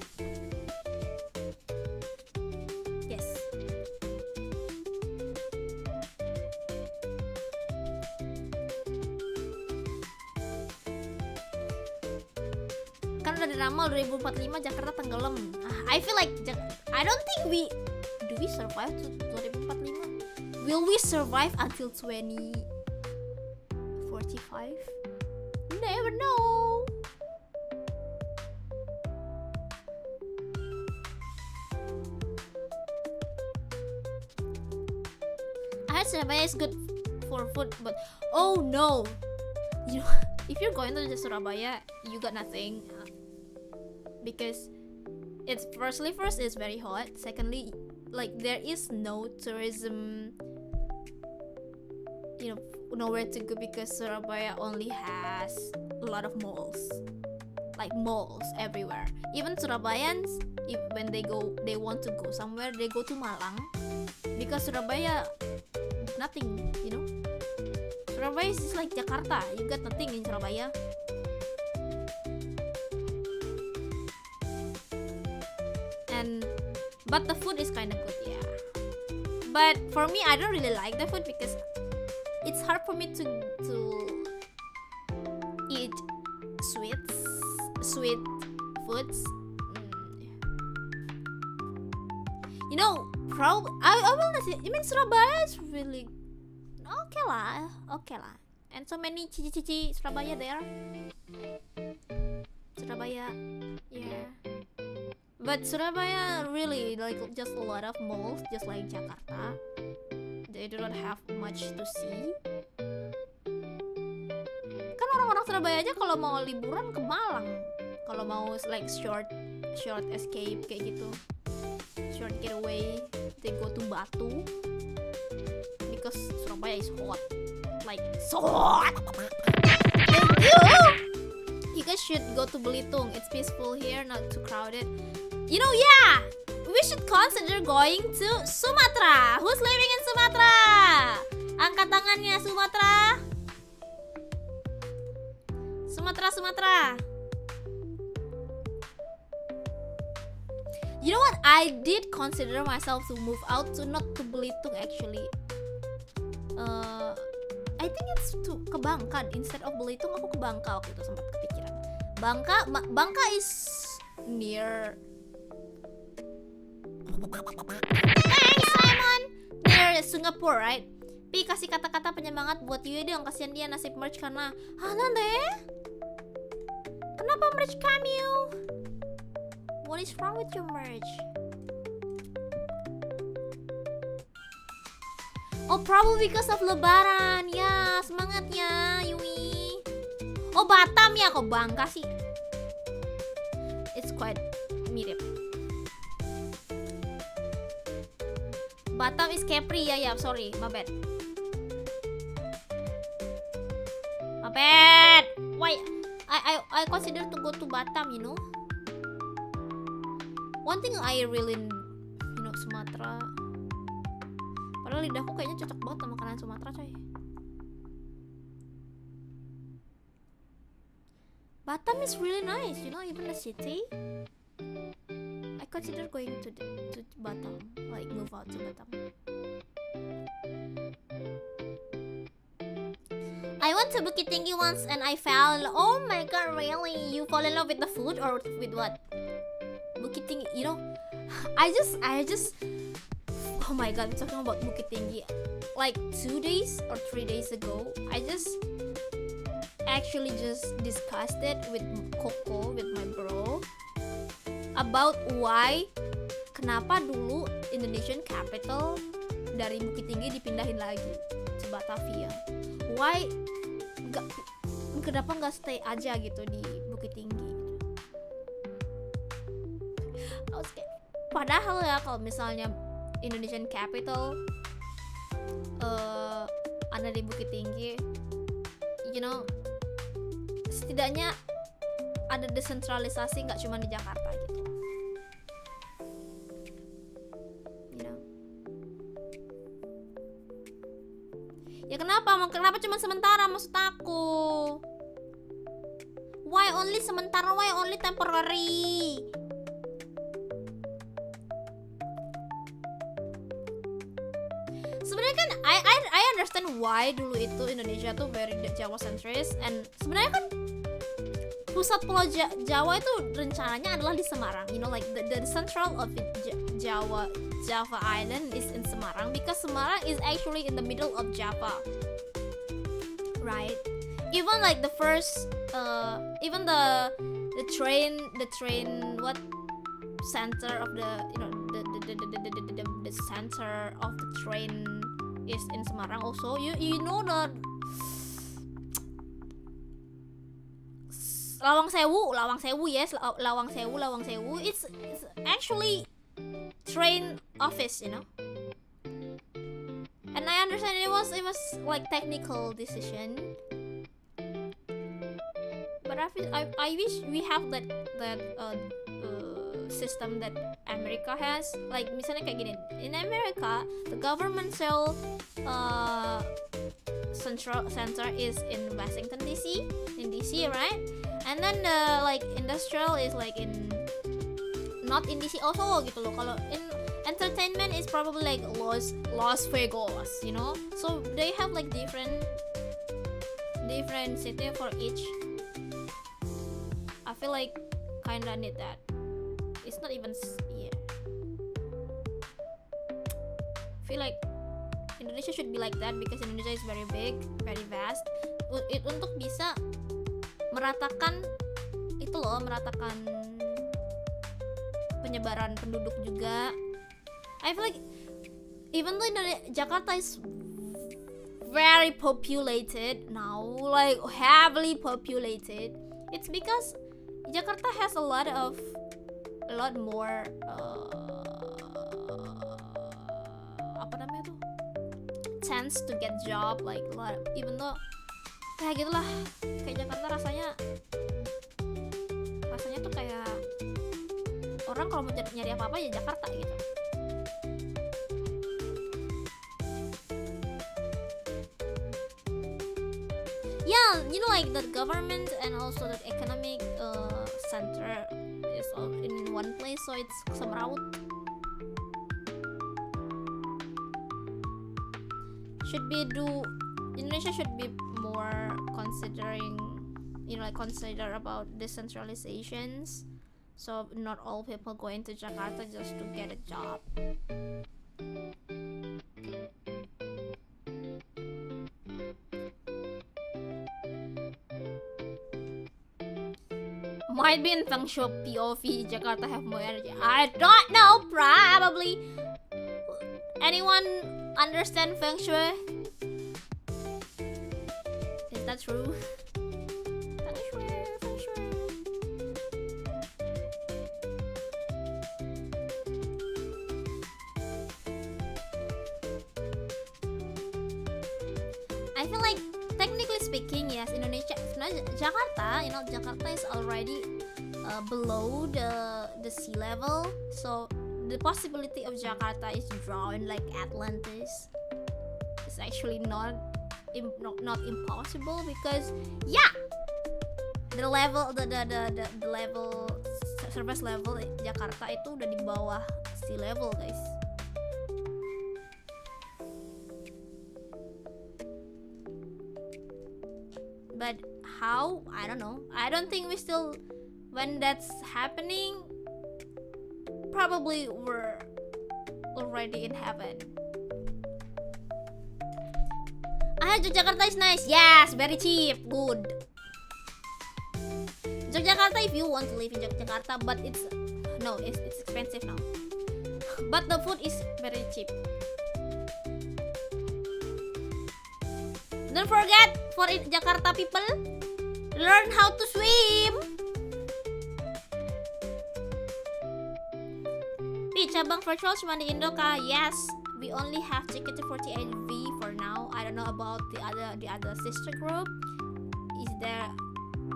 Yes. Kan udah diramal 2045 Jakarta tenggelam. I feel like I don't think do we survive to 2045? Will we survive until 2045? Never know. I heard Surabaya is good for food, but oh no, if you're going to Surabaya, you got nothing, because it's first it's very hot. Secondly, like there is no tourism, nowhere to go, because Surabaya only has a lot of malls, like malls everywhere. Even Surabayans, when they want to go somewhere, they go to Malang, because Surabaya nothing, Surabaya is just like Jakarta. You got nothing in Surabaya. But the food is kind of good, yeah. But for me, I don't really like the food because it's hard for me to eat sweet foods. You know, I will not say. I mean, Surabaya is really okay lah. And so many cici-cici Surabaya there. Surabaya, yeah. But Surabaya really like just a lot of malls, just like Jakarta. They do not have much to see. Kan orang-orang Surabaya aja kalau mau liburan ke Malang, kalau mau like short escape kayak gitu, short getaway, they go to Batu because Surabaya is hot, like so hot. You guys should go to Belitung. It's peaceful here, not too crowded. You know, yeah, we should consider going to Sumatra. Who's living in Sumatra? Angkat tangannya, Sumatra. Sumatra. You know what? I did consider myself to move out to not to Belitung actually. I think it's ke Bangka instead of Belitung. Aku ke Bangka waktu itu sempat kepikiran. Bangka is near. Thanks Simon. Near Singapore, right? Pi kasih kata-kata penyemangat buat Yue dong, kasihan dia nasib merch karena nande? Kenapa merch kami? What is wrong with your merch? Oh, probably because of Lebaran. Ya, semangatnya Yui. Oh, Batam ya, kok Bangka sih? It's quite mirip. Batam is Capri ya, sorry, my bad. Why? I consider to go to Batam, you know. One thing I really, you know, Sumatera. Padahal lidahku kayaknya cocok banget sama makanan Sumatera, coy. Batam is really nice, you know, even the city. I consider going to Batam, like move out to Batam. I went to Bukit Tinggi once and I fell. Oh my god, really? You fall in love with the food or with what? Bukit Tinggi, you know, I just oh my god, we're talking about Bukit Tinggi. Like 2 days or 3 days ago, I just actually just discussed it with Coco, with my bro, about why kenapa dulu Indonesian capital dari Bukit Tinggi dipindahin lagi ke Batavia. Why kenapa nggak stay aja gitu di Bukit Tinggi? Padahal ya kalau misalnya Indonesian capital ada di Bukit Tinggi, you know, setidaknya ada desentralisasi, nggak cuma di Jakarta gitu, you know. Ya kenapa cuma sementara, maksud aku? Why only sementara? Why only temporary? Sebenarnya kan I understand why dulu itu Indonesia tuh very Jawa centris, and sebenarnya kan pusat pulau Jawa itu rencananya adalah di Semarang, you know, like the central of Java Island is in Semarang because Semarang is actually in the middle of Java, right? Even like the first even the train what center of the, you know, the center of the train is in Semarang also. You know the Lawang Sewu, yes, Lawang Sewu. It's actually train office, you know. And I understand it was like technical decision. But I wish we have that system that America has. Like misalnya kayak gini, in America the government center is in Washington DC, right? And then the like industrial is like in not in DC also gitu loh. Kalau in entertainment is probably like Las Vegas, you know. So they have like different city for each. I feel like kinda need that. It's not even yeah. I feel like Indonesia should be like that because Indonesia is very big, very vast. Untuk bisa meratakan itu loh, meratakan penyebaran penduduk juga. I feel like even though Jakarta is very populated now, like heavily populated, it's because Jakarta has a lot more apa namanya tuh, chance to get job, like a lot, even though kayak gitulah, kayak Jakarta rasanya tuh kayak orang kalau mau nyari apa-apa ya Jakarta gitu. Yeah, you know, like the government and also the economic center is all in one place, so it's semrawut. Indonesia should be more considering, you know, like consider about decentralizations, so not all people going to Jakarta just to get a job. Might be in Feng Shui POV, Jakarta have more energy. I don't know, probably. Anyone understand Feng Shui? Is that true? Feng Shui. I feel like technically speaking, yes, Indonesia, sebenarnya Jakarta, you know, Jakarta is already below the sea level, so the possibility of Jakarta is drawing like Atlantis is actually not impossible, because yeah, the level surface level Jakarta itu udah di bawah sea level, guys. But how? I don't know. I don't think we still, when that's happening, probably we're already in heaven. Yogyakarta is nice. Yes, very cheap. Good. Yogyakarta, if you want to live in Yogyakarta, but it's expensive now. But the food is very cheap. Don't forget, for Jakarta people, learn how to swim. Cabang virtual cuma di Indo kah? Yes, we only have JKT48V for now. I don't know about the other sister group.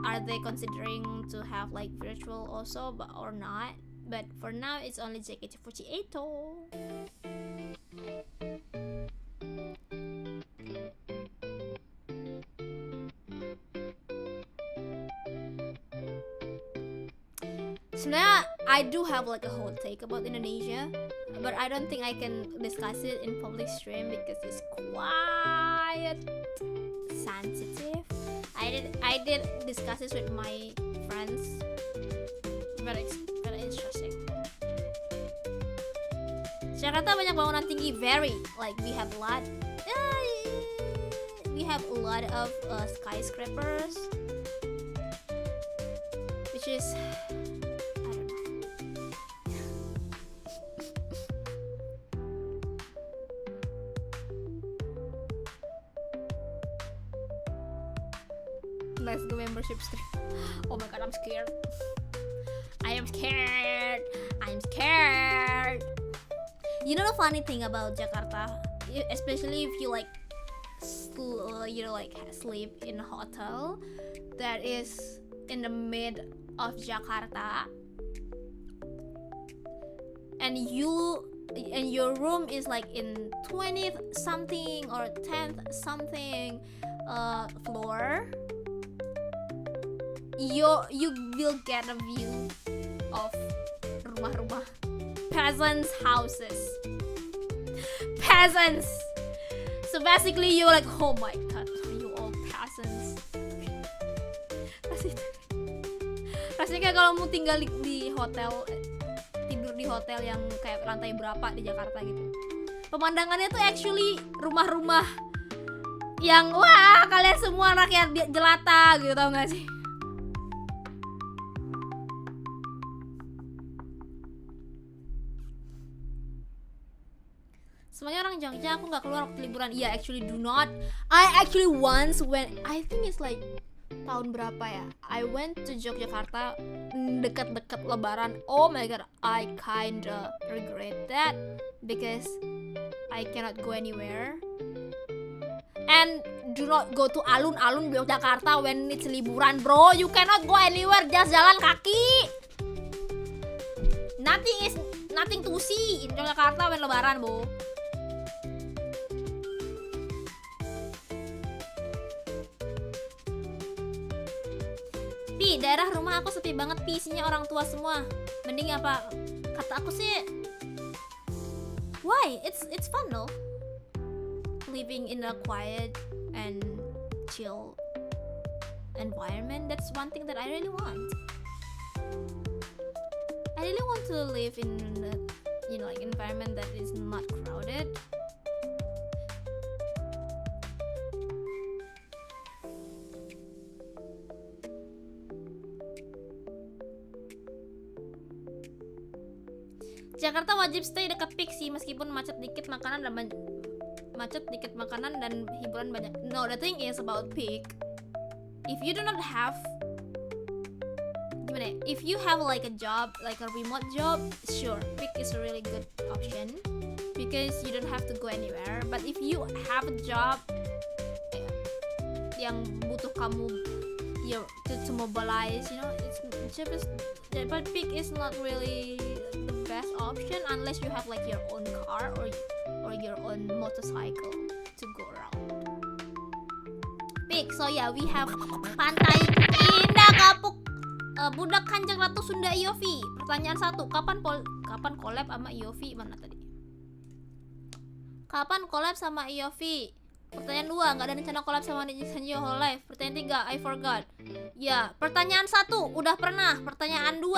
Are they considering to have like virtual also, or not? But for now, it's only JKT48 though. Sebenarnya I do have like a whole take about Indonesia, but I don't think I can discuss it in public stream because it's quite sensitive. I did discuss this with my friends. Very interesting. Jakarta banyak bangunan tinggi, very like we have a lot of skyscrapers, which is let's go membership stream. Oh my god, I'm scared. You know the funny thing about Jakarta, especially if you like sleep in a hotel that is in the mid of Jakarta, and your room is like in 20th something or 10th something floor. You will get a view of rumah-rumah peasants' houses. Peasants. So basically you're like, oh my god, you all peasants. Rasanya kayak kalau mau tinggal di hotel, tidur di hotel yang kayak lantai berapa di Jakarta gitu. Pemandangannya tuh actually rumah-rumah yang wah kalian semua rakyat jelata gitu, tau gak sih? Semuanya orang Jogja, aku gak keluar waktu liburan. Yeah, actually do not. I actually once when I think it's like tahun berapa ya, I went to Yogyakarta dekat-dekat lebaran. Oh my god, I kinda regret that because I cannot go anywhere. And do not go to alun-alun Yogyakarta when it's liburan, bro. You cannot go anywhere, just jalan kaki. Nothing to see in Yogyakarta when lebaran, bro. Pi, daerah rumah aku sepi banget, Pi, isinya orang tua semua. Mending apa? Kata aku sih, why? It's fun though. Living in a quiet and chill environment, that's one thing that I really want. I really want to live in a, like environment that is not crowded. Jakarta wajib stay dekat peak sih, meskipun macet dikit makanan dan hiburan banyak. No, the thing is about peak, if you do not have, gimana ya, if you have like a job, like a remote job, sure, peak is a really good option because you don't have to go anywhere. But if you have a job yang butuh kamu to mobilize, it's just, but peak is not really the best option unless you have like your own car or your own motorcycle to go around. Peak, so yeah, we have Pantai Indah Kapuk, Budak Kanjeng Ratu Sunda Iovi. Pertanyaan 1, kapan collab sama Iovi? Mana tadi? Kapan collab sama Iovi? Pertanyaan 2, nggak ada rencana collab sama Sanjo Whole Life. Pertanyaan 3, I forgot. Ya, pertanyaan 1 udah pernah. Pertanyaan 2,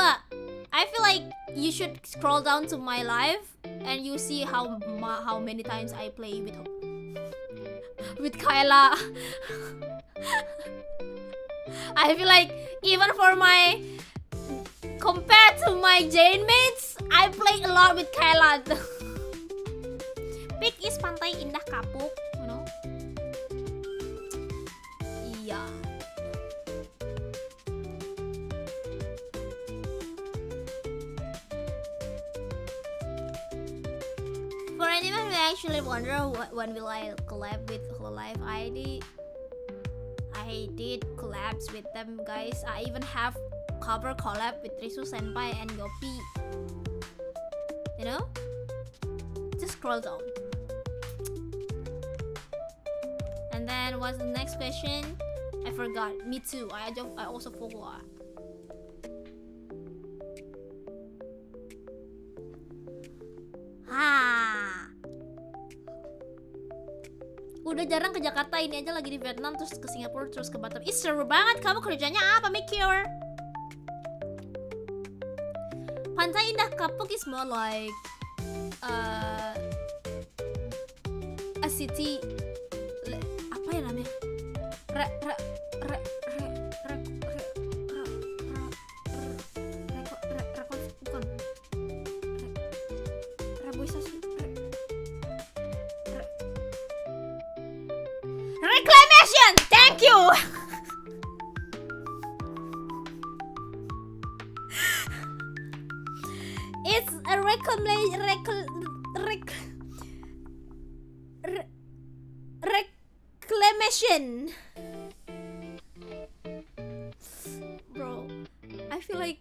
I feel like you should scroll down to my live and you see how many times I play with Kayla. I feel like even for compared to my Jane mates, I play a lot with Kayla. Peak is Pantai Indah Kapuk, Iya. For anyone who actually wonder when will I collab with Hololive, I did collabs with them, guys. I even have cover collab with Risu Senpai and Yopi. Just scroll down. And then what's the next question? I forgot. Me too. I also forgot. Udah jarang ke Jakarta, ini aja lagi di Vietnam, terus ke Singapura, terus ke Batam. Ih, seru banget. Kamu kerjanya apa, Mikir? Pantai Indah Kapuk is more like a city, apa ya namanya? Reclamation. Thank you. It's a reclamation. Bro, I feel like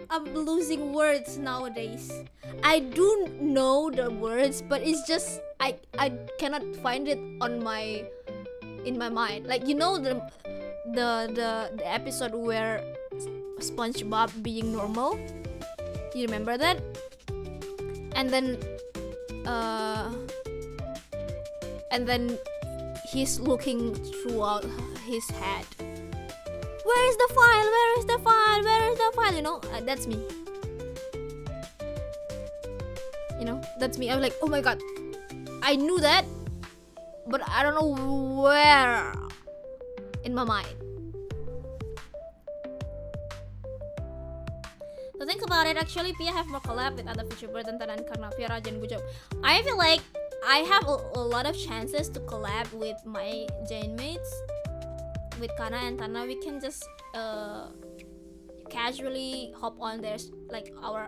I'm losing words nowadays. I do know the words, but it's just I cannot find it in my mind. Like, the episode where SpongeBob being normal, You remember that? And then he's looking throughout his head. Where is the file? Where is the file? Where is the file? You know, that's me. You know, that's me. I was like, oh my god, I knew that, but I don't know where in my mind. So think about it, actually Pia have more collab with other VTubers than Tana karena Pia rajin good job. I feel like I have a lot of chances to collab with my Jane mates. With Kana and Tana, we can just casually hop on their our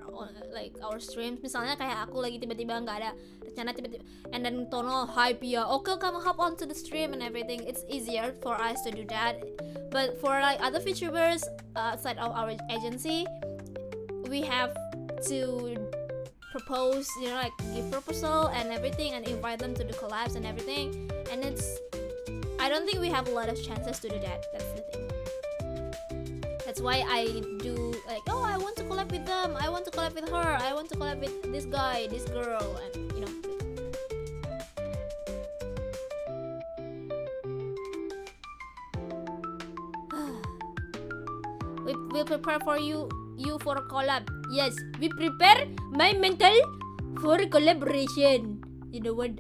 streams. Misalnya kayak aku lagi tiba-tiba nggak ada rencana tiba-tiba, and then Tono, hi Pia, okay kamu hop on to the stream and everything. It's easier for us to do that. But for like other VTubers outside of our agency, we have to propose, you know, like give proposal and everything and invite them to the collabs and everything, and I don't think we have a lot of chances to do that. That's the thing. That's why I do like, oh, I want to collab with them, I want to collab with her, I want to collab with this guy, this girl, and you know. We'll prepare for you for a collab. Yes, we prepare my mental for collaboration. You know what,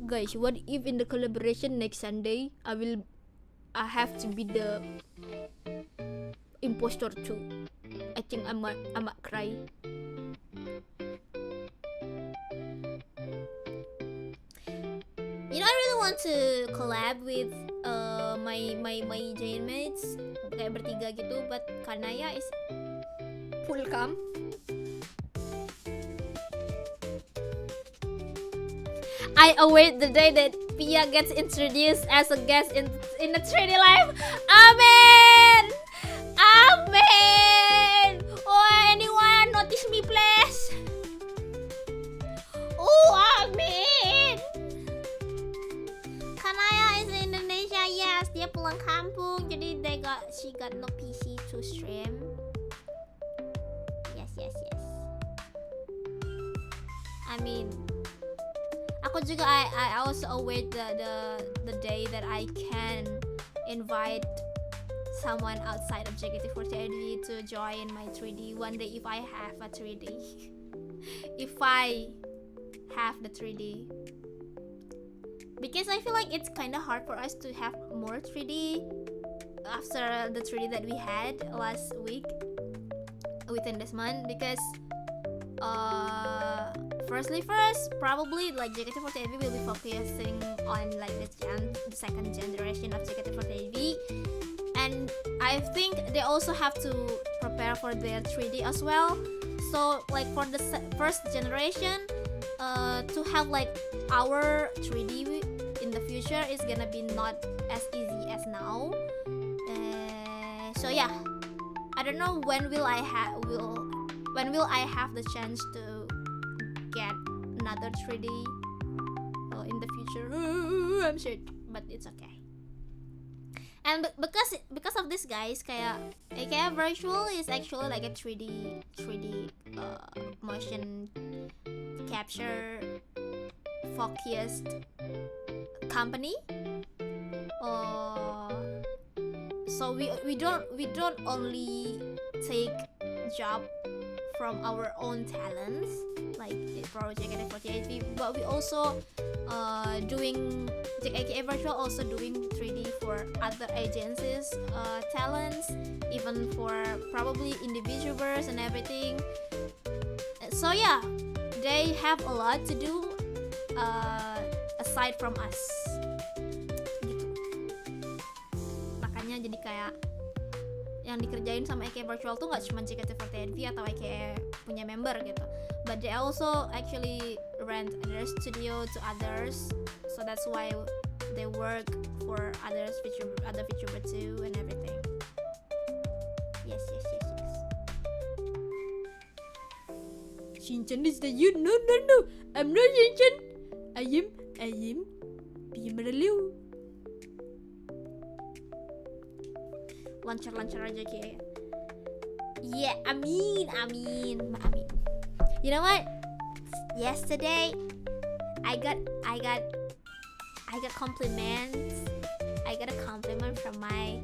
guys? What if in the collaboration next Sunday I have to be the impostor too? I think I might cry. You know, I really want to collab with my Jane mates kayak bertiga gitu, but Kanaia is full cam. I await the day that Pia gets introduced as a guest in the 3D live. Amen! Amen! Oh, anyone notice me please? Oh, amen! Kanaia is in Indonesia, yes. Dia pulang kampung, jadi she got no PC to stream. Yes. I mean, aku juga I also await the day that I can invite someone outside of JKT48 to join my 3D one day if I have a 3D. If I have the 3D, because I feel like it's kind of hard for us to have more 3D after the 3D that we had last week within this month, because first, probably like JKT48 will be focusing on like the second generation of JKT48, and I think they also have to prepare for their 3D as well. So like for the first generation, to have like our 3D in the future is gonna be not as easy as now. So yeah, I don't know when will I have the chance to get another 3D in the future. I'm sure, but it's okay. And because of this, guys, kayak virtual is actually like a 3D motion capture focused company. So we don't only take job from our own talents like for JKT48, but we also doing JKT virtual, also doing 3D for other agencies talents, even for probably individuals and everything. So yeah, they have a lot to do aside from us gitu. Makanya jadi kayak yang dikerjain sama EK Virtual tuh gak cuma JKT48 atau EK punya member gitu, but they also actually rent their studio to others, so that's why they work for other VTuber too and everything. Yes. Shinchan is the you? No, I'm not Shinchan. I am Pia Meraleo. Lancar aja kayak. Yeah, amin. You know what? Yesterday, I got compliments. I got a compliment from my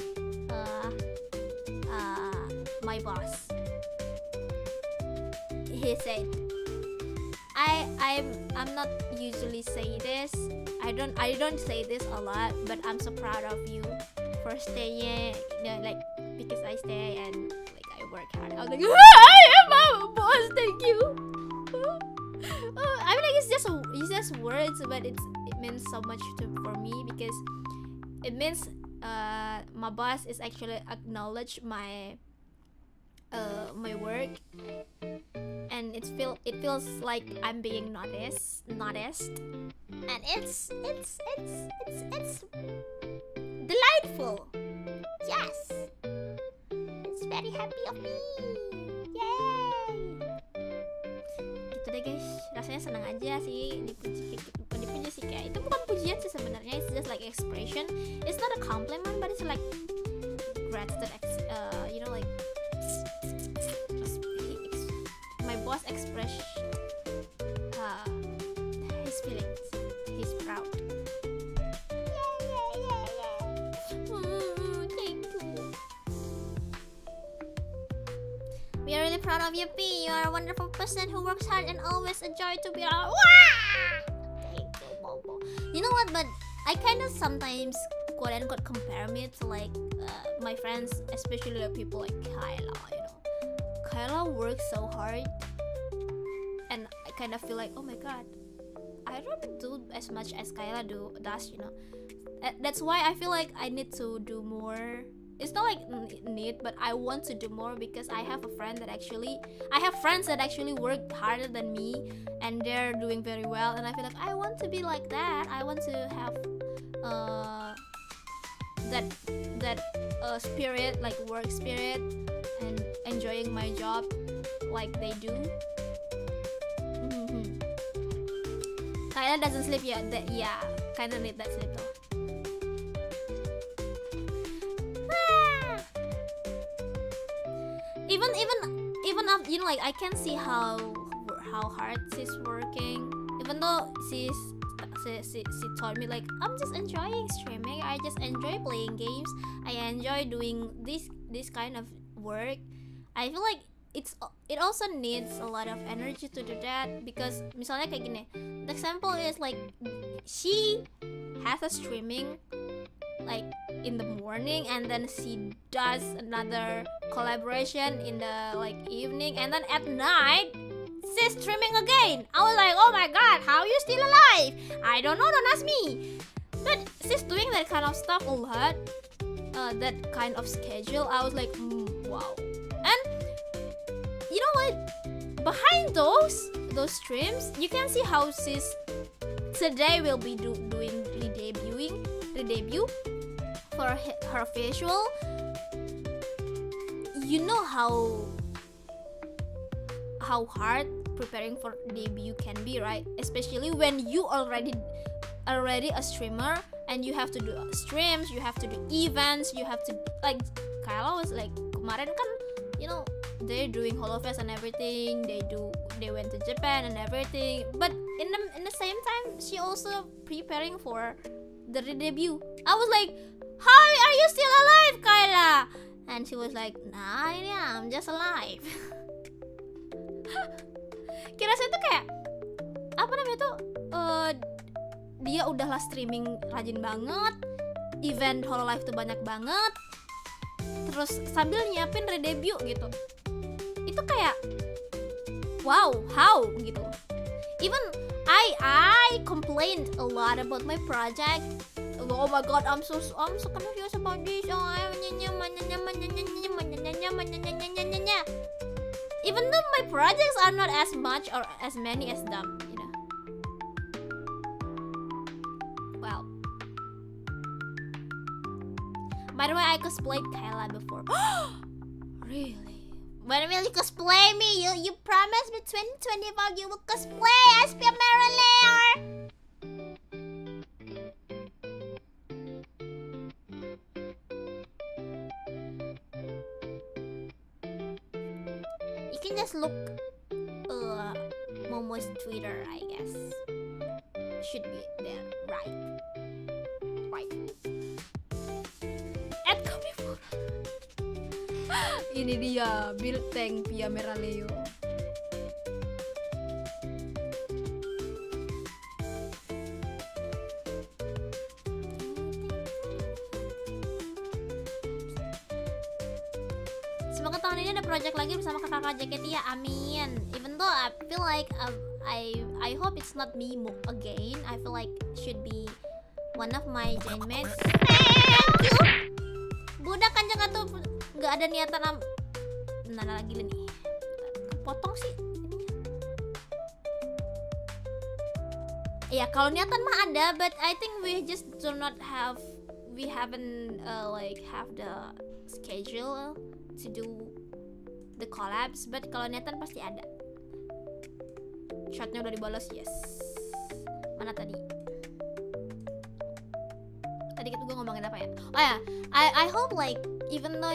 my boss. He said, I'm not usually say this. I don't say this a lot, but I'm so proud of you for staying. Like because I stay and like I work hard. I was like, I am a boss. Thank you. I mean, like it's just words, but it means so much for me because it means my boss is actually acknowledge my my work, and it feels like I'm being noticed, and it's delightful. Yes, it's very happy of me. Yay! Gitu deh guys, rasanya senang aja sih dipuji sih, kayak itu bukan pujian sih sebenarnya, it's just like expression. It's not a compliment, but it's like gratitude. You know, like my boss expressed his feelings. He's proud. Thank you. We are really proud of you, P. You are a wonderful person who works hard and always enjoy to be around. Thank you, Bobo. You know what? But I kind of sometimes quote unquote compare me to like my friends, especially like people like Kyla. You know, Kyla works so hard, and I kind of feel like, oh my god, I don't do as much as Kyla does. You know, that's why I feel like I need to do more. It's not like need, but I want to do more because I have friends that actually work harder than me, and they're doing very well, and I feel like I want to be like that. I want to have that spirit, like work spirit, and enjoying my job like they do. Kyla doesn't sleep yet. Yeah, kinda need that sleep though. Even after, you know, like I can see how hard she's working. Even though she told me like, I'm just enjoying streaming, I just enjoy playing games, I enjoy doing this kind of work. I feel like it also needs a lot of energy to do that, because misalnya kayak gini, the example is like she has a streaming like in the morning, and then she does another collaboration in the like evening, and then at night she's streaming again. I was like, oh my god, how are you still alive? I don't know, don't ask me. But she's doing that kind of stuff a lot, that kind of schedule. I was like, wow. And you know what, behind those streams you can see how she's today will be doing redebut for her visual. You know how hard preparing for debut can be, right? Especially when you already a streamer and you have to do streams, you have to do events, you have to like Kyla was like kemarin kan, you know, they're doing HoloFest and everything. They went to Japan and everything. But in the same time, she also preparing for the debut. I was like, how are you still alive, Kyla? And she was like, nah, yeah, I'm just alive. Kira saya tuh kayak apa namanya tuh, dia udahlah streaming rajin banget, event Hololive tuh banyak banget, terus sambil nyiapin redebut gitu. Itu kayak wow, how gitu. Even I complained a lot about my project. Oh my god, I'm so confused about this. Even though my projects are not as much or as many as them, you know. Well, by the way, I cosplayed Kyla before. Really? When will you cosplay me? You promised me 2025 you will cosplay as Pia Meraleo. You can just look Omo's Twitter, I guess. Should be there, right? At Komifura. Ini dia build tank Pia Meraleo. Semoga tahun ini ada project lagi bersama kakak-kakak JKT ya, amin. Even though I feel like I hope it's not me again. I feel like should be one of my bandmates. Thank you. Budak kanjeng atau nggak ada niatan Nah lagi nih. Kepotong sih ininya. Ya kalau niatan mah ada, but I think we just do not have, we haven't like have the schedule to do the collabs, but kalau niatan pasti ada. Shotnya udah dibalas, yes. Mana tadi? Tadi kita gue ngomongin apa ya? Oh ya, I hope like even though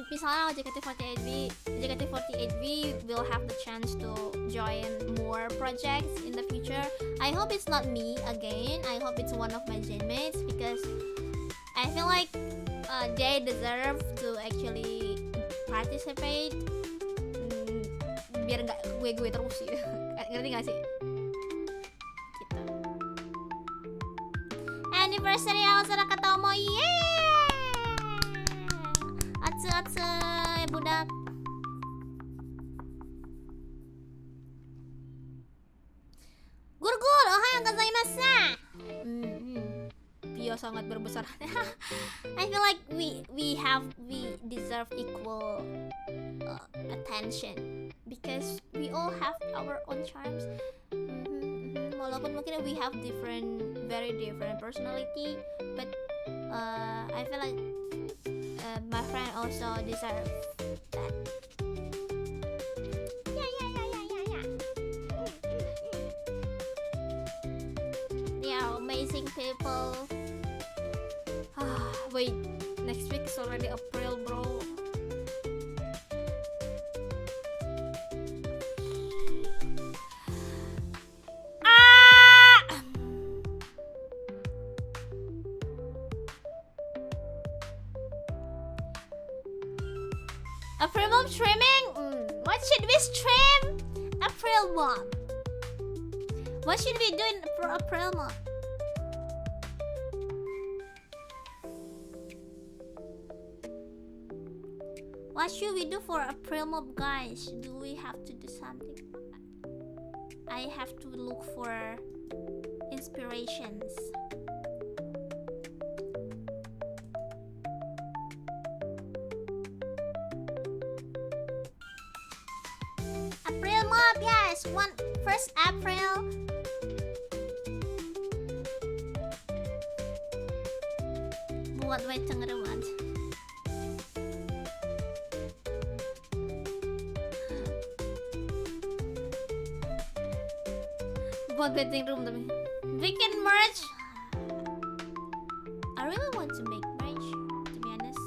misalnya JKT48V will have the chance to join more projects in the future. I hope it's not me again. I hope it's one of my bandmates because I feel like they deserve to actually participate. Biar nggak gue terus sih. Ngerti gak sih? Gitu. Anniversary Asa kata Omo, yeah! Atsu ya budak. Gurgur, ohayou gozaimasu. Pia sangat berbesar. I feel like we deserve equal attention because we all have our own charms. Walaupun mungkin we have very different personality, but I feel like my friend also deserve that. They are amazing people. Wait, next week is already April, bro. April Mom streaming? What should we stream? April Mom. What should we do in April Mom? What should we do for April Mom, guys? Do we have to do something? I have to look for inspirations. April Mom, yes, 1st April. Buat wait cengeruan. Buat waiting room tapi. Bikin merch. I really want to make merch, to be honest.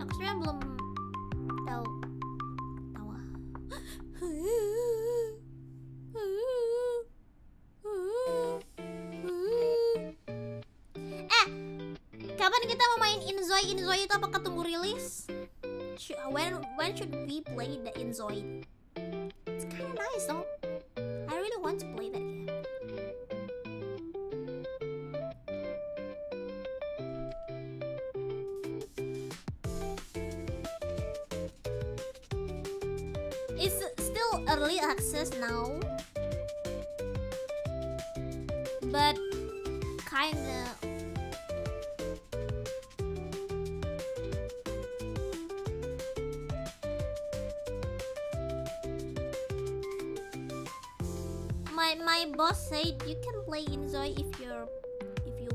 Aku sebenarnya belum tahu. Kapan kita mau main Inzoi itu apakah tunggu rilis? When should we play the Inzoi? It's kind of nice though. I really want to play that game. It's still early access now, but kinda. My boss said you can play Inzoi if you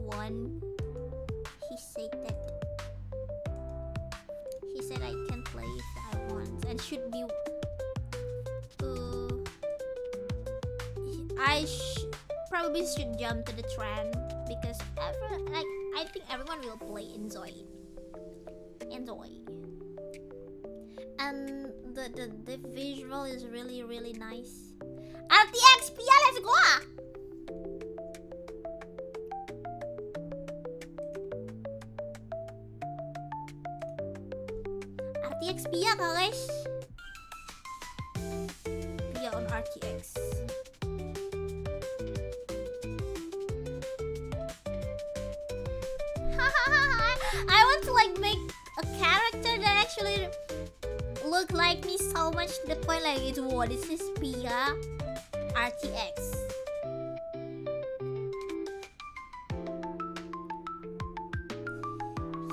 want. He said that. He said I can play if I want and should be. Probably should jump to the trend because I think everyone will play Inzoi. And the visual is really really nice. RTX Pia, let's go. RTX Pia guys. Pia on RTX. I want to like make a character that actually look like me so much to the point like it's what this is Pia RTX.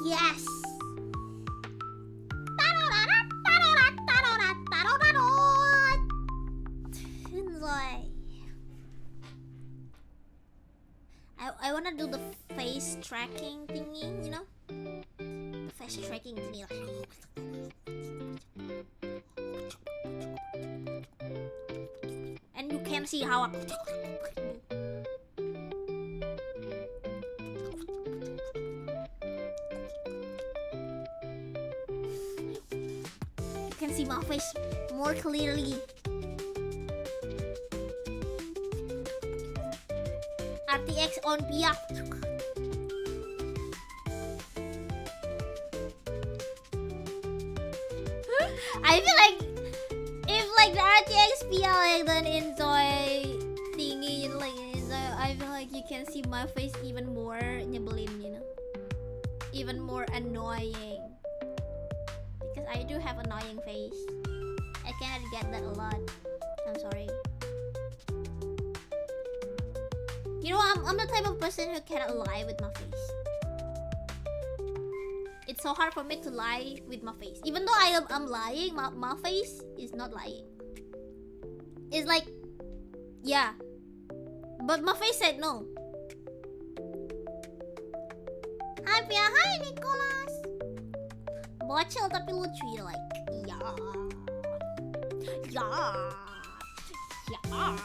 Yes. Enjoy. I wanna do the face tracking thingy, you know? The face tracking thingy like. And you can see how you can see my face more clearly. RTX on Pia. I feel like if like the RTX Pia like don't enjoy thingy, you know, like I feel like you can see my face even more nyebelin, you know, even more annoying. Because I do have annoying face. I cannot get that a lot. I'm sorry. You know, I'm the type of person who cannot lie with my face. It's so hard for me to lie with my face. Even though I'm lying, my face is not lying. It's like, yeah. But my face said no. Hai Pia, hai Nicholas. Bocil tapi lucu ya, like, ya. Ya. Ya. Ya.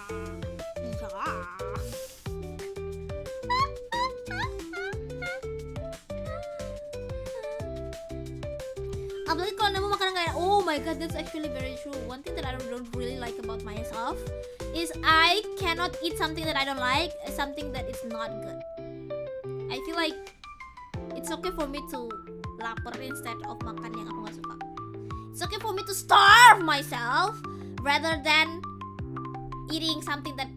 Apalagi kalau nemu makanan kayak, oh my god, that's actually very true. One thing that I don't really like about myself is I cannot eat something that I don't like, something that is not good. I feel like it's okay for me to lapar instead of makan yang aku gak suka. It's okay for me to starve myself rather than eating something that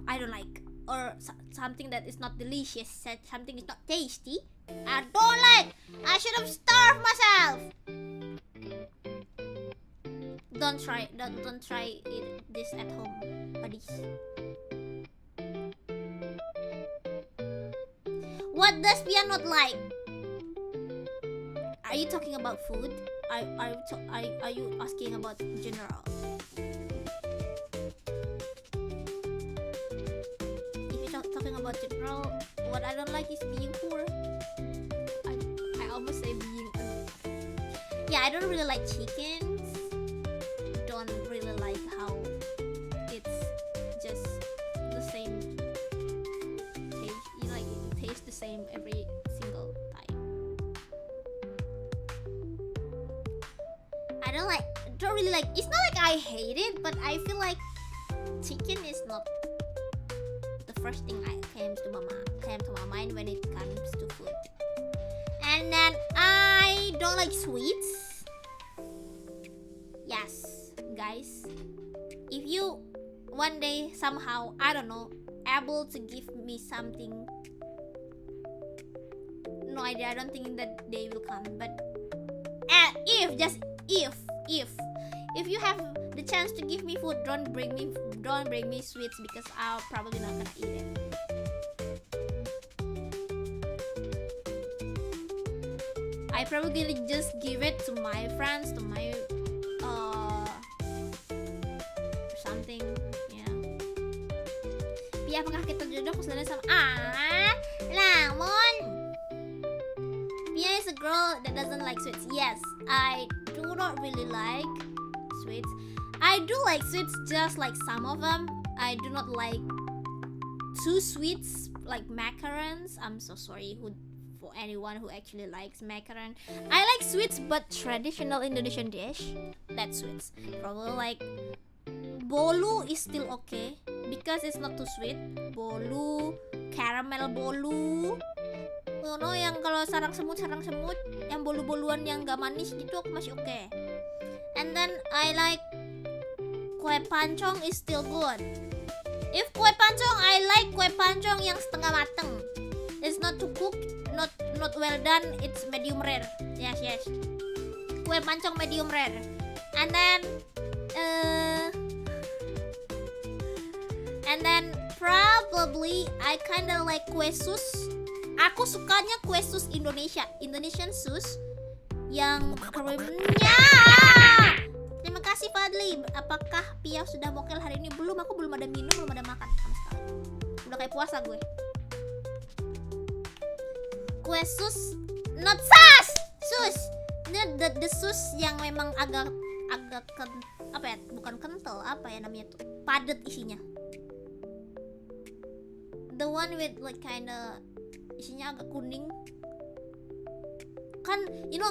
I don't like or something that is not delicious, something is not tasty. I don't like. I should have starved myself. Don't try this at home, buddies. What does Pia not like? Are you talking about food? Are you asking about general? If you're talking about general, what I don't like is being poor. I almost say being. Yeah, I don't really like chickens. Don't really like how it's just the same taste. You know, like it tastes the same every single time. Don't really like. It's not like I hate it, but I feel like chicken is not the first thing I came to my mind when it comes to food. And then I don't like sweets. Yes, guys. If you one day somehow, I don't know, able to give me something, no idea, I don't think that day will come. But if you have the chance to give me food, don't bring me sweets because I'll probably not gonna eat it. I probably just give it to my friends, to my something, yeah. Pia, apakah kita jodoh keselnya sama Lamon? Pia is a girl that doesn't like sweets. Yes, I do not really like sweets. I do like sweets, just like some of them. I do not like too sweets like macarons. I'm so sorry for anyone who actually likes macaron. I like sweets, but traditional Indonesian dish, that's sweets. Probably like bolu is still okay because it's not too sweet. Bolu, caramel bolu, yang kalau sarang semut, yang bolu-boluan yang gak manis gitu aku masih oke. And then I like kue pancong is still good. If kue pancong, I like kue pancong yang setengah mateng. It's not too cooked, not well done. It's medium rare. Yes. Kue pancong medium rare. And then probably I kinda like kue sus. Aku sukanya kue sus Indonesian sus yang krimnya. Terima kasih Fadli. Apakah Pia sudah mokel hari ini? Belum, aku belum ada minum, belum ada makan sama sekali. Udah kayak puasa gue. Kue sus, not sus. The sus yang memang agak bukan kental, apa ya namanya tuh? Padat isinya. The one with like kinda isinya agak kuning. Kan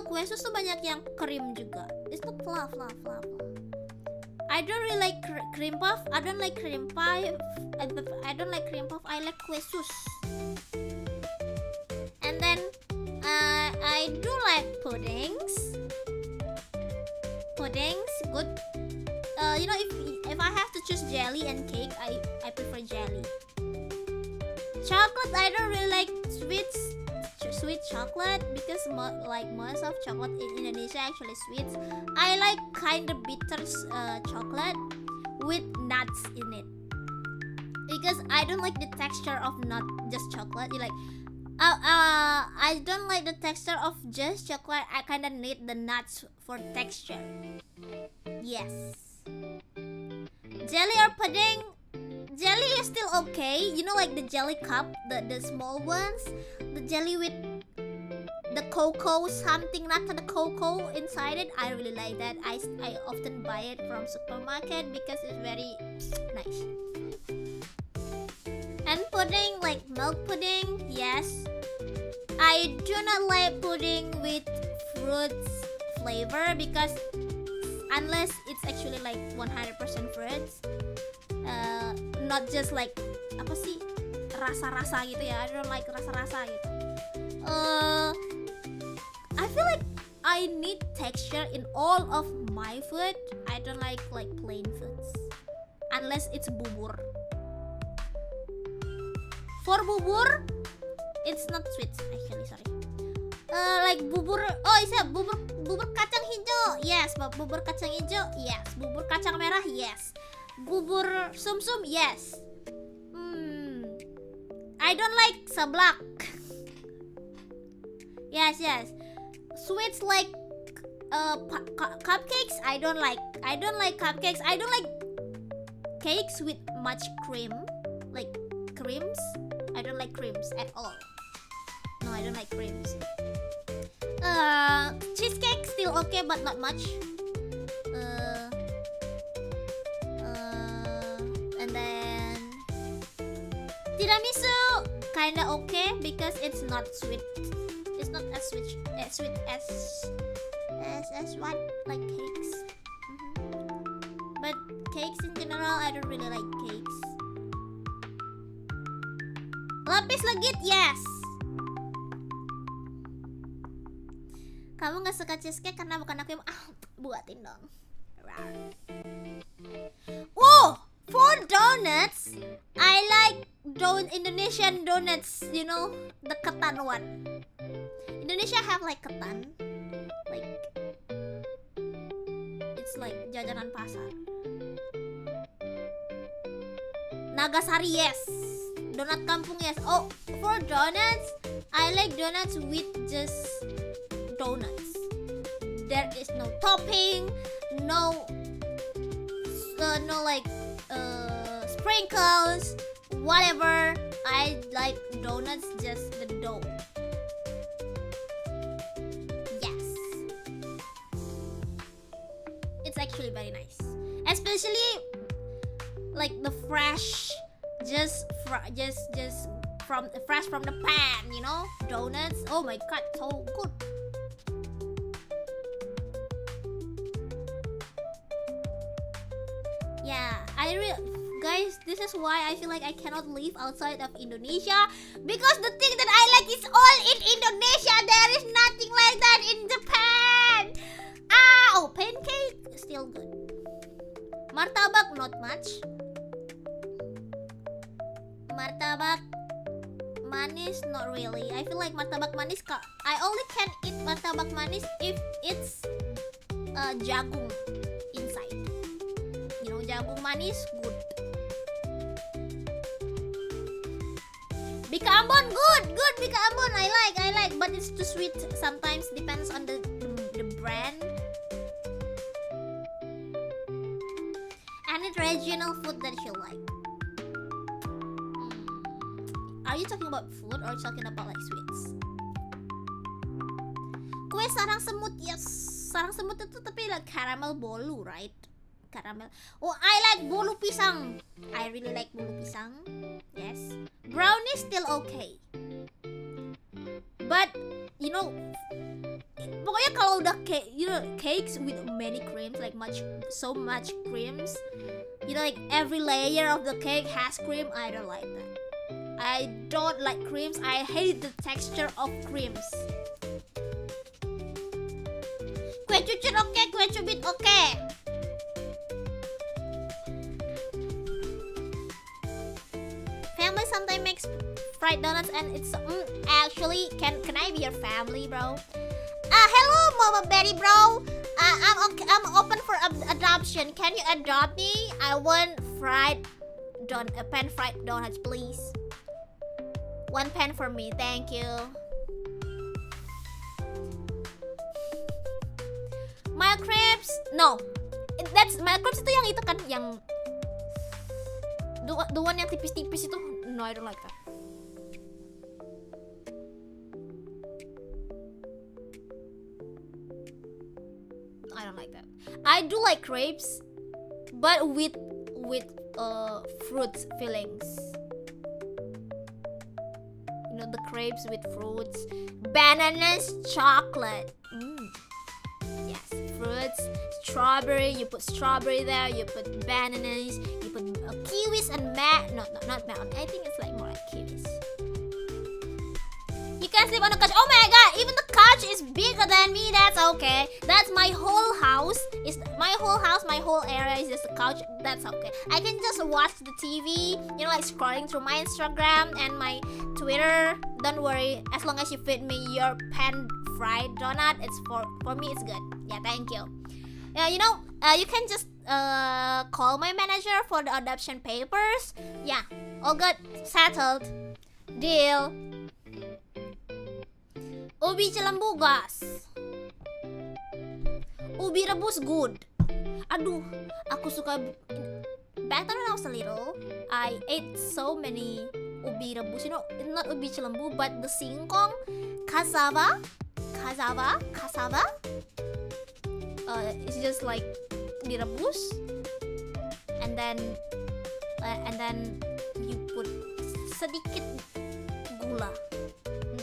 kue sus tuh banyak yang krim juga. It's not fluff. I don't really like cream puff. I don't like cream puff. I like kue sus. And then I do like puddings. Good. If I have to choose jelly and cake, I prefer jelly. Chocolate, I don't really like sweet chocolate because most of chocolate in Indonesia actually sweet. I like kind of bitter chocolate with nuts in it because I don't like the texture of not just chocolate. I don't like the texture of just chocolate. I kind of need the nuts for texture. Yes. Jelly or pudding? Jelly is still okay. Like the jelly cup, the small ones. The jelly with the cocoa, something not the cocoa inside it. I really like that. I often buy it from supermarket because it's very nice. And pudding, like milk pudding, yes. I do not like pudding with fruits flavor because unless it's actually like 100% fruits, not just like apa sih rasa-rasa gitu ya. I don't like rasa-rasa gitu. I feel like I need texture in all of my food. I don't like plain foods unless it's bubur. For bubur, it's not sweet actually, sorry. Like bubur, bubur kacang hijau, yes. Bubur kacang hijau, yes. Bubur kacang merah, yes. Bubur sumsum, yes. I don't like seblak. Yes. Sweets like cupcakes, I don't like cupcakes. I don't like cakes with much cream, like creams. I don't like creams at all. No, I don't like creams. Cheesecake still okay, but not much. And then tiramisu kinda okay because it's not sweet. It's not as sweet as what like cakes. But cakes in general, I don't really like cakes. Lapis legit, yes. Kamu gak suka cheesecake karena bukan aku yang buatin dong. Oh, for donuts, I like Indonesian donuts. The ketan one. Indonesia have like ketan, like it's like jajanan pasar. Nagasari, yes. Donat kampung, yes. Oh, for donuts, I like donuts with just donuts. There is no topping, no like sprinkles, whatever. I like donuts, just the dough. Yes, it's actually very nice, especially like the fresh, just fresh from the pan, you know? Donuts. Oh my god, so good. Yeah, guys, this is why I feel like I cannot live outside of Indonesia, because the thing that I like is all in Indonesia. There is nothing like that in Japan. Oh, pancake still good. Martabak not much. Martabak manis not really. I feel like martabak manis I only can eat martabak manis if it's jagung inside. You know, jagung manis good. Bika Ambon good. Bika Ambon I like, but it's too sweet sometimes. Depends on the brand. Any regional food that you like? Are you talking about food or talking about like sweets? Kue sarang semut, yes. Sarang semut itu tapi like caramel bolu, right? Caramel. Oh, I like bolu pisang. I really like bolu pisang. Yes. Brownie still okay. But you know, pokoknya kalau udah cakes with many creams, like so much creams, you know, like every layer of the cake has cream. I don't like that. I don't like creams. I hate the texture of creams. Kue cucur oke, kue cubit oke. Family sometimes makes fried donuts and it's actually can I be your family, bro? Hello, Mama Betty, bro. I'm open for adoption. Can you adopt me? I want pan fried donuts, please. One pan for me, thank you. Mild crepes, no. That's mild crepes itu yang itu kan, yang the one yang tipis-tipis itu. No, I don't like that. I don't like that. I do like crepes, but with fruit fillings. You know, the crepes with fruits, bananas, chocolate. Yes, fruits, strawberry. You put strawberry there. You put bananas. You put kiwis and not melon. I think it's like more like kiwis. You can sleep on the couch. Oh my god, even the couch is bigger than me. That's okay. That's my whole house. My whole area is just a couch. That's okay. I can just watch the TV, you know, like scrolling through my Instagram and my Twitter. Don't worry, as long as you feed me your pan fried donut, it's for me it's good. Yeah, thank you. Yeah, you know, you can just call my manager for the adoption papers. Yeah, all good, settled, deal. Ubi cilembu gas. Ubi rebus good. Aduh, aku suka. Back then when I was little, I ate so many ubi rebus. You know, not ubi cilembu, but the singkong, cassava. It's just like direbus, and then you put sedikit gula.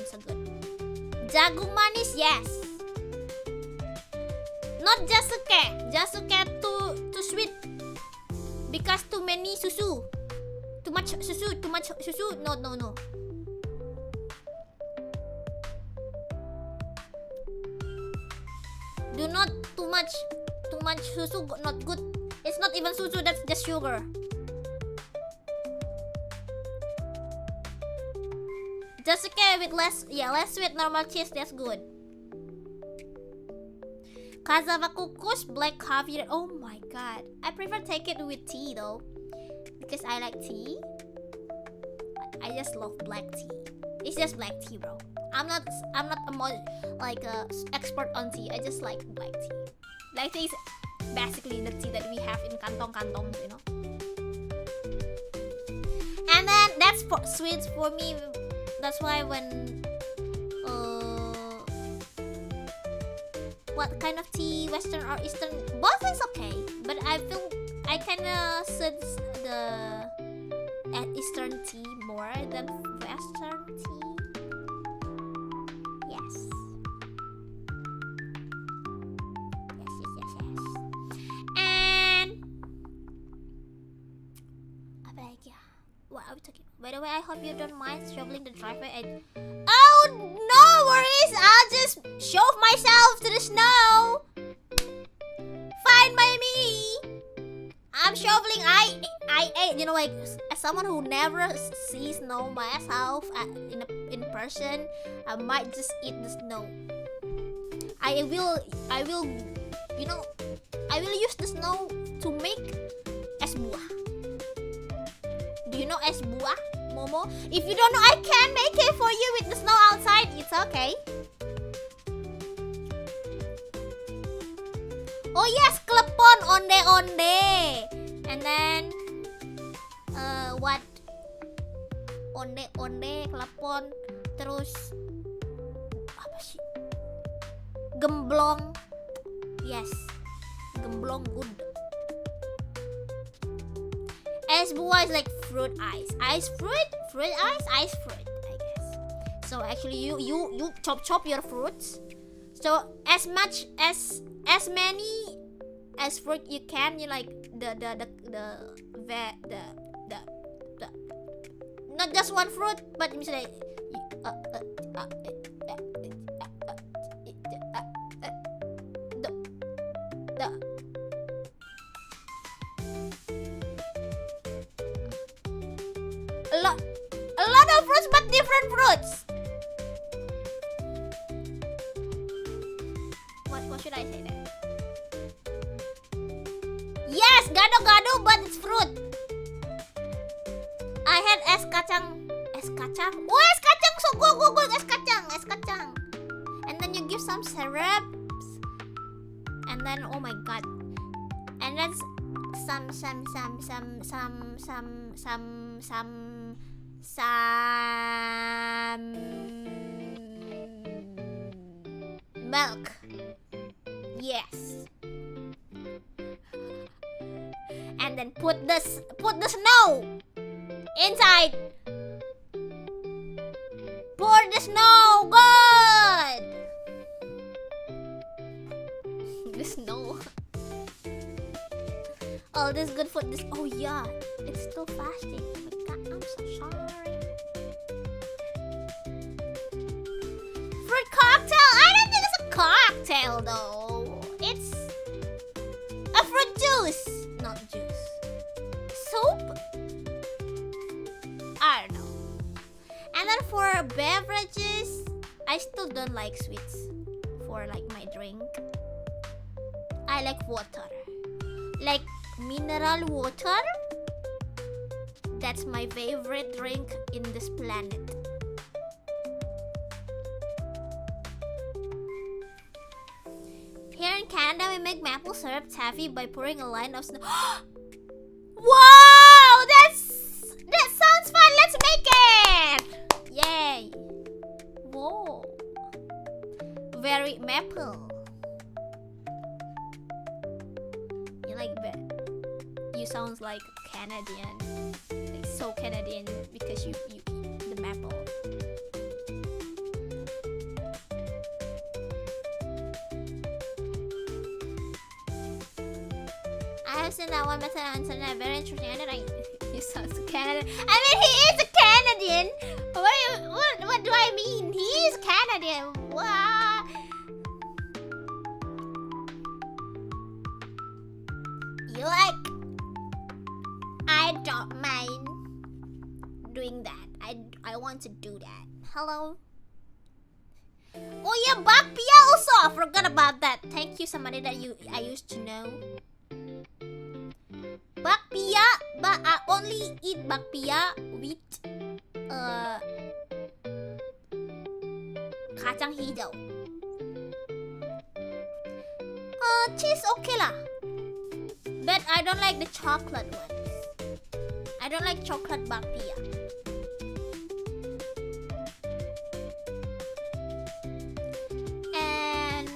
So good. Jagung manis, yes. Not jasuke too sweet, because too many susu. Too much susu. No. Do not too much susu, not good. It's not even susu, that's just sugar. Jasuke with less sweet, normal cheese, that's good. Cassava kukus, black coffee. Oh my god, I prefer take it with tea though, because I like tea. I just love black tea. It's just black tea, bro. I'm not a expert on tea. I just like black tea. Black tea is basically the tea that we have in kantong, you know. And then that's for sweets for me. That's why when what kind of tea, Western or Eastern, both is okay. But I feel I kinda sense the Eastern tea more than Western tea. Yes. And apa lagi ya? What are we talking about? By the way, I hope you don't mind shoveling the driveway. Oh, no worries. I'll just shove myself to the snow. Fine by me. I'm shoveling. You know, like as someone who never sees snow myself in person, I might just eat the snow. I will, you know, I will use the snow to make es buah. Do you know es buah, Momo? If you don't know, I can make it for you with the snow outside. It's okay. Oh yes, klepon, onde-onde. And then what? Onde-onde, klepon, terus apa sih? Gemblong. Yes. Gemblong good. Es buah is like fruit ice. Ice fruit ice, ice fruit, I guess. So actually you chop your fruits. So as many as fruit you can, you like the not just one fruit, but misalnya a lot of fruits, but different fruits. What should I say then? Yes, gado-gado, but it's fruit. I had es kacang. Oh, es kacang, so good, es kacang. And then you give some syrups. And then, oh my god. And then some milk. Yes. And then put the snow inside. Pour the snow. Good. The snow. All this good food. Oh yeah, it's still fasting. Oh my god, I'm so sorry. Fruit cocktail. I don't think it's a cocktail though. It's a fruit juice. Not juice. Soup? I don't know. And then for beverages, I still don't like sweets for like my drink. I like water. Like mineral water. That's my favorite drink in this planet. Here in Canada, we make maple syrup taffy by pouring a line of snow. Wow! That sounds fun! Let's make it! Yay! Whoa! Very maple. You sounds like Canadian, like so Canadian because you eat the maple. I have seen that one method on internet, very interesting. I don't know. You sound so Canadian. I mean, he is a Canadian. What do I mean? He is Canadian. Wow. You like? I don't mind doing that. I want to do that. Hello. Oh yeah, bak pia also. I forgot about that. Thank you, somebody that I used to know. Bak pia, but I only eat bak pia with kacang hijau. Cheese okay lah. But I don't like the chocolate ones. I don't like chocolate bak pia. And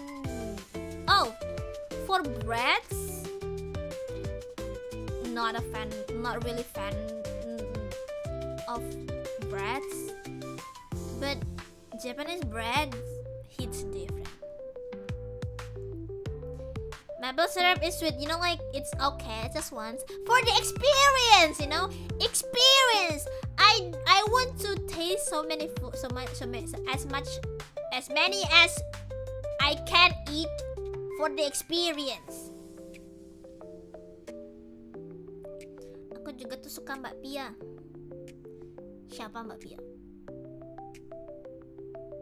for breads, not really fan of breads. But Japanese bread hits different. Maple syrup is sweet, you know, like it's okay just once for the experience, you know, experience. I want to taste so many food, as many as I can eat for the experience. Aku juga tuh suka Mbak Pia. Siapa Mbak Pia?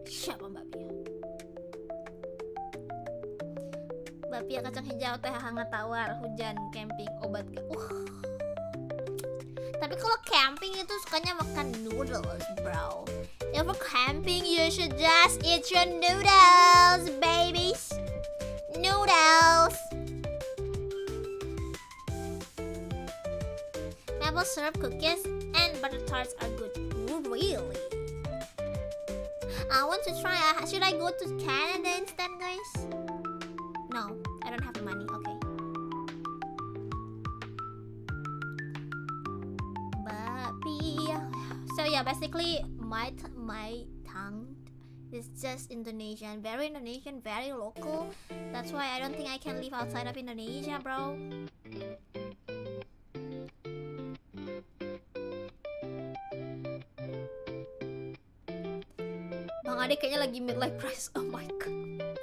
Siapa Mbak Pia? Mbak Pia kacang hijau, teh hangat tawar, hujan, camping, obat. Tapi kalau camping itu sukanya makan noodles, bro. If for camping, you should just eat your noodles, babies. Noodles. Maple syrup cookies and butter tarts are good. Ooh, really? I want to try. Should I go to Canada instead, guys? No, I don't have money. Okay. So yeah, basically my tongue is just Indonesian, very Indonesian, very local. That's why I don't think I can live outside of Indonesia, bro. Bang Ade kayaknya lagi midlife crisis. Oh my god.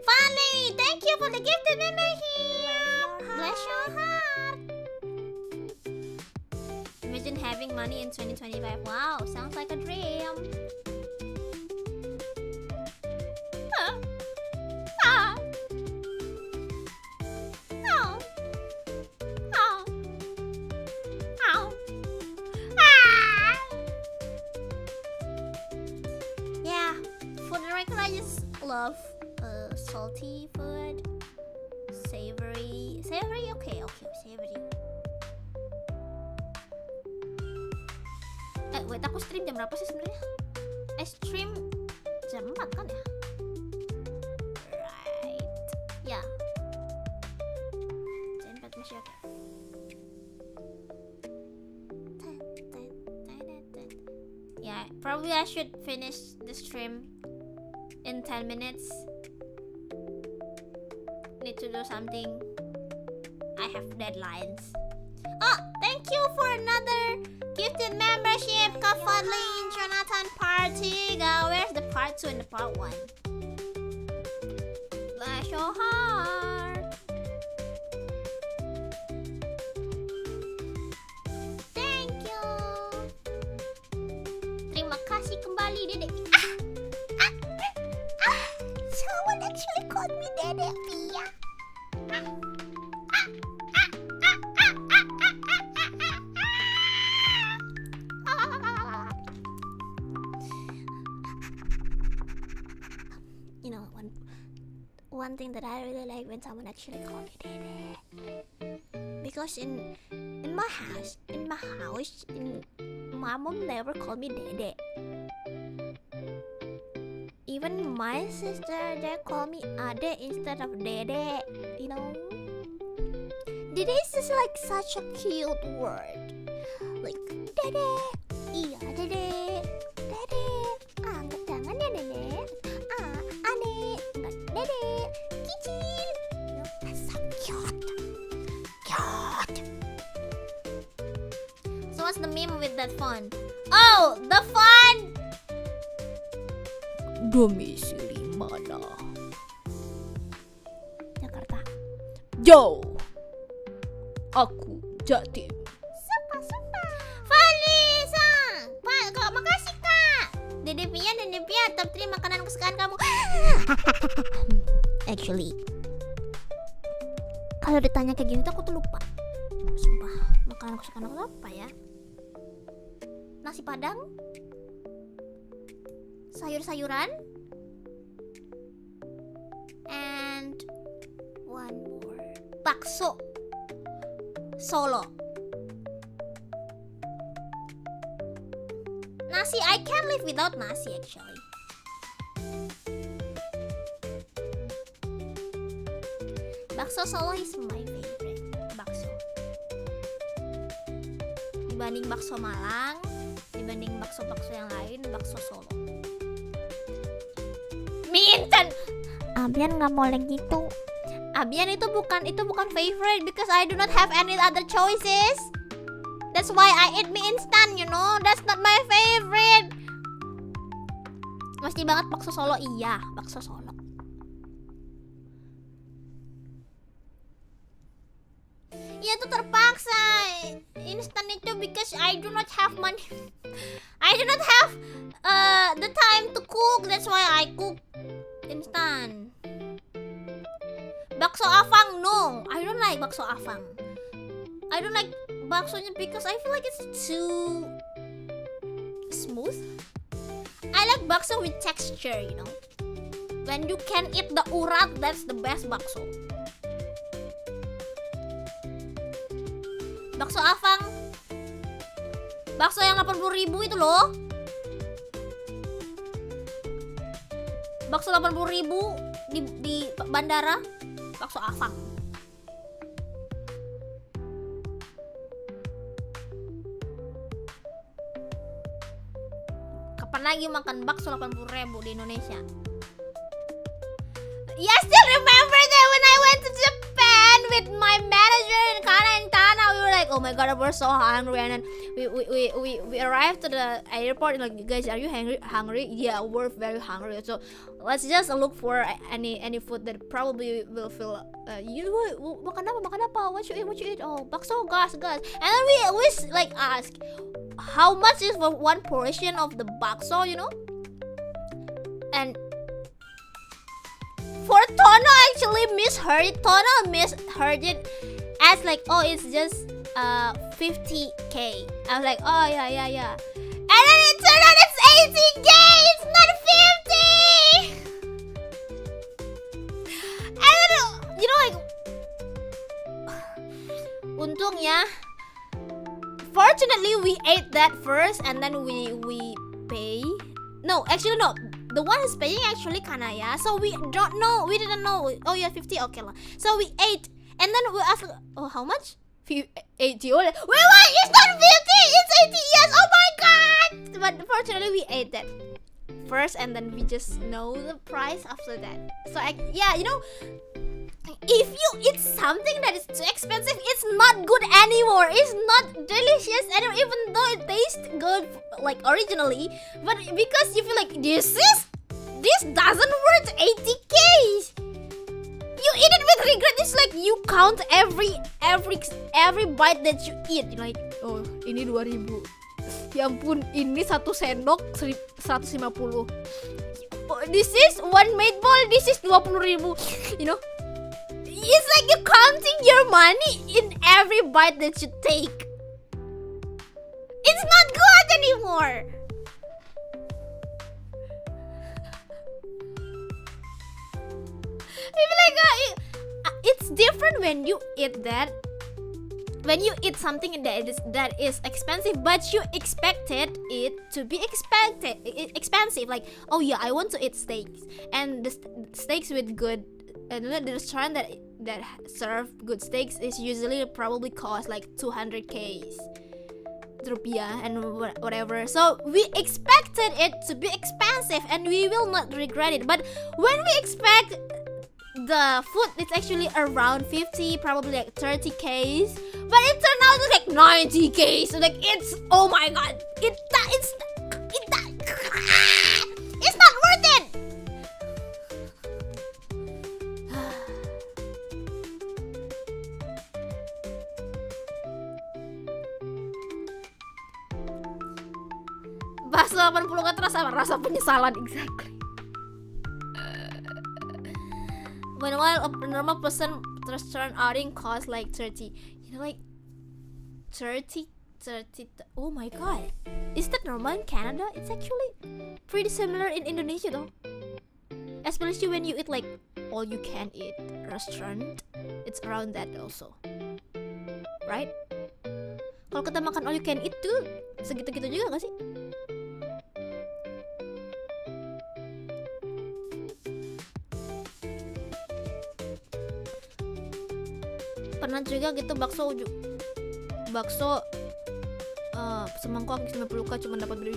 Fanny, thank you for the gifted membership. Bless your heart. Imagine having money in 2025. Wow, sounds like a dream. Yeah, for the record, I just love salty food, savory, okay, savory. Wait, aku stream jam berapa sih sebenarnya? Stream jam 4 kan ya? Right. Ya. Jam 4 masih oke. Yeah, probably I should finish the stream in 10 minutes. Need to do something. I have deadlines. Oh, thank you for another gifted membership, Kak Fadlin, Jonathan, part 3. Where's the part 2 and the part 1? Bless your heart. Thank you. Terima kasih kembali, Dedek. Someone actually called me Dedek Pia. You know, one thing that I really like when someone actually call me Dede, because in my house, my mom never called me Dede. Even my sister, they call me Ade instead of Dede. You know, Dede is just like such a cute word, like Dede. Iya Dede, Dede. Angkat tangan ya Dede. Dede, kicil. That's so cute. Cute. So what's the meme with that font? Oh, the font. Domisili mana? Jakarta. Jauh. Aku Jatim. Supa. Fali-san. Kak, makasih Kak. Dede Pia, top 3 makanan kesukaan kamu. Actually, kalau ditanya kayak gini tuh aku tuh lupa. Sumpah, makanan kesukaan aku apa ya? Nasi Padang, sayur-sayuran, and one more, bakso Solo. Nasi, I can't live without nasi actually. Bakso Solo is my favorite bakso. Dibanding bakso Malang, dibanding bakso-bakso yang lain, bakso Solo. Abian nggak boleh gitu. Abian itu bukan favorite because I do not have any other choices. That's why I eat mie instan, you know. That's not my favorite. Mesti banget bakso Solo, iya, bakso Solo. Ya itu terpaksa instan itu because I do not have money. I do not have the time to cook. That's why I cook instan. Bakso Afang, no, I don't like bakso Afang. I don't like baksonya because I feel like it's too smooth. I like bakso with texture, you know. When you can eat the urat, that's the best bakso. Bakso Afang, bakso yang 80.000 itu loh. Bakso 80.000 di bandara, bakso Afang. Kapan lagi makan bakso 80.000 di Indonesia? Yeah, still remember that when I went to Japan with my manager and Tana, we were like, oh my god, we're so hungry, and then we arrived to the airport and like, guys, are you hungry? Yeah, we're very hungry. So let's just look for any food that probably will feel you makan apa? What you eat? Oh, bakso, gas. And then we always like ask, how much is for one portion of the bakso, you know? And for Tona actually misheard it as like, oh, it's just 50k. I was like, oh yeah. And then it turned out it's 80k. It's not 50. And then you know, like, untungnya, fortunately we ate that first and then we pay. No, actually no. The one who's paying actually Kanaia, so we didn't know. Oh yeah, 50, okay lah. So we ate, and then we asked, oh, how much? 80. Wait, it's not 50, it's 80. Yes, oh my god! But fortunately we ate that first, and then we just know the price after that. So yeah, you know, if you eat something that is too expensive, it's not good anymore. It's not delicious anymore, even though it tastes good like originally. But because you feel like this doesn't worth 80k, you eat it with regret. It's like you count every bite that you eat. Like, Oh, ini 2.000. Ya ampun, ini 1 sendok 150. This is one meatball. This is 20.000. You know. It's like you're counting your money in every bite that you take. It's not good anymore. I feel like it's different when you eat that. When you eat something that is expensive, but you expected it to be expensive. Like, oh yeah, I want to eat steaks, and the steaks with good. And the restaurant that serve good steaks is usually probably cost like 200k rupiah and whatever. So we expected it to be expensive, and we will not regret it. But when we expect the food, it's actually around 50, probably like 30k, but it turned out to like 90k. So like, it's, oh my god, it's not worth it. Bakso 80 gak terasa, rasa penyesalan, exactly. Meanwhile, a normal person restaurant outing costs like 30. You know, like 30. Oh my god, is that normal in Canada? It's actually pretty similar in Indonesia though. Especially when you eat like all you can eat restaurant, it's around that also, right? Kalau kita makan all you can eat tuh segitu-gitu juga gak sih? Pernah juga gitu bakso semangkok 50k cuma dapat beli.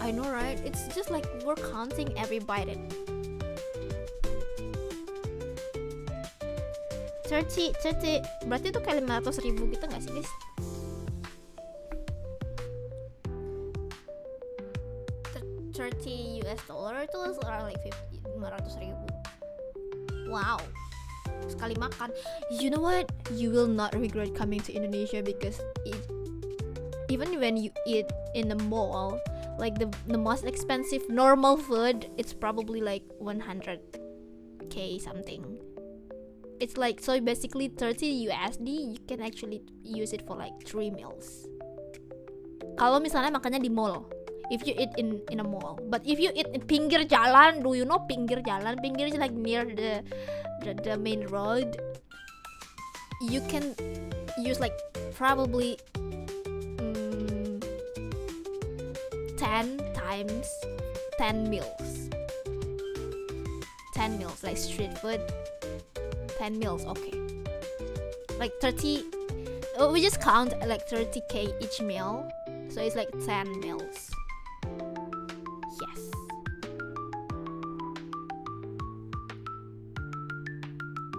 I know right, it's just like we're counting every bite. 30 berarti itu kayak 500.000 gitu nggak sih guys? $30 itu around like 500.000. Wow, sekali makan. You know what? You will not regret coming to Indonesia because even when you eat in the mall, like the most expensive normal food, it's probably like 100k something. It's like, so basically 30 USD you can actually use it for like 3 meals. Kalau misalnya makannya di mall, if you eat in a mall, but if you eat in pinggir jalan, do you know pinggir jalan? Pinggir is like near the main road. You can use like probably 10 times 10 meals. 10 meals like street food. 10 meals, okay. Like 30, we just count like 30k each meal. So it's like 10 meals. Yes.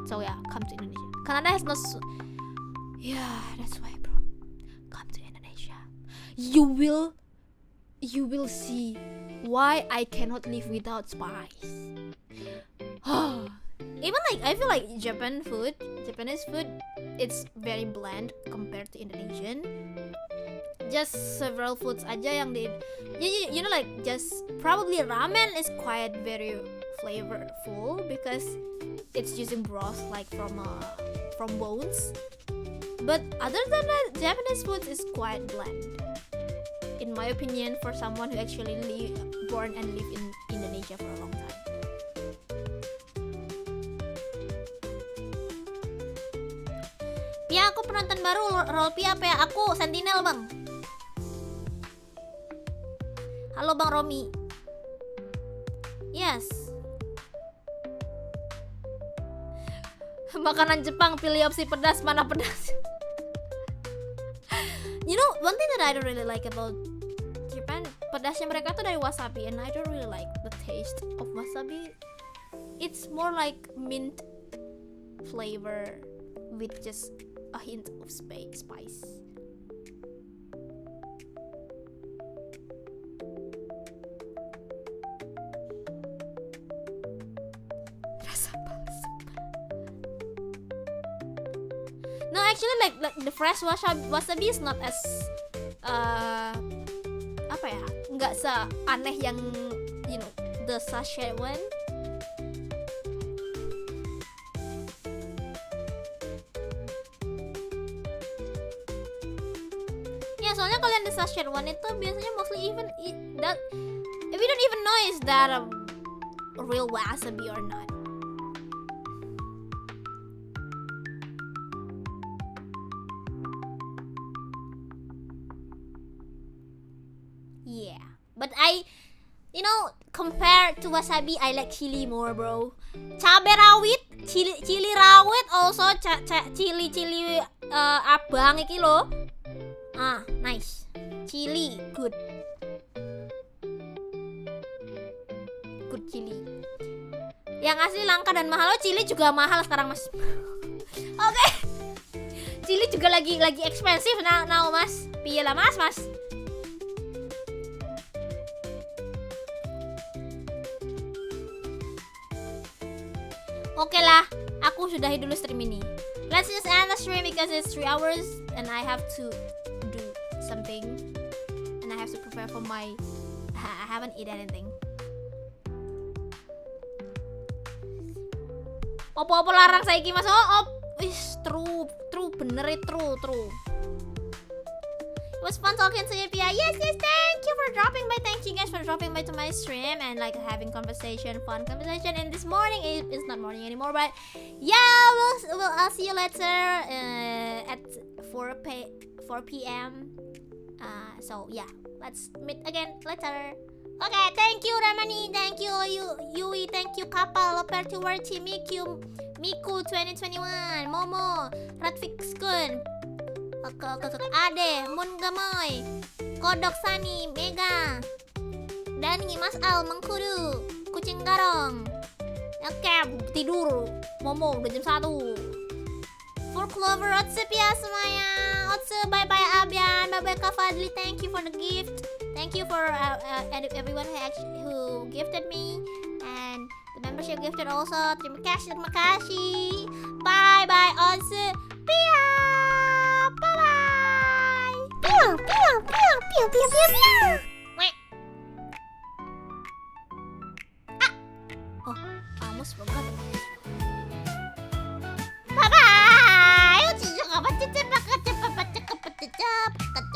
So yeah, come to Indonesia. Canada has no yeah, that's why, bro. Come to Indonesia. You will see why I cannot live without spice. Even like I feel like Japanese food, it's very bland compared to Indonesian. Just several foods aja yang you know like just probably ramen is quite very flavorful because it's using broth like from bones. But other than that, Japanese food is quite bland, in my opinion, for someone who actually born and live in Indonesia for a long time. Pia, aku penonton baru, role Pia apa ya? Aku Sentinel bang. Halo Bang Romi. Yes. Makanan Jepang, pilih opsi pedas, mana pedas? You know, one thing that I don't really like about Japan, pedasnya mereka tuh dari wasabi, and I don't really like the taste of wasabi. It's more like mint flavor with just a hint of spice. No, actually like the fresh wasabi is not as apa ya, nggak seaneh yang you know the sachet one. Ya soalnya kalau yang the sachet one itu biasanya mostly even that we don't even know is that a real wasabi or not. Yeah, but you know, compared to wasabi, I like chili more, bro. Cabai rawit, chili rawit, also chili abang iki lo. Ah, nice. Chili, good chili. Yang asli langka dan mahal. Oh, chili juga mahal sekarang, Mas. Oke. Chili juga lagi expensive now, Mas. Piye lah, Mas. Oke lah, aku sudahi dulu stream ini. Let's just end the stream because it's 3 hours and I have to do something and I have to prepare for my I haven't eat anything. Opo-opo larang saiki Mas. True bener true. It was fun talking to you, Pia. Yes, thank you for dropping by. Thank you guys for dropping by to my stream and like having fun conversation. And this morning, it's not morning anymore, but yeah, I'll see you later at 4 p.m. So yeah, let's meet again later. Okay, thank you Ramani, thank you Yui, thank you Kapal, Lopertiwarti, Miku 2021, Momo, Ratfix Kun, Ade, Mun Gamoy, Kodok Sani, Mega, Dani, Mas Al, Mengkudu, Kucing Garong. Oke, tidur, Momo udah jam 1. for Clover, Otse Pia semuanya. Otse, bye bye Abian, bye bye Kak Fadli. Thank you for the gift. Thank you for everyone who gifted me and the membership gifted also. Terima kasih, terima kasih. Bye bye Otse Pia. Bye bye. Pia, Pia, Pia, Pia, Pia, Pia, Pia. Weh. Oh, almost forgot. Bye bye. Cepat cepat cepat cepat cepat cepat cepat.